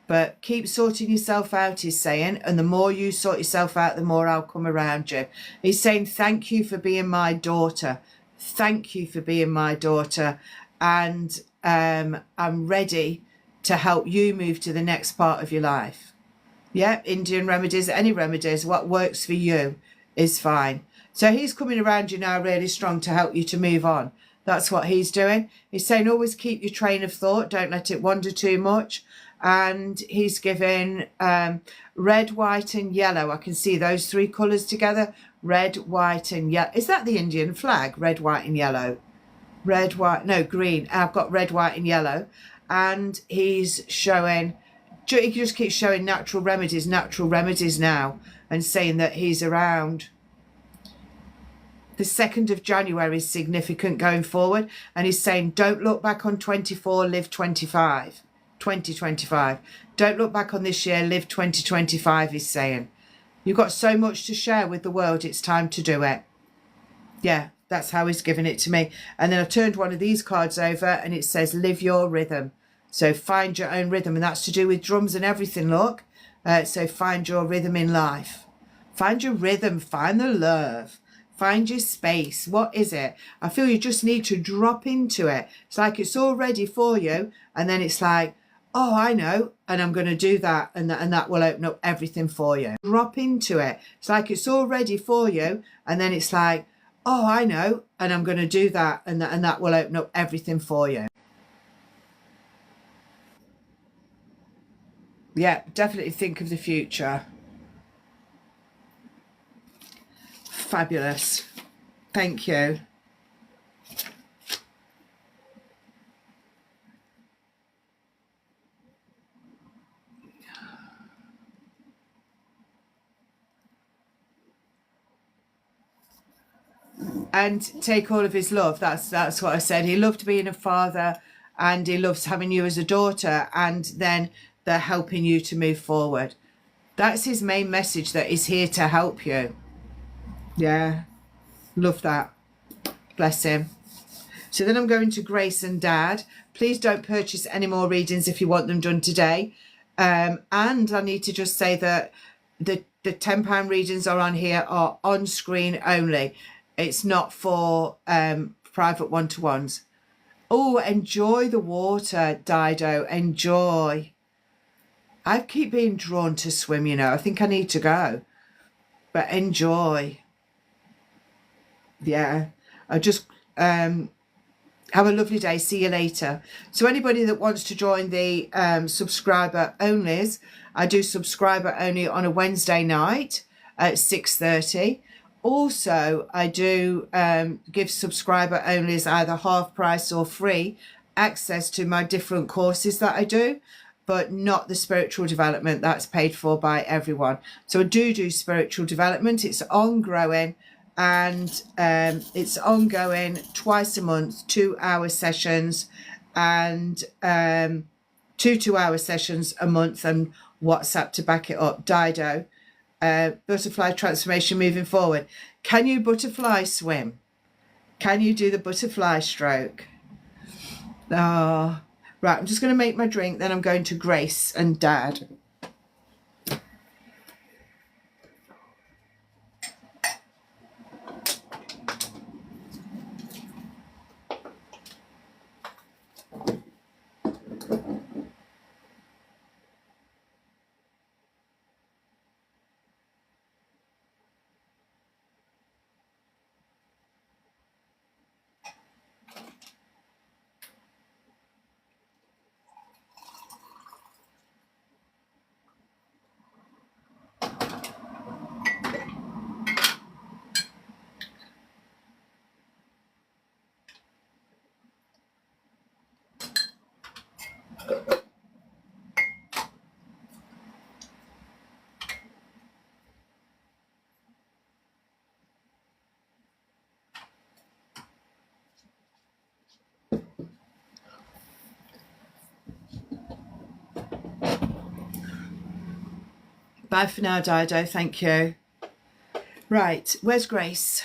But keep sorting yourself out, he's saying, and the more you sort yourself out, the more I'll come around you. He's saying, thank you for being my daughter. Thank you for being my daughter. And I'm ready to help you move to the next part of your life. Yeah, Indian remedies, any remedies, what works for you is fine. So he's coming around you now really strong to help you to move on. That's what he's doing. He's saying always keep your train of thought. Don't let it wander too much. And he's giving red, white and yellow. I can see those three colours together. Red, white and yellow. Is that the Indian flag? Red, white and yellow. Red, white, no, green. I've got red, white and yellow. And he's showing, he just keeps showing natural remedies now. And saying that he's around. The 2nd of January is significant going forward. And he's saying, don't look back on 24, live 25. 2025. Don't look back on this year, live 2025, he's saying. You've got so much to share with the world, it's time to do it. Yeah, that's how he's giving it to me. And then I've turned one of these cards over and it says, live your rhythm. So find your own rhythm. And that's to do with drums and everything, look. So find your rhythm in life. Find your rhythm, find the love. Find your space. What is it? I feel you just need to drop into it. It's like it's all ready for you. And then it's like, oh, I know, and I'm going to do that, and that will open up everything for you. Drop into it. It's like it's all ready for you, and then it's like, oh, I know, and I'm going to do that, and that will open up everything for you. Yeah, definitely think of the future. Fabulous. Thank you. And take all of his love. That's what I said. He loved being a father and he loves having you as a daughter, and then they're helping you to move forward. That's his main message, that he's here to help you. Yeah, love that. Bless him. So then I'm going to Grace and Dad. Please don't purchase any more readings if you want them done today. And I need to just say that the £10 readings are on here are on screen only. It's not for private one-to-ones. Oh, enjoy the water, Dido. Enjoy. I keep being drawn to swim, you know. I think I need to go. But enjoy. Yeah. I just have a lovely day. See you later. So anybody that wants to join the subscriber onlys, I do subscriber only on a Wednesday night at 6:30. Also, I do give subscriber onlys either half price or free access to my different courses that I do, but not the spiritual development. That's paid for by everyone. So I do spiritual development. It's ongoing, and it's ongoing twice a month, 2-hour sessions, and 2-hour sessions a month, and WhatsApp to back it up. Dido. Butterfly transformation moving forward. Can you butterfly swim? Can you do the butterfly stroke? Oh, right. I'm just going to make my drink. Then I'm going to Grace and Dad. Bye for now, Dido. Thank you. Right, where's Grace?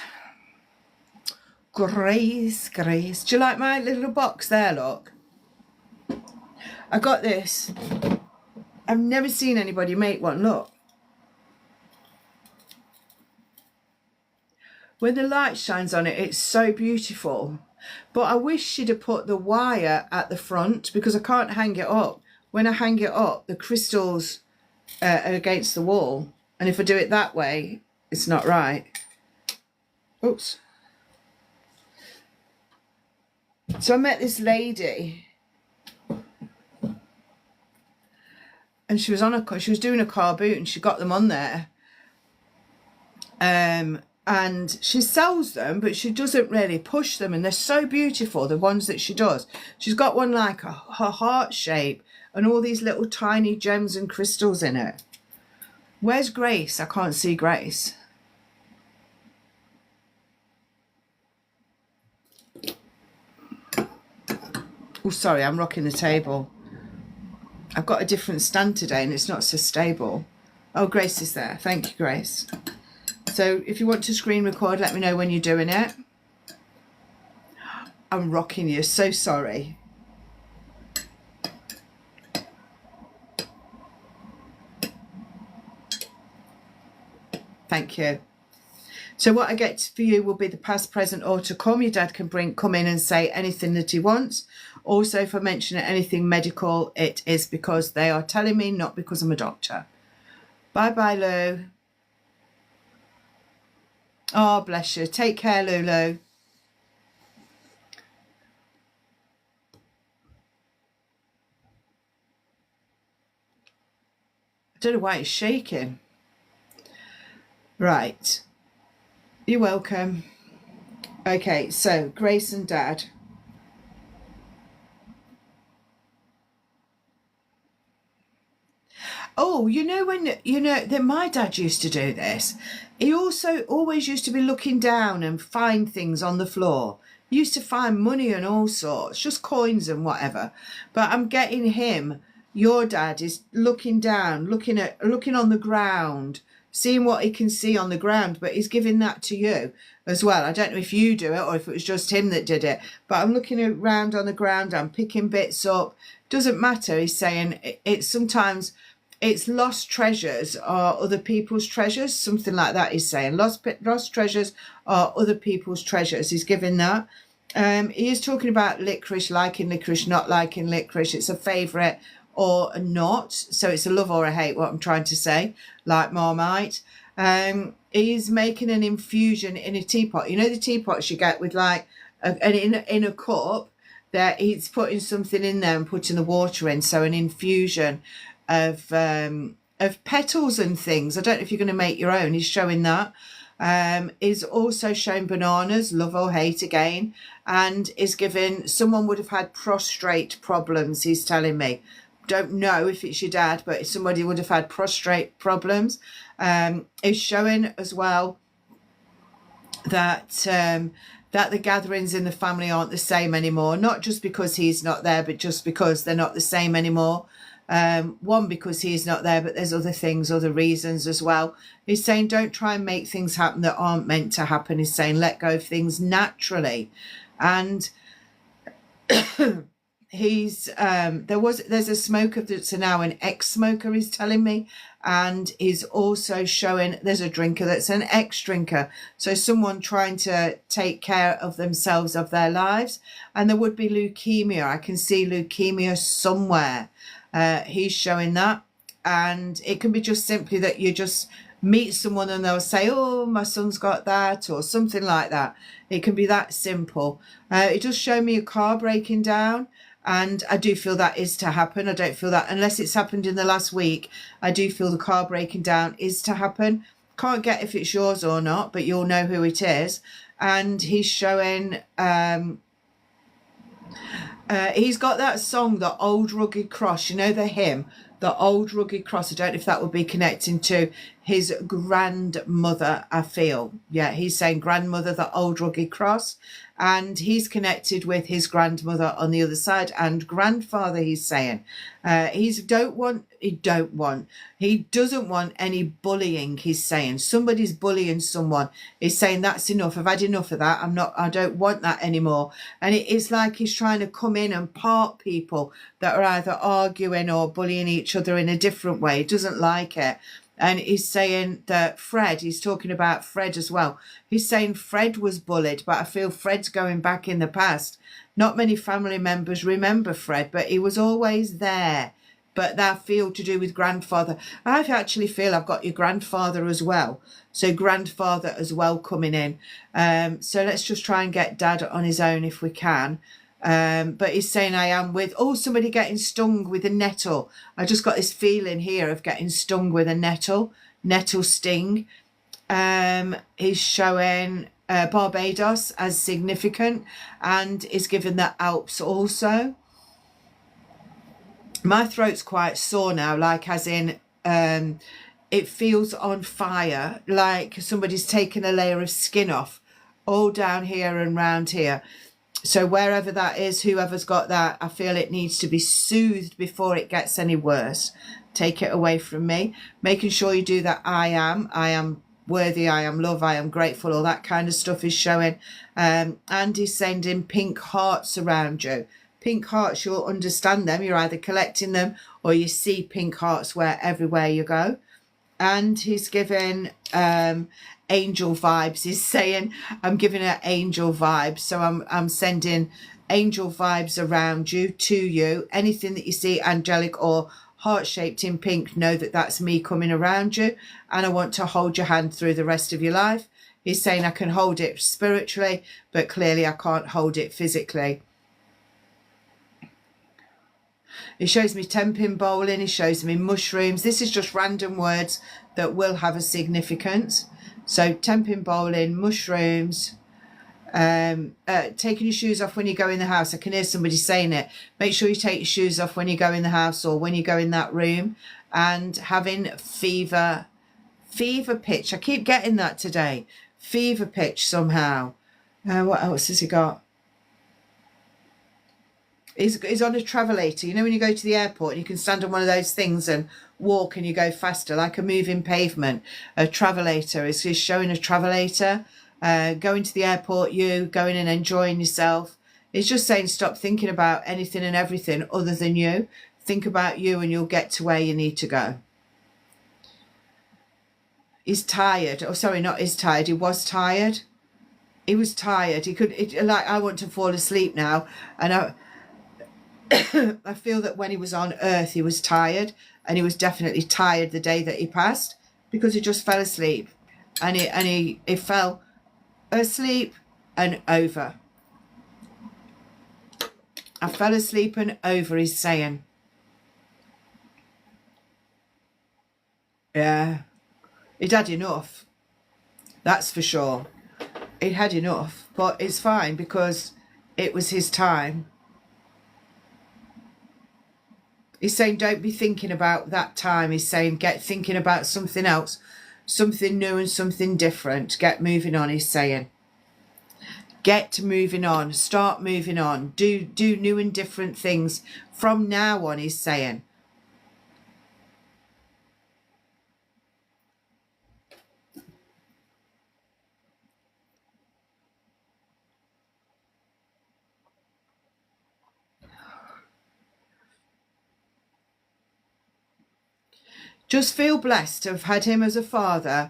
Grace. Do you like my little box there, look? I got this. I've never seen anybody make one. Look. When the light shines on it, it's so beautiful. But I wish she'd have put the wire at the front, because I can't hang it up. When I hang it up, the crystals are against the wall. And if I do it that way, it's not right. Oops. So I met this lady, and she was doing a car boot, and she got them on there. And she sells them, but she doesn't really push them, and they're so beautiful, the ones that she does. She's got one like her heart shape and all these little tiny gems and crystals in it. Where's Grace? I can't see Grace. Oh, sorry, I'm rocking the table. I've got a different stand today and it's not so stable. Oh, Grace is there. Thank you, Grace. So if you want to screen record, let me know when you're doing it. I'm rocking you. So sorry. Thank you. So what I get for you will be the past, present, or to come. Your dad can come in and say anything that he wants. Also, if I mention anything medical, it is because they are telling me, not because I'm a doctor. Bye-bye, Lou. Oh, bless you. Take care, Lulu. I don't know why it's shaking. Right. You're welcome. Okay, so Grace and Dad. Oh, you know that my dad used to do this. He also always used to be looking down and find things on the floor. He used to find money and all sorts, just coins and whatever. But I'm getting him. Your dad is looking down, looking on the ground, seeing what he can see on the ground, but he's giving that to you as well. I don't know if you do it or if it was just him that did it, but I'm looking around on the ground, I'm picking bits up. Doesn't matter. He's saying it's sometimes it's lost treasures are other people's treasures, something like that. He's saying lost treasures are other people's treasures. He's giving that. He is talking about licorice, liking licorice, not liking licorice. It's a favourite or not. So it's a love or a hate, what I'm trying to say, like Marmite. He's making an infusion in a teapot. You know the teapots you get with like in a cup, that he's putting something in there and putting the water in. So an infusion of petals and things. I don't know if you're going to make your own. He's showing that. Is also showing bananas, love or hate again, and is giving someone would have had prostrate problems. He's telling me. Don't know if it's your dad, but somebody would have had prostrate problems. Is showing as well that that the gatherings in the family aren't the same anymore. Not just because he's not there, but just because they're not the same anymore. One, because he's not there, but there's other things, other reasons as well. He's saying don't try and make things happen that aren't meant to happen. He's saying let go of things naturally. And he's there's a smoker that's now an ex-smoker, he's telling me, and he's also showing there's a drinker that's an ex-drinker, so someone trying to take care of themselves, of their lives. And there would be leukemia. I can see leukemia somewhere. He's showing that, and it can be just simply that you just meet someone and they'll say, oh, my son's got that, or something like that. It can be that simple. It does show me a car breaking down, and I do feel that is to happen. I don't feel that unless it's happened in the last week. I do feel the car breaking down is to happen. Can't get if it's yours or not, but you'll know who it is. And he's showing he's got that song, The Old Rugged Cross, you know, the hymn, The Old Rugged Cross. I don't know if that would be connecting to his grandmother, I feel. Yeah, he's saying grandmother, The Old Rugged Cross. and he's connected with his grandmother on the other side, and grandfather, he's saying. He doesn't want any bullying, he's saying. Somebody's bullying someone. He's saying, that's enough. I've had enough of that. I don't want that anymore. And it's like he's trying to come in and part people that are either arguing or bullying each other in a different way. He doesn't like it. And he's saying that Fred, he's talking about Fred as well. He's saying Fred was bullied, but I feel Fred's going back in the past. Not many family members remember Fred, but he was always there. But that feel to do with grandfather. I actually feel I've got your grandfather as well. So grandfather as well coming in. So let's just try and get Dad on his own if we can. But he's saying I am with, somebody getting stung with a nettle. I just got this feeling here of getting stung with a nettle sting. He's showing Barbados as significant, and is given the Alps also. My throat's quite sore now, like as in it feels on fire, like somebody's taken a layer of skin off all down here and round here. So wherever that is, whoever's got that, I feel it needs to be soothed before it gets any worse. Take it away from me. Making sure you do that. I am worthy, I am love, I am grateful, all that kind of stuff is showing. And he's sending pink hearts around you. Pink hearts, you'll understand them. You're either collecting them or you see pink hearts everywhere you go. And he's giving angel vibes. He's saying, I'm giving her angel vibes. So I'm sending angel vibes around you, to you. Anything that you see angelic or heart-shaped in pink, know that that's me coming around you. And I want to hold your hand through the rest of your life. He's saying I can hold it spiritually, but clearly I can't hold it physically. He shows me 10-pin bowling. He shows me mushrooms. This is just random words that will have a significance. So 10-pin bowling, mushrooms, taking your shoes off when you go in the house. I can hear somebody saying it. Make sure you take your shoes off when you go in the house or when you go in that room. And having fever pitch. I keep getting that today. Fever pitch somehow. What else has he got? He's on a travelator. You know when you go to the airport and you can stand on one of those things and walk and you go faster, like a moving pavement. A travelator is showing a travelator. Going to the airport, you going and enjoying yourself. It's just saying stop thinking about anything and everything other than you. Think about you and you'll get to where you need to go. He's tired. Oh, sorry, not he's tired. He was tired. He was tired. I want to fall asleep now. And I feel that when he was on Earth, he was tired, and he was definitely tired the day that he passed because he just fell asleep, and he fell asleep and over. I fell asleep and over, he's saying. Yeah, he'd had enough. That's for sure. He'd had enough, but it's fine because it was his time. He's saying don't be thinking about that time. He's saying get thinking about something else, something new and something different. Get moving on, he's saying. Get moving on. Start moving on. Do new and different things from now on, he's saying. Just feel blessed to have had him as a father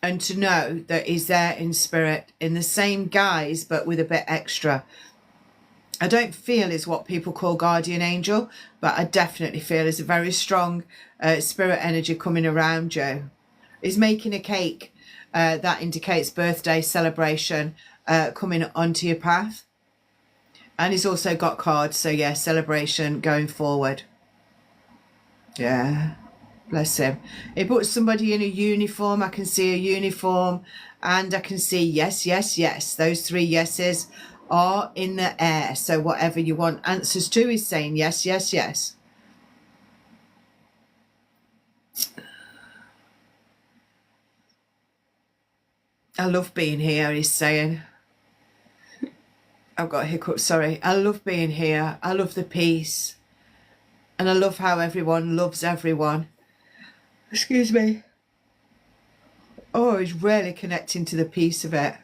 and to know that he's there in spirit in the same guise but with a bit extra. I don't feel is what people call guardian angel, but I definitely feel is a very strong spirit energy coming around you. He's making a cake that indicates birthday celebration coming onto your path. And he's also got cards, so yeah, celebration going forward. Yeah. Bless him. He puts somebody in a uniform. I can see a uniform and I can see yes, yes, yes. Those three yeses are in the air. So whatever you want answers to is saying yes, yes, yes. I love being here, he's saying. I've got hiccups, sorry. I love being here. I love the peace. And I love how everyone loves everyone. Excuse me. Oh, he's really connecting to the peace of it.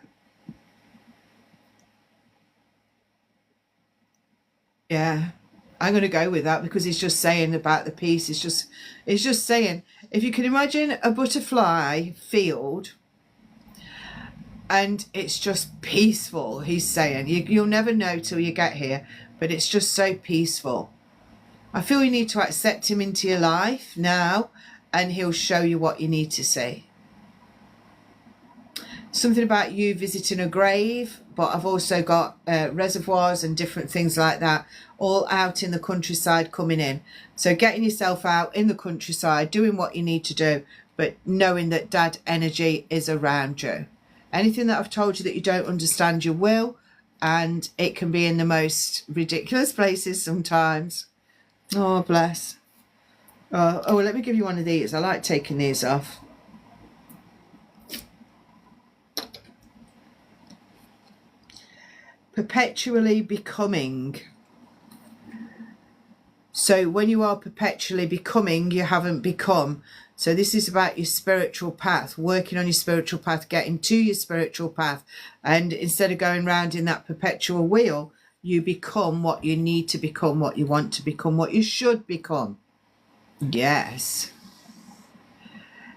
Yeah. I'm going to go with that because he's just saying about the peace. It's just saying, if you can imagine a butterfly field and it's just peaceful, he's saying. You'll never know till you get here, but it's just so peaceful. I feel you need to accept him into your life now, and he'll show you what you need to see. Something about you visiting a grave, but I've also got reservoirs and different things like that all out in the countryside coming in. So getting yourself out in the countryside, doing what you need to do, but knowing that dad energy is around you. Anything that I've told you that you don't understand, you will, and it can be in the most ridiculous places sometimes. Oh, bless. Oh, well, let me give you one of these. I like taking these off. Perpetually becoming. So when you are perpetually becoming, you haven't become. So this is about your spiritual path, working on your spiritual path, getting to your spiritual path. And instead of going round in that perpetual wheel, you become what you need to become, what you want to become, what you should become. Yes.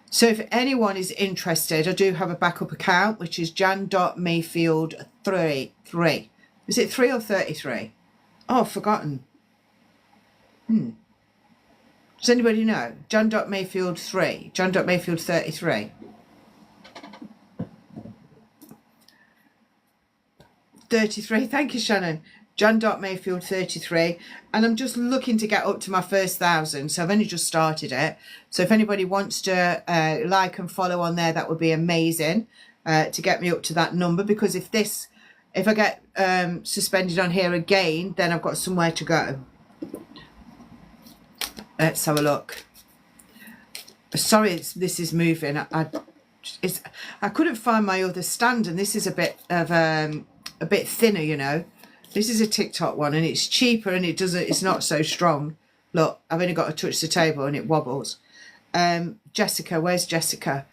So if anyone is interested, I do have a backup account, which is jan.mayfield33. Is it 3 or 33? Oh, I've forgotten. Does anybody know? jan.mayfield3, jan.mayfield33. 33, thank you, Shannon. jan.mayfield33, and I'm just looking to get up to my first 1,000, so I've only just started it. So if anybody wants to like and follow on there, that would be amazing to get me up to that number, because if I get suspended on here again, then I've got somewhere to go. Let's have a look. Sorry, this is moving. I couldn't find my other stand, and this is a bit thinner, you know. This is a TikTok one, and it's cheaper, and it's not so strong. Look, I've only got to touch the table and it wobbles. Jessica, where's Jessica?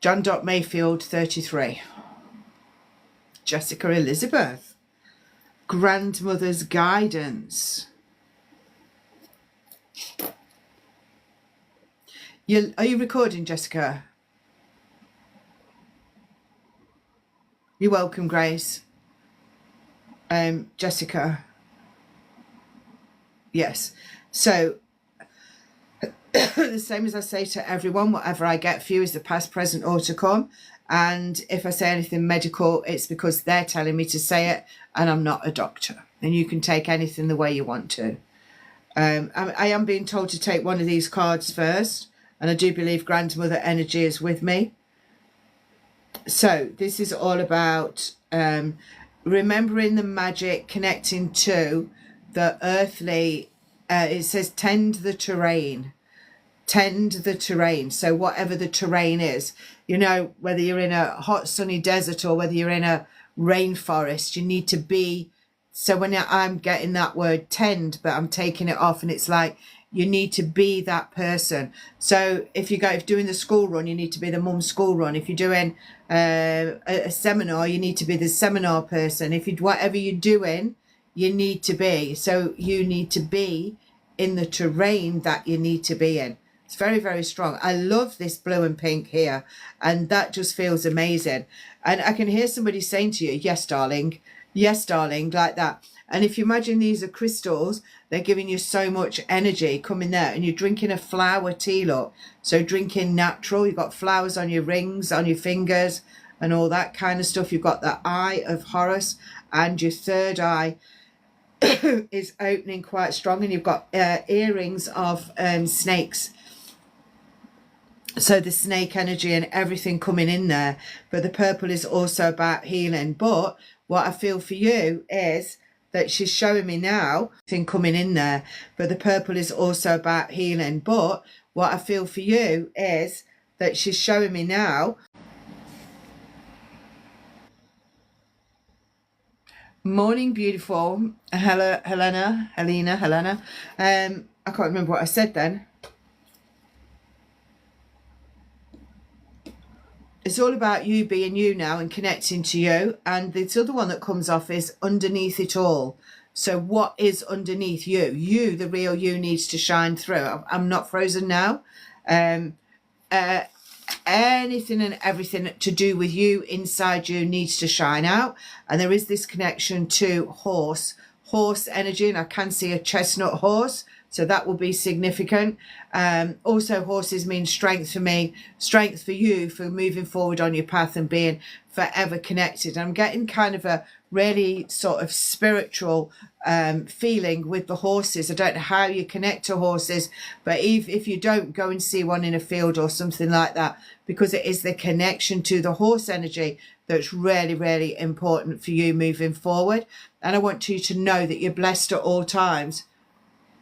John.Mayfield33. Jessica Elizabeth. Grandmother's guidance. Are you recording, Jessica? You're welcome, Grace. Jessica. Yes. So the same as I say to everyone, whatever I get for you is the past, present, or to come. And if I say anything medical, it's because they're telling me to say it, and I'm not a doctor. And you can take anything the way you want to. I am being told to take one of these cards first, and I do believe grandmother energy is with me. So this is all about remembering the magic, connecting to the earthly. It says tend the terrain. Tend the terrain. So whatever the terrain is, you know, whether you're in a hot sunny desert or whether you're in a rainforest, you need to be. So when I'm getting that word tend, but I'm taking it off, and it's like you need to be that person. So if you're doing the school run, you need to be the mum school run. If you're doing a seminar, you need to be the seminar person. If you whatever you're doing, you need to be. So you need to be in the terrain that you need to be in. It's very, very strong. I love this blue and pink here, and that just feels amazing. And I can hear somebody saying to you, yes, darling, like that. And if you imagine these are crystals, they're giving you so much energy coming there, and you're drinking a flower tea, look. So drinking natural, you've got flowers on your rings, on your fingers, and all that kind of stuff. You've got the eye of Horus, and your third eye is opening quite strong, and you've got earrings of snakes. So the snake energy and everything coming in there. But the purple is also about healing. But what I feel for you is that she's showing me now thing coming in there. But the purple is also about healing. But what I feel for you is that she's showing me now Morning, beautiful. Helena. I can't remember what I said then. It's all about you being you now and connecting to you. And this other one that comes off is underneath it all. So what is underneath you? You, the real you, needs to shine through. I'm not frozen now. Anything and everything to do with you inside you needs to shine out. And there is this connection to horse energy, and I can see a chestnut horse, so that will be significant. Also, horses mean strength for me, strength for you, for moving forward on your path and being forever connected. I'm getting kind of a really sort of spiritual feeling with the horses. I don't know how you connect to horses, but if you don't, go and see one in a field or something like that, because it is the connection to the horse energy that's really, really important for you moving forward. And I want you to know that you're blessed at all times.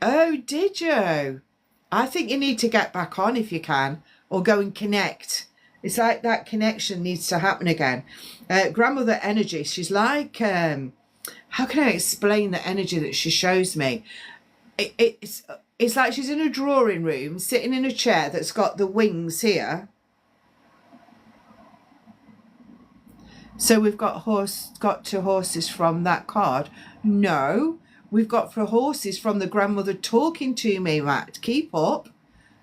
Oh, did you? I think you need to get back on if you can, or go and connect. It's like that connection needs to happen again. Grandmother energy, she's like, how can I explain the energy that she shows me? It's like she's in a drawing room, sitting in a chair that's got the wings here. So we've got to horses from that card. No, we've got for horses from the grandmother talking to me, Matt. Keep up.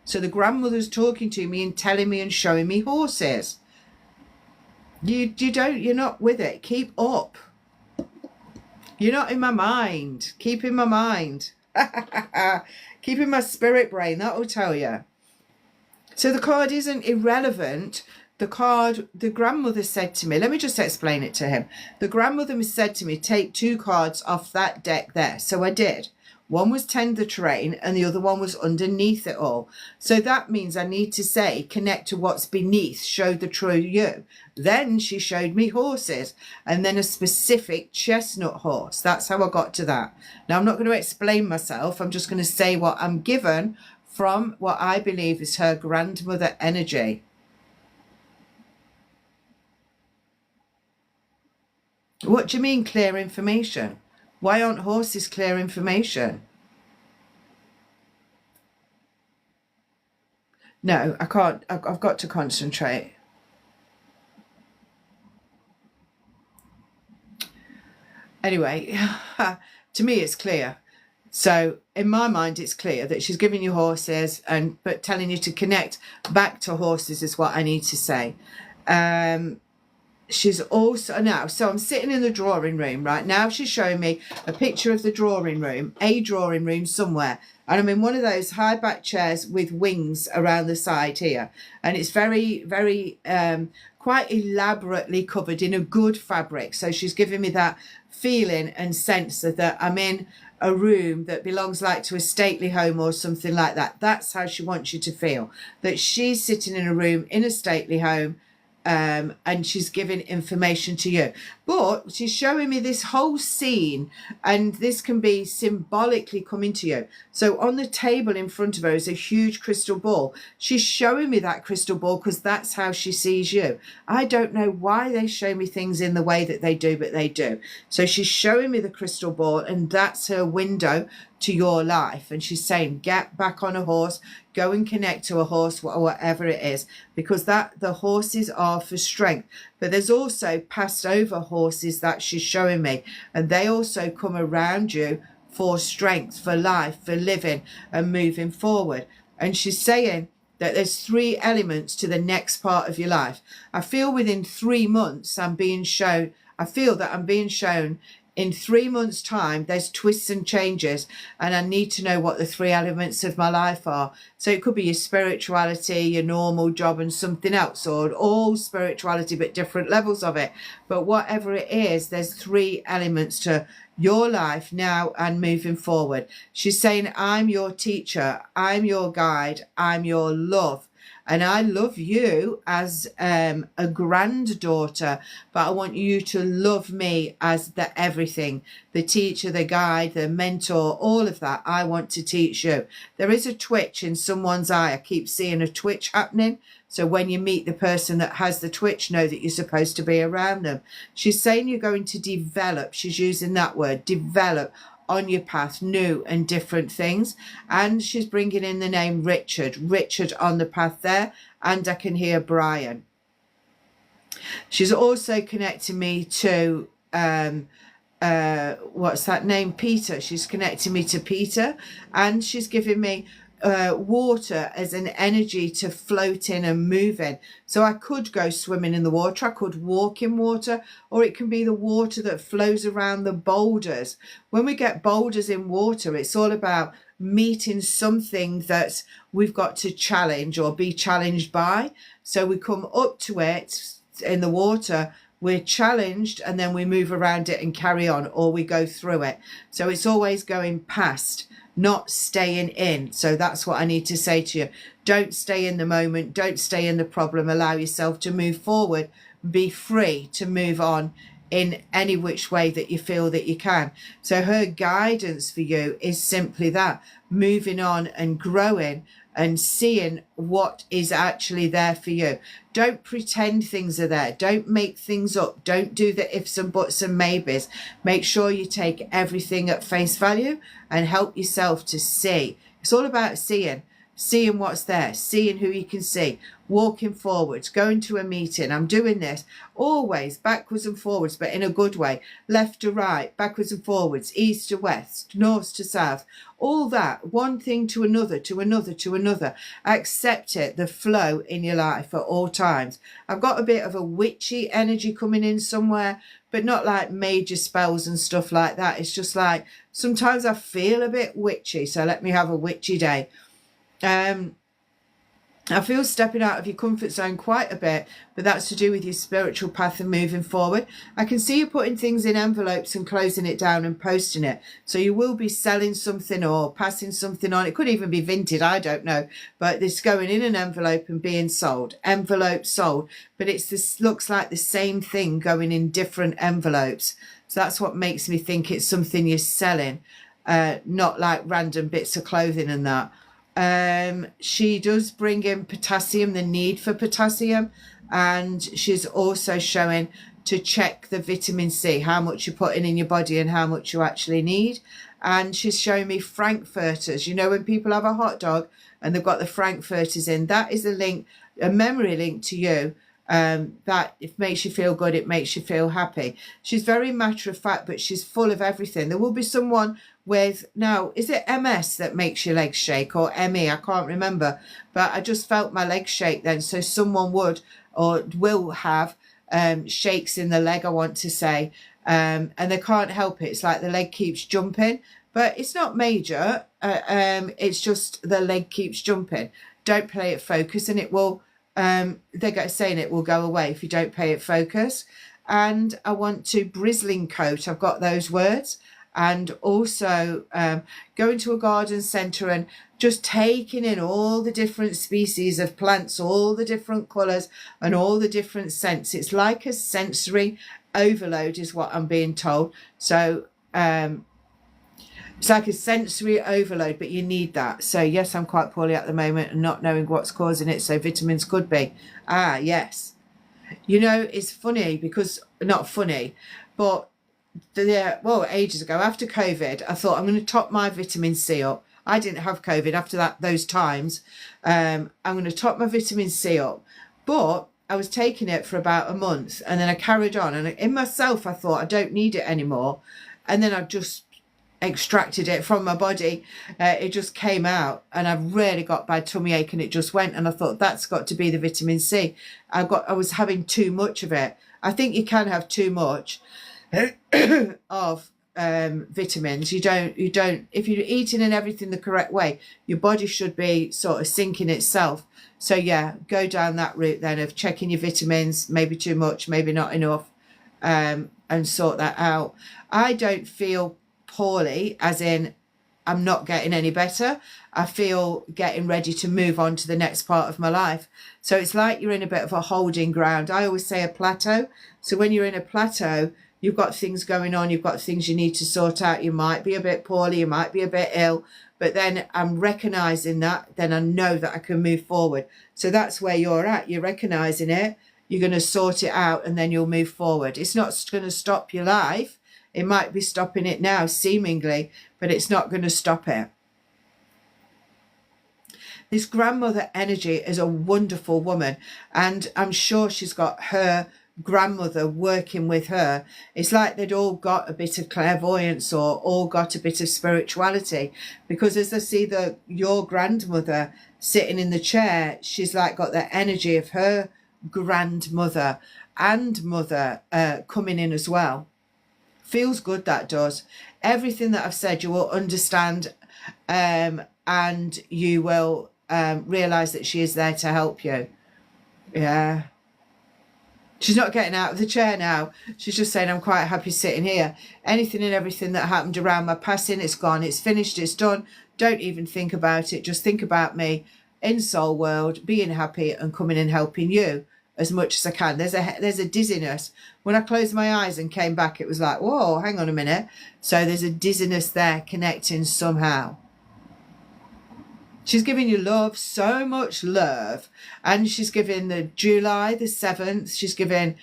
So the grandmother's talking to me and telling me and showing me horses. You're not with it. Keep up. You're not in my mind. Keep in my mind. Keep in my spirit brain. That will tell you. So the card isn't irrelevant. The card, the grandmother said to me, let me just explain it to him. The grandmother said to me, take 2 cards off that deck there. So I did. One was tend the terrain and the other one was underneath it all. So that means I need to say, connect to what's beneath, show the true you. Then she showed me horses, and then a specific chestnut horse. That's how I got to that. Now, I'm not going to explain myself. I'm just going to say what I'm given from what I believe is her grandmother energy. What do you mean clear information? Why aren't horses clear information? No, I can't. I've got to concentrate. Anyway, to me it's clear. So in my mind, it's clear that she's giving you horses, but telling you to connect back to horses is what I need to say. She's also now, so I'm sitting in the drawing room right now. She's showing me a picture of the drawing room, a drawing room somewhere. And I'm in one of those high back chairs with wings around the side here. And it's very, very, quite elaborately covered in a good fabric. So she's giving me that feeling and sense that I'm in a room that belongs like to a stately home or something like that. That's how she wants you to feel, that she's sitting in a room in a stately home. And she's giving information to you, but she's showing me this whole scene, and this can be symbolically coming to you. So on the table in front of her is a huge crystal ball. She's showing me that crystal ball because that's how she sees you. I don't know why they show me things in the way that they do, but they do. So she's showing me the crystal ball, and that's her window to your life. And she's saying, get back on a horse, go and connect to a horse, whatever it is, because the horses are for strength. But there's also passed over horses that she's showing me, and they also come around you for strength, for life, for living and moving forward. And she's saying that there's 3 elements to the next part of your life. I feel within 3 months I'm being shown, I feel that I'm being shown in 3 months' time, there's twists and changes, and I need to know what the 3 elements of my life are. So it could be your spirituality, your normal job, and something else, or all spirituality, but different levels of it. But whatever it is, there's 3 elements to your life now and moving forward. She's saying, I'm your teacher, I'm your guide, I'm your love. And I love you as a granddaughter, but I want you to love me as the everything, the teacher, the guide, the mentor, all of that. I want to teach you. There is a twitch in someone's eye. I keep seeing a twitch happening. So when you meet the person that has the twitch, know that you're supposed to be around them. She's saying you're going to develop. She's using that word, develop, on your path, new and different things. And she's bringing in the name Richard on the path there. And I can hear Brian. She's also connecting me to, what's that name? Peter. She's connecting me to Peter. And she's giving me water as an energy to float in and move in. So I could go swimming in the water, I could walk in water, or it can be the water that flows around the boulders. When we get boulders in water, it's all about meeting something that we've got to challenge or be challenged by. So we come up to it in the water, we're challenged, and then we move around it and carry on, or we go through it. So it's always going past, not staying in. So that's what I need to say to you. Don't stay in the moment. Don't stay in the problem. Allow yourself to move forward. Be free to move on in any which way that you feel that you can. So her guidance for you is simply that, moving on and growing and seeing what is actually there for you. Don't pretend things are there. Don't make things up. Don't do the ifs and buts and maybes. Make sure you take everything at face value and help yourself to see. It's all about seeing what's there, seeing who you can see, walking forwards, going to a meeting. I'm doing this always backwards and forwards, but in a good way, left to right, backwards and forwards, east to west, north to south, all that, one thing to another, to another, to another. Accept it, the flow in your life at all times. I've got a bit of a witchy energy coming in somewhere, but not like major spells and stuff like that. It's just like sometimes I feel a bit witchy, so let me have a witchy day. I feel stepping out of your comfort zone quite a bit, but that's to do with your spiritual path and moving forward. I can see you putting things in envelopes and closing it down and posting it. So you will be selling something or passing something on. It could even be vintage, I don't know. But it's going in an envelope and being sold. Envelope sold. But this looks like the same thing going in different envelopes. So that's what makes me think it's something you're selling, not like random bits of clothing and that. She does bring in potassium, the need for potassium, and she's also showing to check the vitamin C, how much you're putting in your body and how much you actually need. And she's showing me frankfurters. You know, when people have a hot dog and they've got the frankfurters in, that is a link, a memory link to you. That it makes you feel good, it makes you feel happy. She's very matter of fact, but she's full of everything. There will be someone with, now, is it MS that makes your legs shake, or ME? I can't remember, but I just felt my legs shake then. So someone would or will have shakes in the leg, I want to say, and they can't help it. It's like the leg keeps jumping, but it's not major. It's just the leg keeps jumping. Don't play it focus, and it will. They're saying it will go away if you don't pay it focus. And I want to bristling coat. I've got those words. And also going to a garden centre and just taking in all the different species of plants, all the different colours and all the different scents. It's like a sensory overload is what I'm being told. So it's like a sensory overload, but you need that. So yes, I'm quite poorly at the moment and not knowing what's causing it. So vitamins could be. Ah, yes. You know, it's funny because, not funny, but well, ages ago after COVID, I thought I'm going to top my vitamin C up. I didn't have COVID after those times. I'm going to top my vitamin C up, but I was taking it for about a month and then I carried on, and in myself I thought I don't need it anymore, and then I just extracted it from my body. It just came out, and I've really got bad tummy ache, and it just went, and I thought that's got to be the vitamin C. I was having too much of it. I think you can have too much of vitamins. You don't if you're eating and everything the correct way, your body should be sort of syncing itself. So yeah, go down that route then of checking your vitamins, maybe too much, maybe not enough, and sort that out. I don't feel poorly, as in I'm not getting any better. I feel getting ready to move on to the next part of my life. So it's like you're in a bit of a holding ground. I always say a plateau. So when you're in a plateau, you've got things going on, you've got things you need to sort out. You might be a bit poorly, you might be a bit ill, but then I'm recognizing that, then I know that I can move forward. So that's where you're at. You're recognizing it, you're going to sort it out, and then you'll move forward. It's not going to stop your life. It might be stopping it now, seemingly, but it's not going to stop it. This grandmother energy is a wonderful woman, and I'm sure she's got her grandmother working with her. It's like they'd all got a bit of clairvoyance or all got a bit of spirituality, because as I see your grandmother sitting in the chair, she's like got the energy of her grandmother and mother coming in as well. Feels good, that does. Everything that I've said you will understand, and you will realize that she is there to help you. Yeah. She's not getting out of the chair now. She's just saying, I'm quite happy sitting here. Anything and everything that happened around my passing, it's gone, it's finished, it's done. Don't even think about it. Just think about me in soul world, being happy and coming and helping you as much as I can. There's a dizziness. When I closed my eyes and came back, it was like, whoa, hang on a minute. So there's a dizziness there connecting somehow. She's giving you love, so much love. And she's giving the July the 7th. She's giving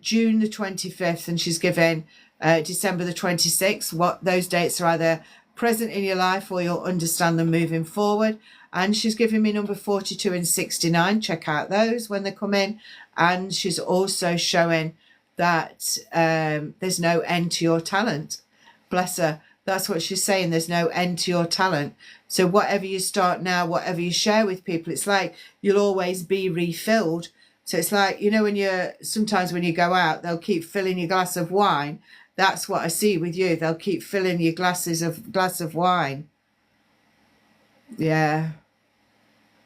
June the 25th. And she's giving December the 26th. What those dates are either present in your life or you'll understand them moving forward. And she's giving me number 42 and 69. Check out those when they come in. And she's also showing that there's no end to your talent. Bless her. That's what she's saying. There's no end to your talent. So whatever you start now, whatever you share with people, it's like you'll always be refilled. So it's like, you know, sometimes when you go out, they'll keep filling your glass of wine. That's what I see with you. They'll keep filling your glass of wine. Yeah.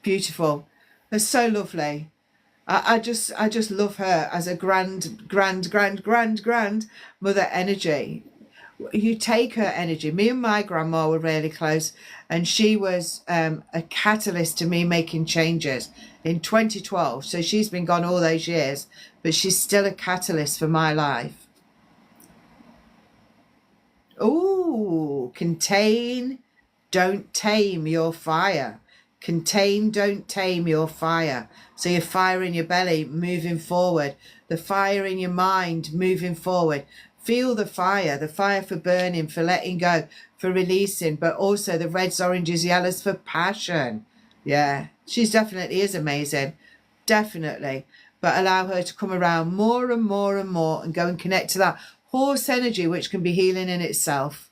Beautiful. They're so lovely. I just love her as a grand mother energy. You take her energy. Me and my grandma were really close, and she was a catalyst to me making changes in 2012. So she's been gone all those years, but she's still a catalyst for my life. Ooh, contain, don't tame your fire. Contain, don't tame your fire. So your fire in your belly moving forward, the fire in your mind moving forward. Feel the fire for burning, for letting go, for releasing, but also the reds, oranges, yellows for passion. Yeah, she's definitely is amazing. Definitely. But allow her to come around more and more and more and go and connect to that horse energy, which can be healing in itself.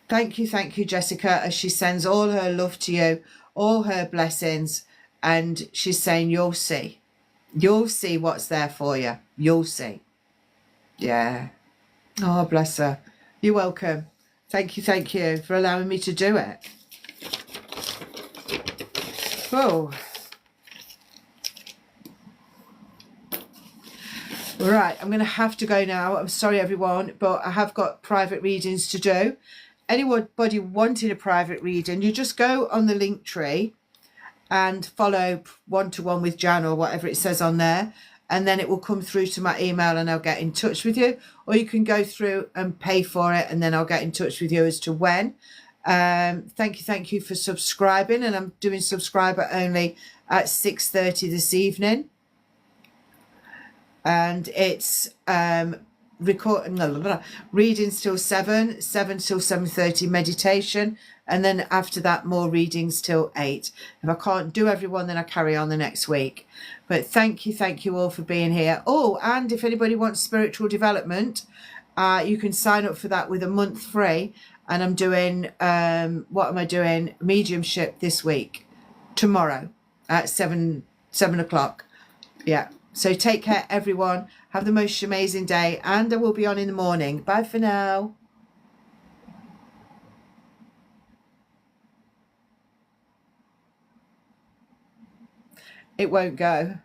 Thank you, Jessica, as she sends all her love to you, all her blessings, and she's saying you'll see. You'll see what's there for you. You'll see. Yeah. Oh, bless her. You're welcome. Thank you for allowing me to do it. Oh. Right, I'm going to have to go now. I'm sorry, everyone, but I have got private readings to do. Anybody wanting a private reading, you just go on the link tree and follow one-to-one with Jan or whatever it says on there. And then it will come through to my email and I'll get in touch with you. Or you can go through and pay for it and then I'll get in touch with you as to when. Thank you for subscribing. And I'm doing subscriber only at 6:30 this evening. And it's readings till 7 till 7:30 meditation. And then after that, more readings till 8. If I can't do everyone, then I carry on the next week. But thank you all for being here. Oh, and if anybody wants spiritual development, you can sign up for that with a month free. And I'm doing, what am I doing? Mediumship this week, tomorrow at 7 o'clock. Yeah. So take care, everyone. Have the most amazing day. And I will be on in the morning. Bye for now. It won't go.